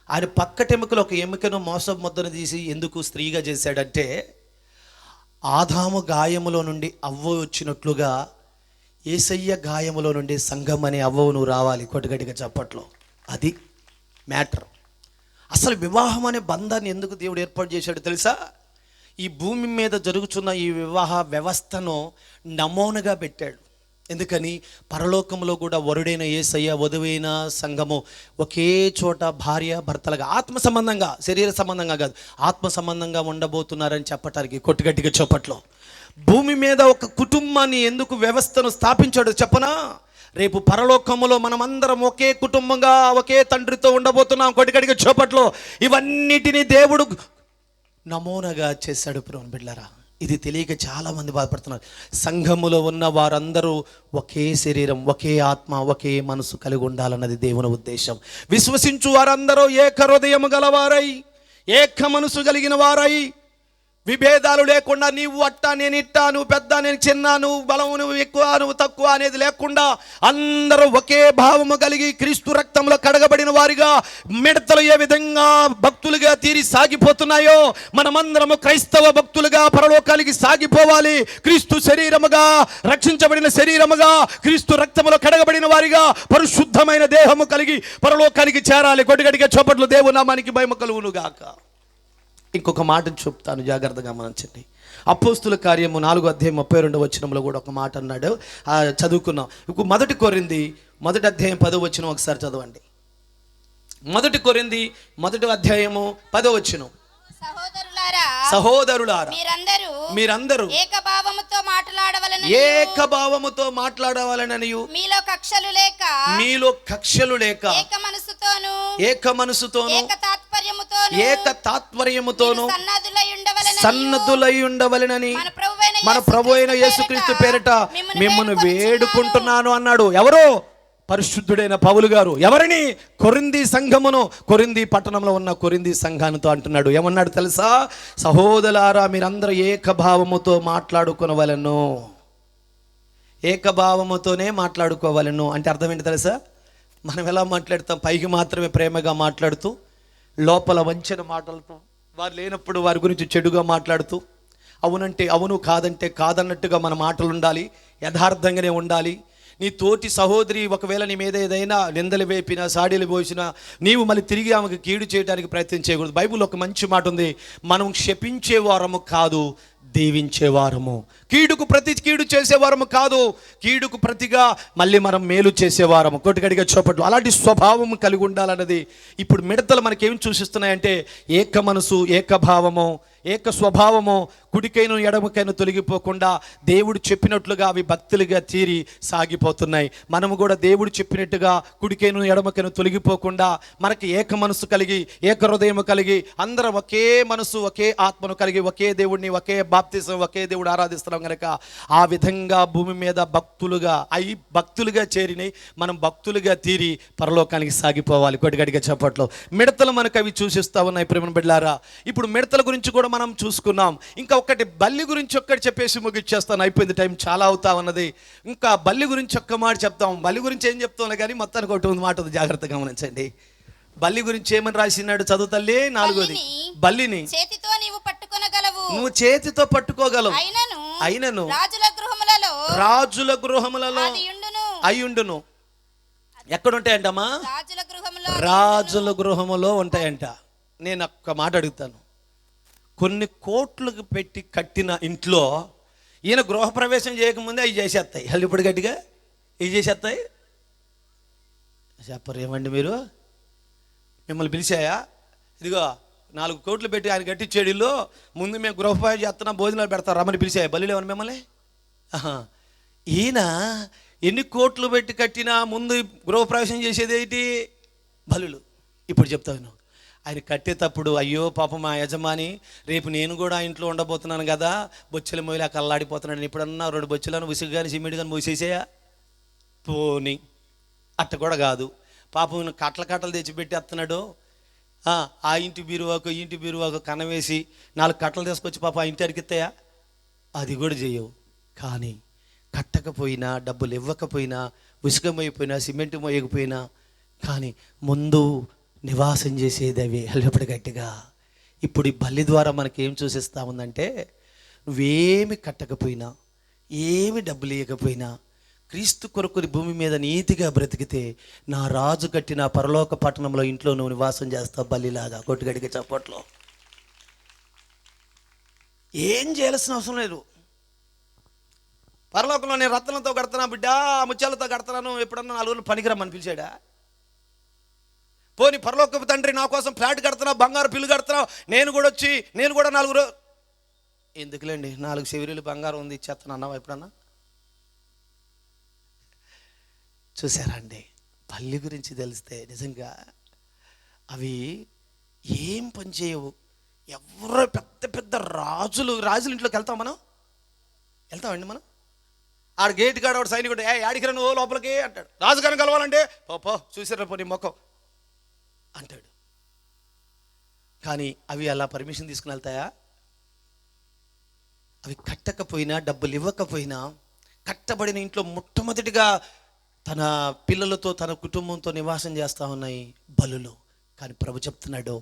ఆయన పక్కటెముకలు ఒక ఎముకను మోసం ముద్దను తీసి ఎందుకు స్త్రీగా చేశాడంటే, ఆదాము గాయములో నుండి అవ్వ వచ్చినట్లుగా యేసయ్య గాయములో నుండి సంఘం అనే అవ్వవు నువ్వు రావాలి. కొట్టుగడిగా చప్పట్లో. అది మ్యాటర్. అసలు వివాహం అనే బంధాన్ని ఎందుకు దేవుడు ఏర్పాటు చేశాడు తెలుసా? ఈ భూమి మీద జరుగుతున్న ఈ వివాహ వ్యవస్థను నమూనాగా పెట్టాడు. ఎందుకని? పరలోకంలో కూడా వరుడైన యేసయ్య, వధువైన సంఘము ఒకే చోట భార్య భర్తలుగా ఆత్మ సంబంధంగా, శరీర సంబంధంగా కాదు, ఆత్మ సంబంధంగా ఉండబోతున్నారని చెప్పటానికి కొట్టుగట్టిగా చప్పట్లో. భూమి మీద ఒక కుటుంబాన్ని ఎందుకు వ్యవస్థను స్థాపించాడు చెప్పనా? రేపు పరలోకములో మనమందరం ఒకే కుటుంబంగా ఒకే తండ్రితో ఉండబోతున్నాం. కొట్టుగట్టిగా చప్పట్లో. ఇవన్నిటినీ దేవుడు నమూనాగా చేశాడు. ప్రేమ బిడ్డలారా, ఇది తెలియక చాలామంది బాధపడుతున్నారు. సంఘములో ఉన్న వారందరూ ఒకే శరీరం, ఒకే ఆత్మ, ఒకే మనసు కలిగి ఉండాలన్నది దేవుని ఉద్దేశం. విశ్వసించు వారందరూ ఏక హృదయము గలవారై, ఏక మనసు కలిగిన వారై, విభేదాలు లేకుండా నీవు అట్టా నేను ఇట్టా, నువ్వు పెద్ద నేను చిన్న, నువ్వు బలం నువ్వు ఎక్కువ నువ్వు తక్కువ అనేది లేకుండా అందరూ ఒకే భావము కలిగి క్రీస్తు రక్తంలో కడగబడిన వారిగా మిడతలు ఏ విధంగా భక్తులుగా తీరి సాగిపోతున్నాయో మనమందరము క్రైస్తవ భక్తులుగా పరలోకానికి సాగిపోవాలి. క్రీస్తు శరీరముగా, రక్షించబడిన శరీరముగా, క్రీస్తు రక్తంలో కడగబడిన వారిగా పరిశుద్ధమైన దేహము కలిగి పరలోకానికి చేరాలి. కొట్టుగడిగా చోపట్లు. దేవుని నామానికి మహిమ కలుగును గాక. ఇంకొక మాట చెప్తాను, జాగ్రత్తగా గమనించండి. అపోస్తుల కార్యము 4:32 కూడా ఒక మాట అన్నాడు, చదువుకున్నాం. ఇప్పుడు 1 కొరింథీ 1:10 ఒకసారి చదవండి. 1 కొరింథీ 1:10 సహోదరులారా మీరందరూ ఏకభావముతో మాట్లాడవలననియు మీలో కక్షలు లేక ఏక మనసుతోను ఏక తాత్పర్యముతోను సన్నద్ధులై ఉండవలెనని మన ప్రభువైన యేసుక్రీస్తు పేరిట మిమ్మల్ని వేడుకుంటున్నాను అన్నాడు. ఎవరు? పరిశుద్ధుడైన పౌలు గారు. ఎవరిని? కొరింథీ సంఘమును, కొరింథీ పట్టణంలో ఉన్న కొరింథీ సంఘానితో అంటున్నాడు. ఏమన్నాడు తెలుసా? సహోదరులారా మీరందరూ ఏకభావముతో మాట్లాడుకోవలెను. ఏకభావముతోనే మాట్లాడుకోవలెను అంటే అర్థం ఏంటి తెలుసా? మనం ఎలా మాట్లాడతాం? పైకి మాత్రమే ప్రేమగా మాట్లాడుతూ, లోపల వంచన మాటలతో, వారు లేనప్పుడు వారి గురించి చెడుగా మాట్లాడుతూ, అవునంటే అవును, కాదంటే కాదన్నట్టుగా మన మాటలు ఉండాలి. యథార్థంగానే ఉండాలి. నీ తోటి సహోదరి ఒకవేళ నీ మీద ఏదైనా నిందలు వేపినా, సాడీలు పోసినా నీవు మళ్ళీ తిరిగి ఆమెకు కీడు చేయడానికి ప్రయత్నం చేయకూడదు. బైబిల్లో ఒక మంచి మాట ఉంది, మనం క్షపించే వారము కాదు, దీవించేవారము. కీడుకు ప్రతి కీడు చేసేవారము కాదు, కీడుకు ప్రతిగా మళ్ళీ మనం మేలు చేసేవారము. కొట్టుగడిగా చోపట్లు. అలాంటి స్వభావం కలిగి ఉండాలన్నది ఇప్పుడు మిడతలు మనకేం సూచిస్తున్నాయంటే ఏక మనసు, ఏకభావము, ఏక స్వభావము కుడికైన ఎడమకైన తొలగిపోకుండా దేవుడు చెప్పినట్లుగా అవి భక్తులుగా తీరి సాగిపోతున్నాయి. మనము కూడా దేవుడు చెప్పినట్టుగా కుడికైన ఎడమకైన తొలగిపోకుండా మనకి ఏక మనసు కలిగి ఏక హృదయం కలిగి అందరం ఒకే మనసు ఒకే ఆత్మను కలిగి ఒకే దేవుడిని ఒకే బాప్తిసం ఒకే దేవుడు ఆరాధిస్తున్నాం కనుక ఆ విధంగా భూమి మీద భక్తులుగా చేరినాయి. మనం భక్తులుగా తీరి పరలోకానికి సాగిపోవాలి. కొద్దిగడిగా చెప్పట్లో మిడతలు మనకు అవి చూసిస్తా ఉన్నాయి ప్రేమ బిడ్డలారా. ఇప్పుడు మిడతల గురించి కూడా మనం చూసుకున్నాం. ఇంకా ఒకటి బల్లి గురించి ఒక్కటి చెప్పేసి ముగిచ్చేస్తాను, అయిపోయింది, టైం చాలా అవుతా ఉన్నది. ఇంకా బల్లి గురించి ఒక్క మాట చెప్తాం. బల్లి గురించి ఏం చెప్తాం కానీ మొత్తానికి ఒకటి మాట ఉంది, జాగ్రత్తగా గమనించండి. బల్లి గురించి ఏమని రాసినాడు చదువు తల్లి? 4వ బల్లిని చేతితో నీవు పట్టుకొనగలవు, నువ్వు చేతితో పట్టుకోగలవు, అయినను రాజుల గృహములలో అయ్యుండును. ఎక్కడుంటాయంటమ్మా? రాజుల గృహములో ఉంటాయంట. నేను ఒక్క మాట అడుగుతాను, కొన్ని కోట్లకు పెట్టి కట్టిన ఇంట్లో ఈయన గృహప్రవేశం చేయకముందే అవి చేసేస్తాయి. వాళ్ళు ఇప్పుడు గట్టిగా ఇవి చేసేస్తాయి. చెప్పరు ఏమండి మీరు? మిమ్మల్ని పిలిచాయా? ఇదిగో 4 కోట్లు పెట్టి ఆయన కట్టించేడిలో ముందు మేము గృహప్రవేశం చేస్తున్నాం, భోజనాలు పెడతారు, రమ్మని పిలిచాయా? బల్లిలు ఏమన్నా మిమ్మల్ని? ఈయన ఎన్ని కోట్లు పెట్టి కట్టినా ముందు గృహప్రవేశం చేసేది ఏంటి? బలులు. ఇప్పుడు చెప్తాను, ఆయన కట్టేటప్పుడు అయ్యో పాపం మా యజమాని రేపు నేను కూడా ఇంట్లో ఉండబోతున్నాను కదా, బొచ్చెల మొయ్యలా కల్లాడిపోతున్నాను, ఇప్పుడన్నా 2 బొచ్చెలను ఉసిరి కానీ సిమెంట్ కానీ మూసేసేయా? పోనీ అట్ట కూడా కాదు, పాపం కట్టలు తెచ్చిపెట్టి వస్తున్నాడు. ఆ ఇంటి బీరువాకు ఈ ఇంటి బీరువాకు కనవేసి 4 కట్టలు తీసుకొచ్చి పాప ఆ ఇంటి అరికిస్తాయా? అది కూడా చేయవు. కానీ కట్టకపోయినా, డబ్బులు ఇవ్వకపోయినా, ఉసుక మోయకపోయినా, సిమెంట్ మోయకపోయినా కానీ ముందు నివాసం చేసేది అవి. హెల్పడి గట్టిగా. ఇప్పుడు ఈ బల్లి ద్వారా మనకి ఏం చూసిస్తా ఉందంటే, నువ్వేమి కట్టకపోయినా, ఏమి డబ్బులు ఇవ్వకపోయినా, క్రీస్తు కొరకు భూమి మీద నీతిగా బ్రతికితే నా రాజు కట్టిన పరలోక పట్టణంలో ఇంట్లో నువ్వు నివాసం చేస్తావు బల్లిలాగా. కొట్టుగడిగా చప్పట్లో. ఏం చేయాల్సిన అవసరం లేదు. పరలోకంలో నేను రత్నంతో కడతానా బిడ్డ, ముత్యాలతో కడతాను, ఎప్పుడన్నా 4 రోజులు పనికిరమ్మని పిలిచాడా? పోనీ పరలోకపు తండ్రి నా కోసం ఫ్లాట్ కడుతున్నా, బంగారు పిల్లు కడుతున్నావు, నేను కూడా 4 రోజులు ఎందుకులేండి 4 శివరీలు బంగారం ఉంది ఇచ్చేస్తాను అన్నావా ఎప్పుడన్నా? చూసారా అండి? పల్లి గురించి తెలిస్తే నిజంగా అవి ఏం పని చేయవు. ఎవరో పెద్ద రాజుల ఇంట్లోకి వెళ్తామండి మనం. ఆడ గేట్ కాడ వాడు సైనికుడు యాడికి నువ్వు లోపలికి అంటాడు. రాజుగారిని కలవాలంటే పో చూసారా పో నీ మొక్కం అంటాడు. కానీ అవి అలా పర్మిషన్ తీసుకుని వెళ్తాయా? అవి కట్టకపోయినా, డబ్బులు ఇవ్వకపోయినా, కట్టబడిన ఇంట్లో మొట్టమొదటిగా తన పిల్లలతో తన కుటుంబంతో నివాసం చేస్తూ ఉన్నాయి బలులు. కానీ ప్రభు చెప్తున్నాడు,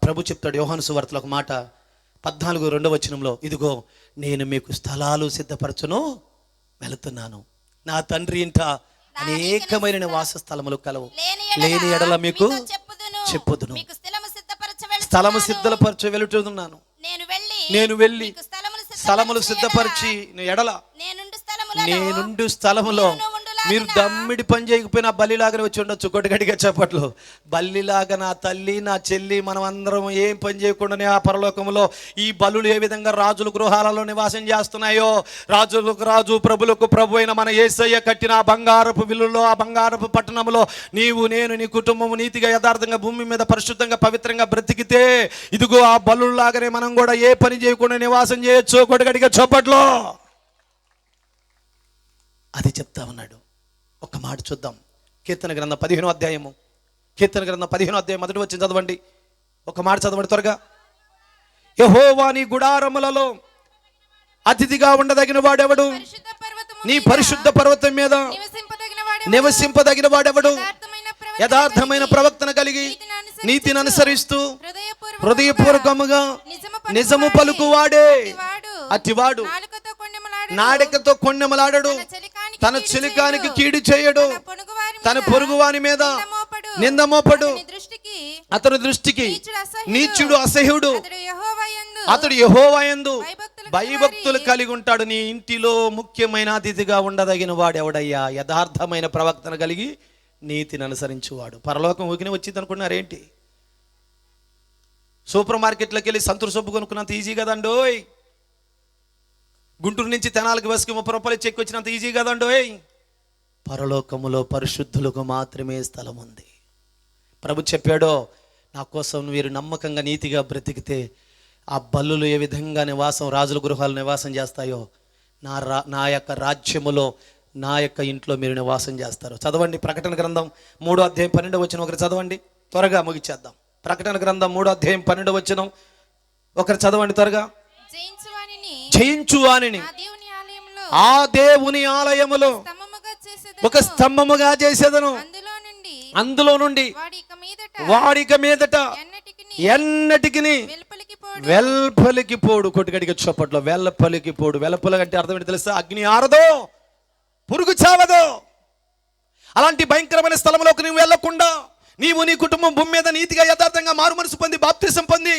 ప్రభు చెప్తాడు యోహాను సువార్తలో ఒక మాట 14:2 ఇదిగో నేను మీకు స్థలాలు సిద్ధపరచును వెళుతున్నాను, నా తండ్రి ఇంట అనేకమైన నివాస స్థలములు కలవు, లేని ఎడల మీకు చెప్పుదును, స్థలము సిద్ధపరచు వెళుతున్నాను, నేను వెళ్ళి స్థలములు సిద్ధపరిచి ఎడల నేనుండు స్థలములో మీరు దమ్మిడి పని చేయకపోయినా బల్లిలాగానే వచ్చి ఉండొచ్చు. కొట్టగట్టిగా చెప్పట్లు. బల్లిలాగా నా తల్లి నా చెల్లి మనం అందరం ఏం పని చేయకుండానే ఆ పరలోకంలో ఈ బలులు ఏ విధంగా రాజుల గృహాలలో నివాసం చేస్తున్నాయో, రాజులకు రాజు ప్రభులకు ప్రభు అయిన మన యేసయ్య కట్టిన ఆ బంగారపు విల్లులో, ఆ బంగారపు పట్టణంలో నీవు నేను నీ కుటుంబము నీతిగా యథార్థంగా భూమి మీద పరిశుద్ధంగా పవిత్రంగా బ్రతికితే ఇదిగో ఆ బలులాగానే మనం కూడా ఏ పని చేయకుండా నివాసం చేయొచ్చు. కొట్టగట్టిగా చెప్పట్లో అది చెప్తా ఉన్నాడు. ఒక మాట చూద్దాం. కీర్తన గ్రంథం 15వ అధ్యాయము. కీర్తన గ్రంథం 15వ అధ్యాయం 1వ వచనం చదవండి. ఒక మాట చదవండి త్వరగా. యెహోవా నీ గుడారములలో అతిథిగా ఉండదగిన వాడెవడు? నీ పరిశుద్ధ పర్వతం మీద నివసింపదగిన వాడెవడు? యథార్థమైన ప్రవక్తన కలిగి నీతిని అనుసరిస్తూ హృదయపూర్వకముగా నిజము పలుకువాడే అతివాడు. నాడికతో కొండెమలాడడు, తన చెలికానికి కీడు చేయడు, తన పొరుగువాని మీద నిందమోపడు, అతని దృష్టికి నీచుడు అసహ్యుడు, అతడు యెహోవా యందు భయభక్తులు కలిగి ఉంటాడు. నీ ఇంటిలో ముఖ్యమైన అతిథిగా ఉండదగిన వాడు ఎవడయ్యా? యథార్థమైన ప్రవక్తన కలిగి నీతిని అనుసరించువాడు. పరలోకం ఊకినే వచ్చింది అనుకున్నారేంటి? సూపర్ మార్కెట్లోకి వెళ్ళి సంతూర్ సబ్బు కొనుక్కున్నంత ఈజీ కదండోయ్. గుంటూరు నుంచి తెనాలికి బస్కి 30 రూపాయలు చెక్కి వచ్చినంత ఈజీ కదండోయ్. పరలోకములో పరిశుద్ధులకు మాత్రమే స్థలం ఉంది. ప్రభు చెప్పాడో, నా కోసం వీరు నమ్మకంగా నీతిగా బ్రతికితే ఆ బల్లులు ఏ విధంగా నివాసం, రాజుల గృహాలు నివాసం చేస్తాయో నా యొక్క రాజ్యములో, నా యొక్క ఇంట్లో మీరు నివాసం చేస్తారు. చదవండి ప్రకటన గ్రంథం 3వ అధ్యాయం 12వ వచనం ఒకరు చదవండి, త్వరగా ముగిచేద్దాం. ప్రకటన గ్రంథం 3వ అధ్యాయం 12వ వచనం ఒకరు చదవండి త్వరగా. జయించు వానిని ఆ దేవుని ఆలయములో ఒక స్తంభముగా చేసేదను, అందులో నుండి వాడిక మీదట ఎన్నటికి వెల్పలికి పోడు. కొట్టుగడికి చప్పట్లో వెల్పలికి పోడు. వెల్పలి అంటే అర్థం ఏంటి తెలుసా? అగ్ని ఆరదో, పురుగు చావదో. అలాంటి భయంకరమైన స్థలంలోకి నువ్వు వెళ్లకుండా, నీవు నీ కుటుంబం భూమి మీద నీతిగా యథార్థంగా మారు మనసు పొంది బాప్తిసం పొంది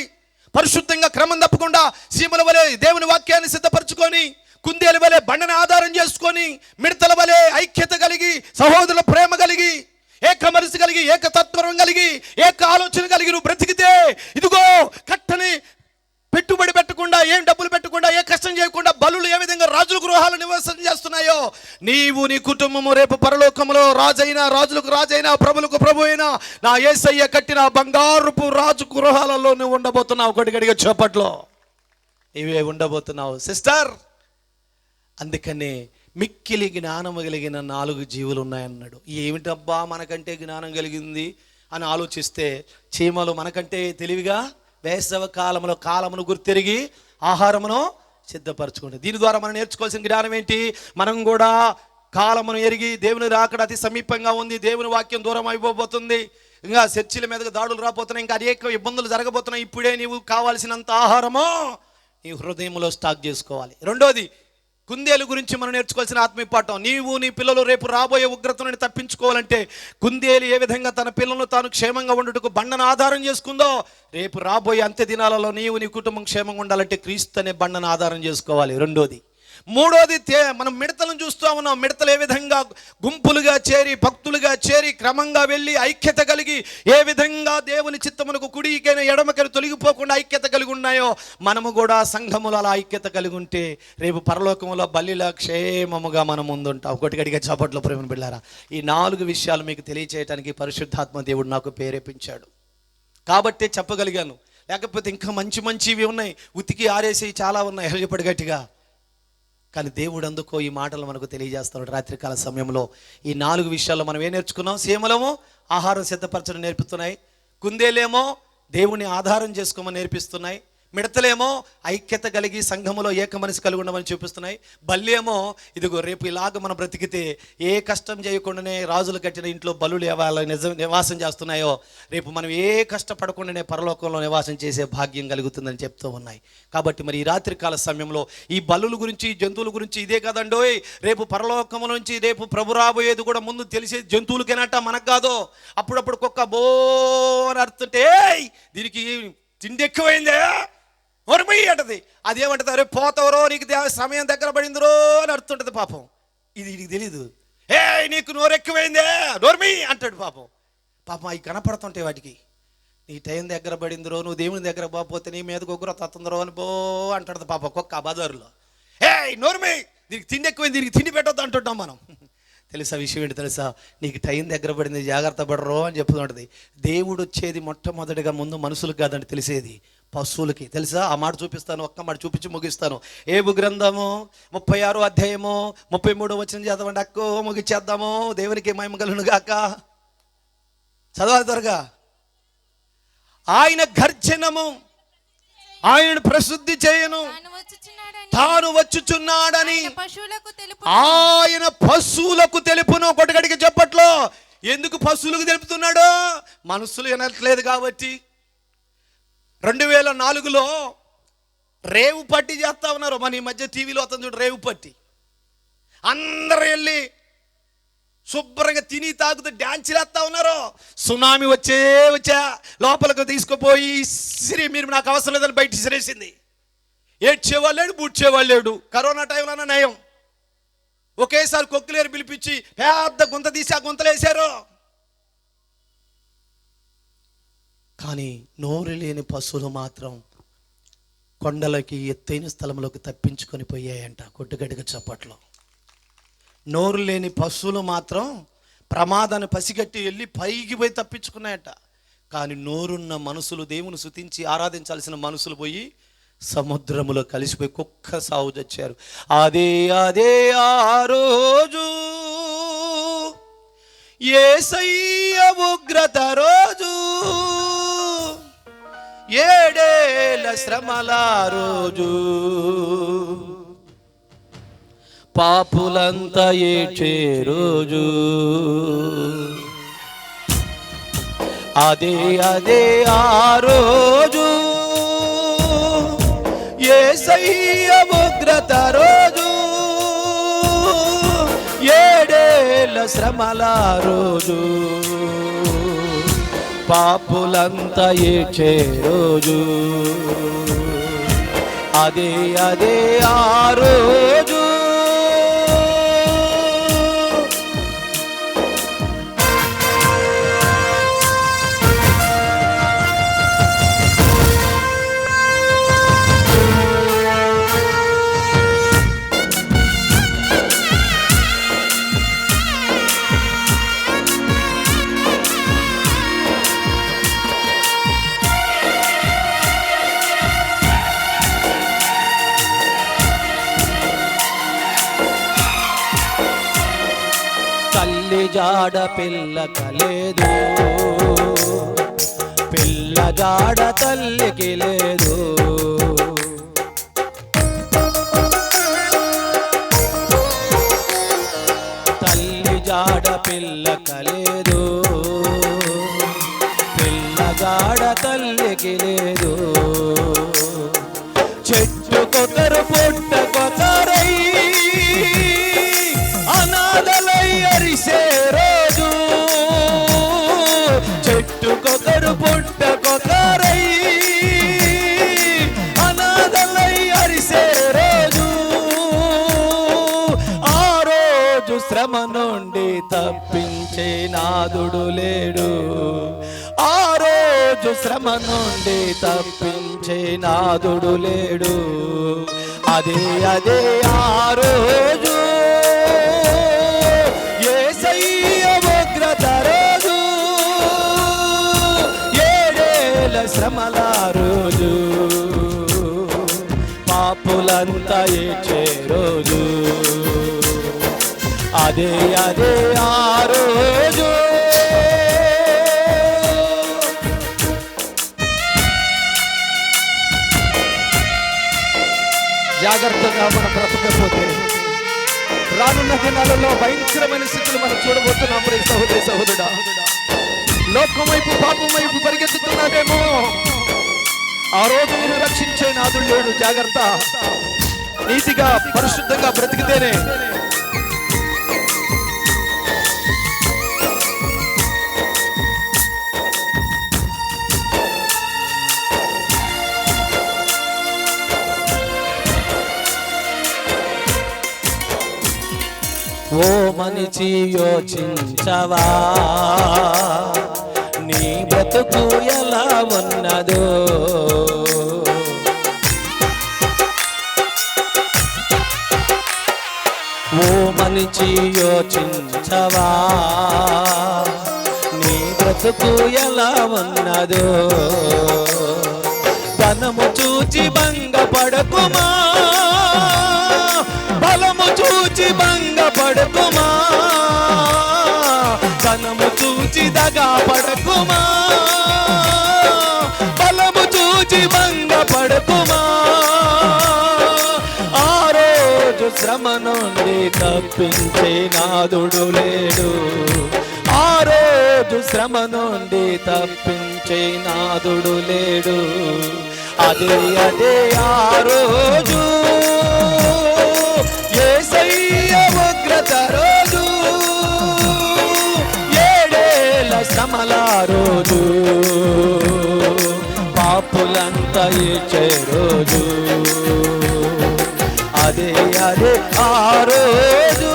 పరిశుద్ధంగా క్రమం తప్పకుండా సీమల వలె దేవుని వాక్యాన్ని సిద్ధపరచుకొని, కుందేలు వలె బండని ఆధారం చేసుకొని, మిడతల వలె ఐక్యత కలిగి, సహోదరుల ప్రేమ కలిగి, ఏక మనసు కలిగి, ఏకతత్వం కలిగి, ఏక ఆలోచన కలిగి నువ్వు బ్రతికితే, ఇదిగో కట్టని పెట్టుబడి పెట్టకుండా, ఏం డబ్బులు పెట్టకుండా, ఏ కష్టం చేయకుండా బలులు ఏ విధంగా రాజుల గృహాలు నివాసం చేస్తున్నాయో, నీవు నీ కుటుంబము రేపు పరలోకములో రాజైనా, రాజులకు రాజైనా, ప్రభులకు ప్రభు అయినా, నా యేసయ్య కట్టిన బంగారుపు రాజు గృహాలలో నువ్వు ఉండబోతున్నావు. గడిగడిగా చోపట్లో ఇవే ఉండబోతున్నావు సిస్టర్. అందుకనే మిక్కిలి జ్ఞానము కలిగిన 4 జీవులు ఉన్నాయన్నాడు. ఏమిటబ్బా మనకంటే జ్ఞానం కలిగింది అని ఆలోచిస్తే, చీమలు మనకంటే తెలివిగా వేసవ కాలంలో కాలమును గుర్తెరిగి ఆహారమును సిద్ధపరచుకుంటాయి. దీని ద్వారా మనం నేర్చుకోవాల్సిన జ్ఞానం ఏంటి? మనం కూడా కాలమును ఎరిగి, దేవుని రాకడ అతి సమీపంగా ఉంది, దేవుని వాక్యం దూరం అయిపోబోతుంది, ఇంకా చర్చిల మీదకి దాడులు రాబోతున్నాయి, ఇంకా అనేక ఇబ్బందులు జరగబోతున్నాయి. ఇప్పుడే నీవు కావాల్సినంత ఆహారము నీ హృదయంలో స్టాక్ చేసుకోవాలి. రెండోది, కుందేలు గురించి మనం నేర్చుకోవాల్సిన ఆత్మీయ పాఠం. నీవు నీ పిల్లలు రేపు రాబోయే ఉగ్రతను తప్పించుకోవాలంటే, కుందేలు ఏ విధంగా తన పిల్లలను తాను క్షేమంగా ఉండుటకు బండను ఆధారం చేసుకుందో, రేపు రాబోయే అంత్య దినాలలో నీవు నీ కుటుంబం క్షేమంగా ఉండాలంటే క్రీస్తు అనే బండను ఆధారం చేసుకోవాలి. రెండోది. మూడోది, మనం మిడతలను చూస్తూ ఉన్నాం. మిడతలు ఏ విధంగా గుంపులుగా చేరి, భక్తులుగా చేరి, క్రమంగా వెళ్ళి ఐక్యత కలిగి, ఏ విధంగా దేవుని చిత్తమునకు కుడికైనా ఎడమకైనా తొలగిపోకుండా ఐక్యత కలిగి ఉన్నాయో, మనము కూడా సంఘములో అలా ఐక్యత కలిగి ఉంటే రేపు పరలోకములో బల్లిలా క్షేమముగా మనం ముందుంటాం. ఒకటి గడిగా చప్పట్లో ప్రేమను బిడ్డారా, ఈ 4 విషయాలు మీకు తెలియచేయడానికి పరిశుద్ధాత్మ దేవుడు నాకు ప్రేరేపించాడు కాబట్టి చెప్పగలిగాను. లేకపోతే ఇంకా మంచివి ఉన్నాయి, ఉతికి ఆరేసి చాలా ఉన్నాయి, హెలిపడి గట్టిగా. కానీ దేవుడు అందుకో ఈ మాటలు మనకు తెలియజేస్తున్నాడు రాత్రికాల సమయంలో. ఈ 4 విషయాల్లో మనం ఏం నేర్చుకున్నాం? సీమలేమో ఆహారం సిద్ధపరచడం నేర్పిస్తున్నాయి, కుందేలేమో దేవుని ఆధారం చేసుకోమని నేర్పిస్తున్నాయి, మిడతలేమో ఐక్యత కలిగి సంఘములో ఏక మనసు కలిగి ఉండమని చూపిస్తున్నాయి, బల్లేమో ఇదిగో రేపు ఇలాగ మనం బ్రతికితే ఏ కష్టం చేయకుండానే రాజులు కట్టిన ఇంట్లో బలులు నివాసం చేస్తున్నాయో, రేపు మనం ఏ కష్టపడకుండానే పరలోకంలో నివాసం చేసే భాగ్యం కలుగుతుందని చెప్తూ ఉన్నాయి. కాబట్టి మరి ఈ రాత్రికాల సమయంలో ఈ బలుల గురించి, జంతువుల గురించి ఇదే కదండోయ్, రేపు పరలోకము నుంచి రేపు ప్రభు రాబోయేది కూడా ముందు తెలిసే జంతువులకేనట, మనకు కాదు. అప్పుడప్పుడు కుక్క బో అని అరుతుంటే, దీనికి తిండి ఎక్కువైందే ఒరమయ్యి అంటది. అదేమంటది, అరే పోతావరో, నీకు సమయం దగ్గర పడిందిరో అని అర్థుంటది. పాపం ఇది నీకు తెలీదు. ఏ నీకు నోరు ఎక్కువైందే నోర్మయ్యి అంటాడు. పాపం అవి కనపడుతుంటాయి వాటికి. నీ టైం దగ్గర పడిందిరో, నువ్వు దేవుని దగ్గర పోతే నీ మీదకి ఉగ్రత వస్తుందిరో అని బో అంటాడు పాపం కుక్క బజారులో. ఏ నోర్మయ్యి, దీనికి తిండి ఎక్కువైంది, దీనికి తిండి పెట్టొద్దు అంటుంటాం మనం. తెలుసా విషయం ఏంటి తెలుసా? నీకు టైం దగ్గర పడింది, జాగ్రత్త పడరో అని చెప్తుంటుంది. దేవుడు వచ్చేది మొట్టమొదటిగా ముందు మనుషులకు కాదండి తెలిసేది, పశువులకి. తెలుసా? ఆ మాట చూపిస్తాను, ఒక్క మాట చూపించి ముగిస్తాను. ఏబు గ్రంథము 36వ అధ్యాయము 33వ వచనం చదవండి. అక్కో ముగిచ్చేద్దాము, దేవునికి మహిమ కలుగును గాక. చదవాలి త్వరగా. ఆయన గర్జనము ఆయన ప్రసిద్ధి చేయను, తాను వచ్చుచున్నాడని ఆయన పశువులకు తెలుపును. కొట్టగడికి చెప్పట్లో. ఎందుకు పశువులకు తెలుపుతున్నాడు? మనుషులు వినట్లేదు కాబట్టి. 2004లో రేవు పట్టి చేస్తా ఉన్నారు. మన ఈ మధ్య టీవీలో అతను చూడు, రేవు పట్టి. అందరూ వెళ్ళి శుభ్రంగా తిని తాగుతూ డ్యాన్స్ చేస్తా ఉన్నారు. సునామీ వచ్చా లోపలికి తీసుకుపోయి సిరి మీరు నాకు అవసరం లేదని బయట సిరేసింది. ఏడ్చేవాళ్ళు లేడు, బూడ్చేవాళ్ళు లేడు. కరోనా టైంలోనే నయం. ఒకేసారి కొక్కులేరు పిలిపించి పెద్ద గుంత తీసి ఆ గుంతలు వేశారు. కానీ నోరు లేని పశువులు మాత్రం కొండలకి ఎత్తైన స్థలంలోకి తప్పించుకొని పోయాయంట. కొట్టుగడిగా చప్పట్లో. నోరు లేని పశువులు మాత్రం ప్రమాదాన్ని పసిగట్టి వెళ్ళి పైకి పోయి తప్పించుకున్నాయట. కానీ నోరున్న మనుషులు, దేవుని స్తుతించి ఆరాధించాల్సిన మనుషులు పోయి సముద్రములో కలిసిపోయి కుక్క సాగు చచ్చారు. అదే ఆ రోజు యేసయ్య ఉగ్రత రోజు, 7 ఏళ్ల శ్రమల రోజు, పాపులంతా ఏడ్చే రోజు. అదే ఆ రోజు యేసయ్య ఉగ్రత రోజు, 7 ఏళ్ల శ్రమల రోజు, పాపులంతా ఏడ్చే రోజు. అదే ఆ రోజు. తల్లి జాడ పిల్ల కలేదు, పిల్ల జాడ తల్లికి లేదు. తల్లి జాడ పిల్ల కలేదు, పిల్ల జాడ తల్లికి లేదు. చెట్టుకొకరు పుట్టకొకరై అనాథలై అరిసే రోజు, చెట్టుకొకరు పుట్టకొకరై అనాథలై అరిసే రోజు. ఆ రోజు శ్రమ నుండి తప్పించే నాదుడు లేడు, ఆ రోజు శ్రమ నుండి తప్పించే నాదుడు లేడు. అదే ఆ రోజు యేసయ్య ఉగ్రత రోజు, 7 ఏళ్ల శ్రమల రోజు, పాపులంతా ఏడ్చే రోజు. అదే ఆ రోజు. జాగ్రత్తగా మనం బ్రతకపోతే రానున్న దినాలలో భయంకరమైన స్థితులు మనం చూడబోతున్నాం. సహోదరి సహోదరుడా, లోకం వైపు పాపం వైపు పరిగెత్తుతున్నావేమో, ఆ రోజు నేను రక్షించే నాదుడు లేడు. జాగ్రత్త. నీతిగా పరిశుద్ధంగా బ్రతికితేనే ఓ మనిషి యోచించవా, నీ బ్రతుకు ఎలా ఉన్నదో. ఓ మనిషి యోచించవా, నీ బ్రతుకు ఎలా ఉన్నదో. ధనము చూచి భంగపడకుమా, బలము చూచి భంగపడకుమా, ధనము చూచి దగా పడకుమా, బలము చూచి భంగపడకుమా. ఆ రోజు శ్రమ నుండి తప్పించే నాదుడు లేడు, ఆ రోజు శ్రమ నుండి తప్పించే నాదుడు లేడు. అదే ఆ రోజు యేసయ్య ఉగ్రత రోజు, 7 ఏళ్ల శ్రమల రోజు, పాపులంతా ఏడ్చే రోజు. అదే ఆ రోజు.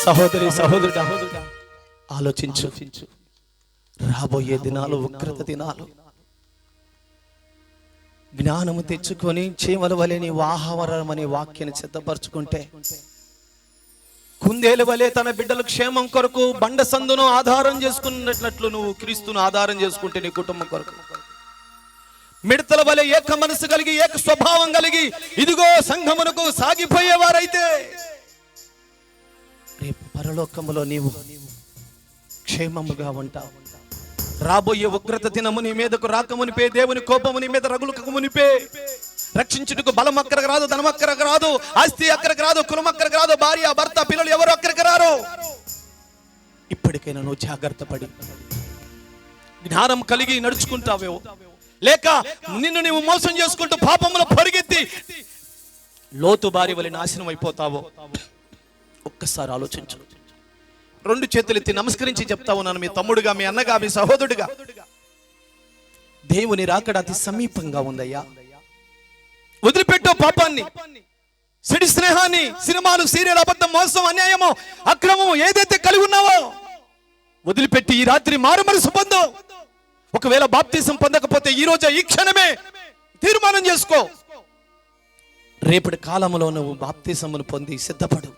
సహోదరి సహోదరుడా, ఆలోచించు. రాబోయే దినాలు ఉగ్రత దినాలు. జ్ఞానము తెచ్చుకొని చీమల వలె నీ ఆహారం అనే వాక్యాన్ని సిద్ధపరచుకుంటే, కుందేలు వలె తన బిడ్డల క్షేమం కొరకు బండ సందును ఆధారం చేసుకున్నట్లు నువ్వు క్రీస్తును ఆధారం చేసుకుంటే నీ కుటుంబం కొరకు, మిడతల వలె ఏక మనసు కలిగి ఏక స్వభావం కలిగి ఇదిగో సంఘమునకు సాగిపోయేవారైతే రేపు పరలోకములో నీవు క్షేమముగా ఉంటావు. రాబోయే ఉగ్రత దినము నీ మీదకు రాకమునిపే, దేవుని కోపము నీ మీద రగులుక మునిపే, రక్షించుటకు బలం అక్కడికి రాదు, ధనం అక్కడికి రాదు, ఆస్తి అక్కడికి రాదు, కులం అక్కడికి రాదు, భార్య భర్త పిల్లలు ఎవరు అక్కడికి రారు. ఇప్పటికైనా నువ్వు జాగ్రత్త పడి జ్ఞానం కలిగి నడుచుకుంటావేమో, లేక నిన్ను నీవు మోసం చేసుకుంటూ పాపములో పరిగెత్తి లోతు భార్య వలె నాశనం అయిపోతావో ఒక్కసారి ఆలోచించు. 2 చేతులెత్తి నమస్కరించి చెప్తా ఉన్నాను, మీ తమ్ముడుగా, మీ అన్నగా, మీ సహోదరుడిగా, దేవుని రాకడ అతి సమీపంగా ఉందయ్యా. వదిలిపెట్టో పాపాన్ని, సిడి స్నేహాన్ని, సినిమాలు, సీరియల్, అబద్ధం, మోసం, అన్యాయము, అక్రమము ఏదైతే కలిగి ఉన్నావో వదిలిపెట్టి ఈ రాత్రి మారు మనసు పొందు. ఒకవేళ బాప్తిసం పొందకపోతే ఈ రోజే, ఈ క్షణమే తీర్మానం చేసుకో. రేపటి కాలంలో నువ్వు బాప్తిసమును పొంది సిద్ధపడు.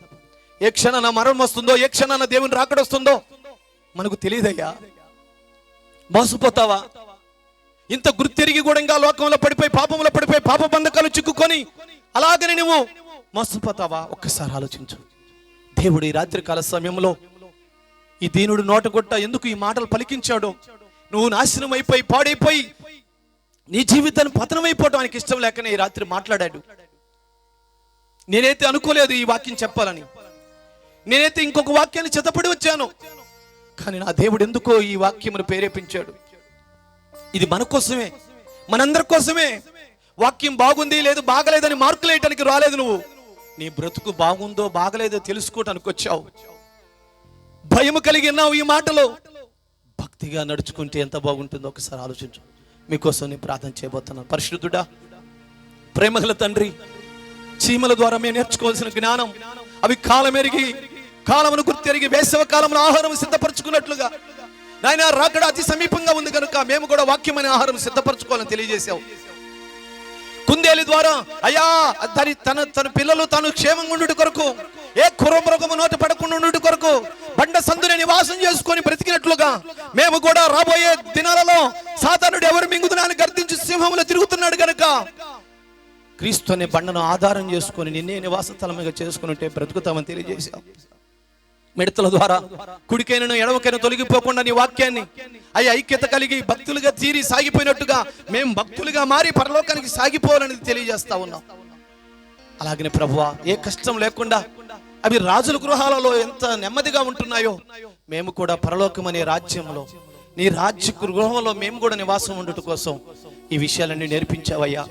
ఏ క్షణాన మరణం వస్తుందో, ఏ క్షణాన దేవుని రాకడొస్తుందో మనకు తెలియదయ్యా. మోసపోతావా? ఇంత గుర్తెరిగి కూడా ఇంకా లోకంలో పడిపోయి, పాపంలో పడిపోయి, పాప బంధకాలు చిక్కుకొని అలాగని నువ్వు మోసపోతావా? ఒక్కసారి ఆలోచించు. దేవుడు ఈ రాత్రి కాల సమయంలో ఈ దీనుడు నోటగొట్ట ఎందుకు ఈ మాటలు పలికించాడో, నువ్వు నాశనం అయిపోయి, పాడైపోయి, నీ జీవితాన్ని పతనమైపోవడం ఆయనకి ఇష్టం లేకనే ఈ రాత్రి మాట్లాడాడు. నేనైతే అనుకోలేదు ఈ వాక్యం చెప్పాలని, నేనైతే ఇంకొక వాక్యాన్ని చెత్తపడి వచ్చాను, కానీ నా దేవుడు ఎందుకో ఈ వాక్యమును ప్రేరేపించాడు. ఇది మన కోసమే, మనందరి కోసమే. వాక్యం బాగుంది లేదు బాగలేదని మార్కులు వేయటానికి రాలేదు. నువ్వు నీ బ్రతుకు బాగుందో బాగలేదో తెలుసుకోవటానికి వచ్చావు. భయము కలిగి ఉన్నావు. ఈ మాటలో భక్తిగా నడుచుకుంటే ఎంత బాగుంటుందో ఒకసారి ఆలోచించు. మీకోసం నేను ప్రార్థన చేయబోతున్నాను. పరిశుద్ధుడా, ప్రేమగల తండ్రి, చీమల ద్వారా మేము నేర్చుకోవాల్సిన జ్ఞానం అవి కాలమెరిగి, కాలమును గుర్తెరిగి, వేసవ కాలంలో ఆహారం సిద్ధపరచుకున్నట్లుగా నాయన రాకడ అతి సమీపంగా ఉంది కనుక మేము కూడా వాక్యమైన ఆహారం సిద్ధపరచుకోవాలని తెలియజేశావు. కుందేలు ద్వారా అయ్యా తన పిల్లలు తాను క్షేమంగా ఉండుట కొరకు, ఏ కుర్రమృగము నోట పడకుండా ఉండుట కొరకు బండ సందుని నివాసం చేసుకొని బ్రతికినట్లుగా మేము కూడా రాబోయే దినాలలో సాతానుడు ఎవరు మింగుతున్నాను గర్దించి సింహంలో తిరుగుతున్నాడు కనుక క్రీస్తు అనే బండను ఆధారం చేసుకొని నిన్నే నివాస స్థలముగా చేసుకుని బ్రతుకుతామని తెలియజేశావు. మిడతల ద్వారా కుడికైనను ఎడమకైనా తొలగిపోకుండా నీ వాక్యాన్ని అయ్యి ఐక్యత కలిగి భక్తులుగా తీరి సాగిపోయినట్టుగా మేము భక్తులుగా మారి పరలోకానికి సాగిపోవాలని తెలియజేస్తా ఉన్నాం. అలాగనే ప్రభువా, ఏ కష్టం లేకుండా అవి రాజుల గృహాలలో ఎంత నెమ్మదిగా ఉంటున్నాయో మేము కూడా పరలోకం అనే రాజ్యంలో, నీ రాజ్య గృహంలో మేము కూడా నివాసం ఉండుట కోసం ఈ విషయాలన్నీ నేర్పించావయ్యా.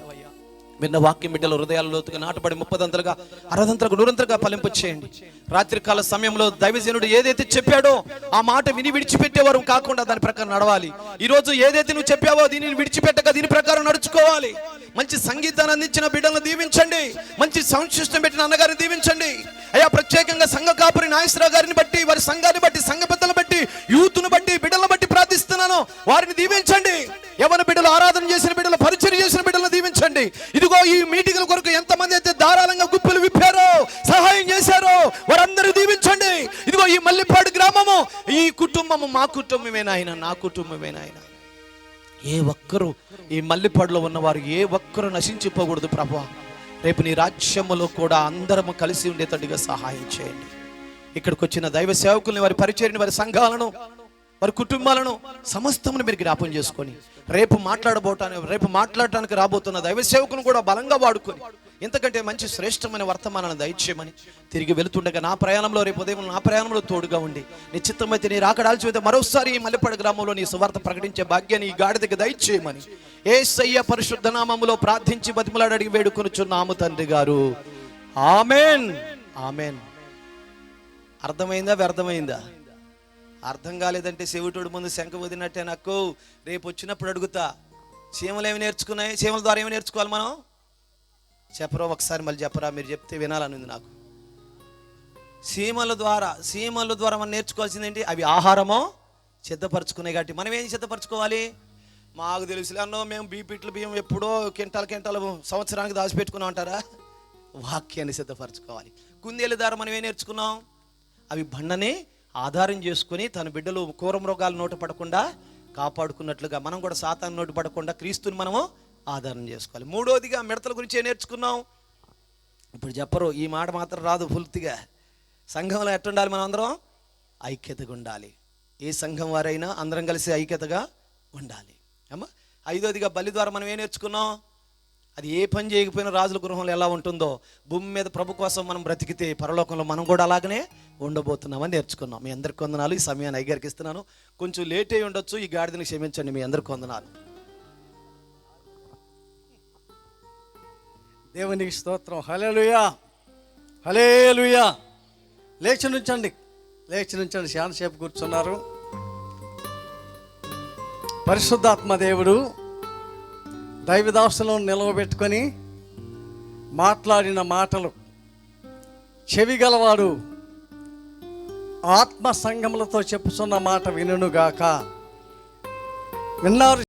విన్న వాక్యం బిడ్డల హృదయాల్లో నాటబడి 30దంతలుగా 60దంతలుగా 100దంతలుగా ఫలింపు చేయండి. రాత్రికాల సమయంలో దైవజనుడు ఏదైతే చెప్పాడో ఆ మాట విని విడిచిపెట్టేవారు కాకుండా దాని ప్రకారం నడవాలి. ఈ రోజు ఏదైతే నువ్వు చెప్పావో దీనిని విడిచిపెట్టక దీని ప్రకారం నడుచుకోవాలి. మంచి సంగీతాన్ని అందించిన బిడ్డలను దీవించండి, మంచి సౌండ్ సిస్టమ్ పెట్టిన అన్నగారిని దీవించండి అయ్యా. ప్రత్యేకంగా సంఘ కాపురి నాగేశ్వరరావు గారిని బట్టి, వారి సంఘాన్ని బట్టి, సంఘ పెద్దలను బట్టి, యూత్ను బట్టి, బిడ్డలను బట్టి ప్రార్థిస్తున్నాను. వారిని దీవించండి. యవన బిడ్డలు, ఆరాధన చేసిన బిడ్డలు, పరిచయం చేసిన బిడ్డలను దీవించండి. ఇదిగో ఈ మీటింగ్ల కొరకు ఎంతమంది అయితే ధారాళంగా గుప్పెలు విప్పారో, సహాయం చేశారో వారందరూ దీవించండి. ఇదిగో ఈ మల్లిపాడు గ్రామము, ఈ కుటుంబము మా కుటుంబమే నాయన, నా కుటుంబమే నాయన. ఏ ఒక్కరు ఈ మల్లిపాడులో ఉన్నవారు ఏ ఒక్కరు నశించిపోకూడదు ప్రభువా. రేపు నీ రాజ్యములో కూడా అందరము కలిసి ఉండేటట్టుగా సహాయం చేయండి. ఇక్కడికి వచ్చిన దైవ సేవకుల్ని, వారి పరిచర్ని, వారి సంఘాలను, వారి కుటుంబాలను సమస్తమును మీరు జ్ఞాపం చేసుకొని రేపు మాట్లాడటానికి రాబోతున్న దైవ సేవకులను కూడా బలంగా వాడుకొని ఇంతకంటే మంచి శ్రేష్టమైన వర్తమానాలను దయచేయమని, తిరిగి వెళుతుండగా నా ప్రయాణంలో, రేపు ఉదయం నా ప్రయాణంలో తోడుగా ఉండి నిశ్చితమైతే నీ రాకడాల్చితే మరోసారి ఈ మల్లెపాడు గ్రామంలో నీ సువార్త ప్రకటించే భాగ్యాన్ని ఈ గాడిదకి దయచేయమని యేసయ్య పరిశుద్ధ నామములో ప్రార్థించి బతిమలాడి అడిగి వేడుకొనుచున్నాము తండ్రి గారు. Amen, amen. అర్థమైందా? వ్యర్థమైందా? అర్థం కాలేదంటే చెవిటోడు ముందు శంఖ వదినట్టే. నాకు రేపు వచ్చినప్పుడు అడుగుతా, చీమలు ఏమి నేర్చుకున్నాయి, చీమల ద్వారా ఏమి నేర్చుకోవాలి మనం? చెప్పరా ఒకసారి, మళ్ళీ చెప్పరా. మీరు చెప్తే వినాలనుంది నాకు. సీమల ద్వారా మనం నేర్చుకోవాల్సింది ఏంటి? అవి ఆహారమో సిద్ధపరచుకునే కాబట్టి మనం ఏం సిద్ధపరచుకోవాలి? మాకు తెలుసులే అన్నో, మేము బీపీట్లు బియ్యం ఎప్పుడో కింటాలు సంవత్సరానికి దాచిపెట్టుకున్నాం అంటారా? వాక్యాన్ని సిద్ధపరచుకోవాలి. కుందేలు ద్వారా మనం ఏం నేర్చుకున్నాం? అవి బండని ఆధారం చేసుకుని తన బిడ్డలు క్రూర మృగాలు నోట పడకుండా కాపాడుకున్నట్లుగా మనం కూడా సాతాను నోటు పడకుండా క్రీస్తుని మనము ఆధారం చేసుకోవాలి. మూడోదిగా మిడతల గురించి ఏం నేర్చుకున్నాం? ఇప్పుడు చెప్పరు, ఈ మాట మాత్రం రాదు పూర్తిగా. సంఘంలో ఎట్టుండాలి? మనం అందరం ఐక్యతగా ఉండాలి. ఏ సంఘం వారైనా అందరం కలిసి ఐక్యతగా ఉండాలి. అమ్మా, ఐదోదిగా బలి ద్వారా మనం ఏం నేర్చుకున్నాం? అది ఏ పని చేయకపోయినా రాజుల గృహంలో ఎలా ఉంటుందో, భూమి మీద ప్రభు కోసం మనం బ్రతికితే పరలోకంలో మనం కూడా అలాగనే ఉండబోతున్నామని నేర్చుకున్నాం. మీ అందరికి వందనాలు. ఈ సమయాన్ని అయ్యగారికి ఇస్తున్నాను. కొంచెం లేట్ అయి ఉండొచ్చు, ఈ గాడిదని క్షమించండి. మీ అందరికి వందనాలు. దేవునికి స్తోత్రం. హల్లెలూయా, హల్లెలూయా. లేచి నుంచండి. శాంతసేపు కూర్చున్నారు. పరిశుద్ధాత్మ దేవుడు దైవదాసులను నిలవబెట్టుకొని మాట్లాడిన మాటలు చెవిగలవాడు ఆత్మ సంగములతో చెప్పుచున్న మాట వినుగాక. విన్నారు.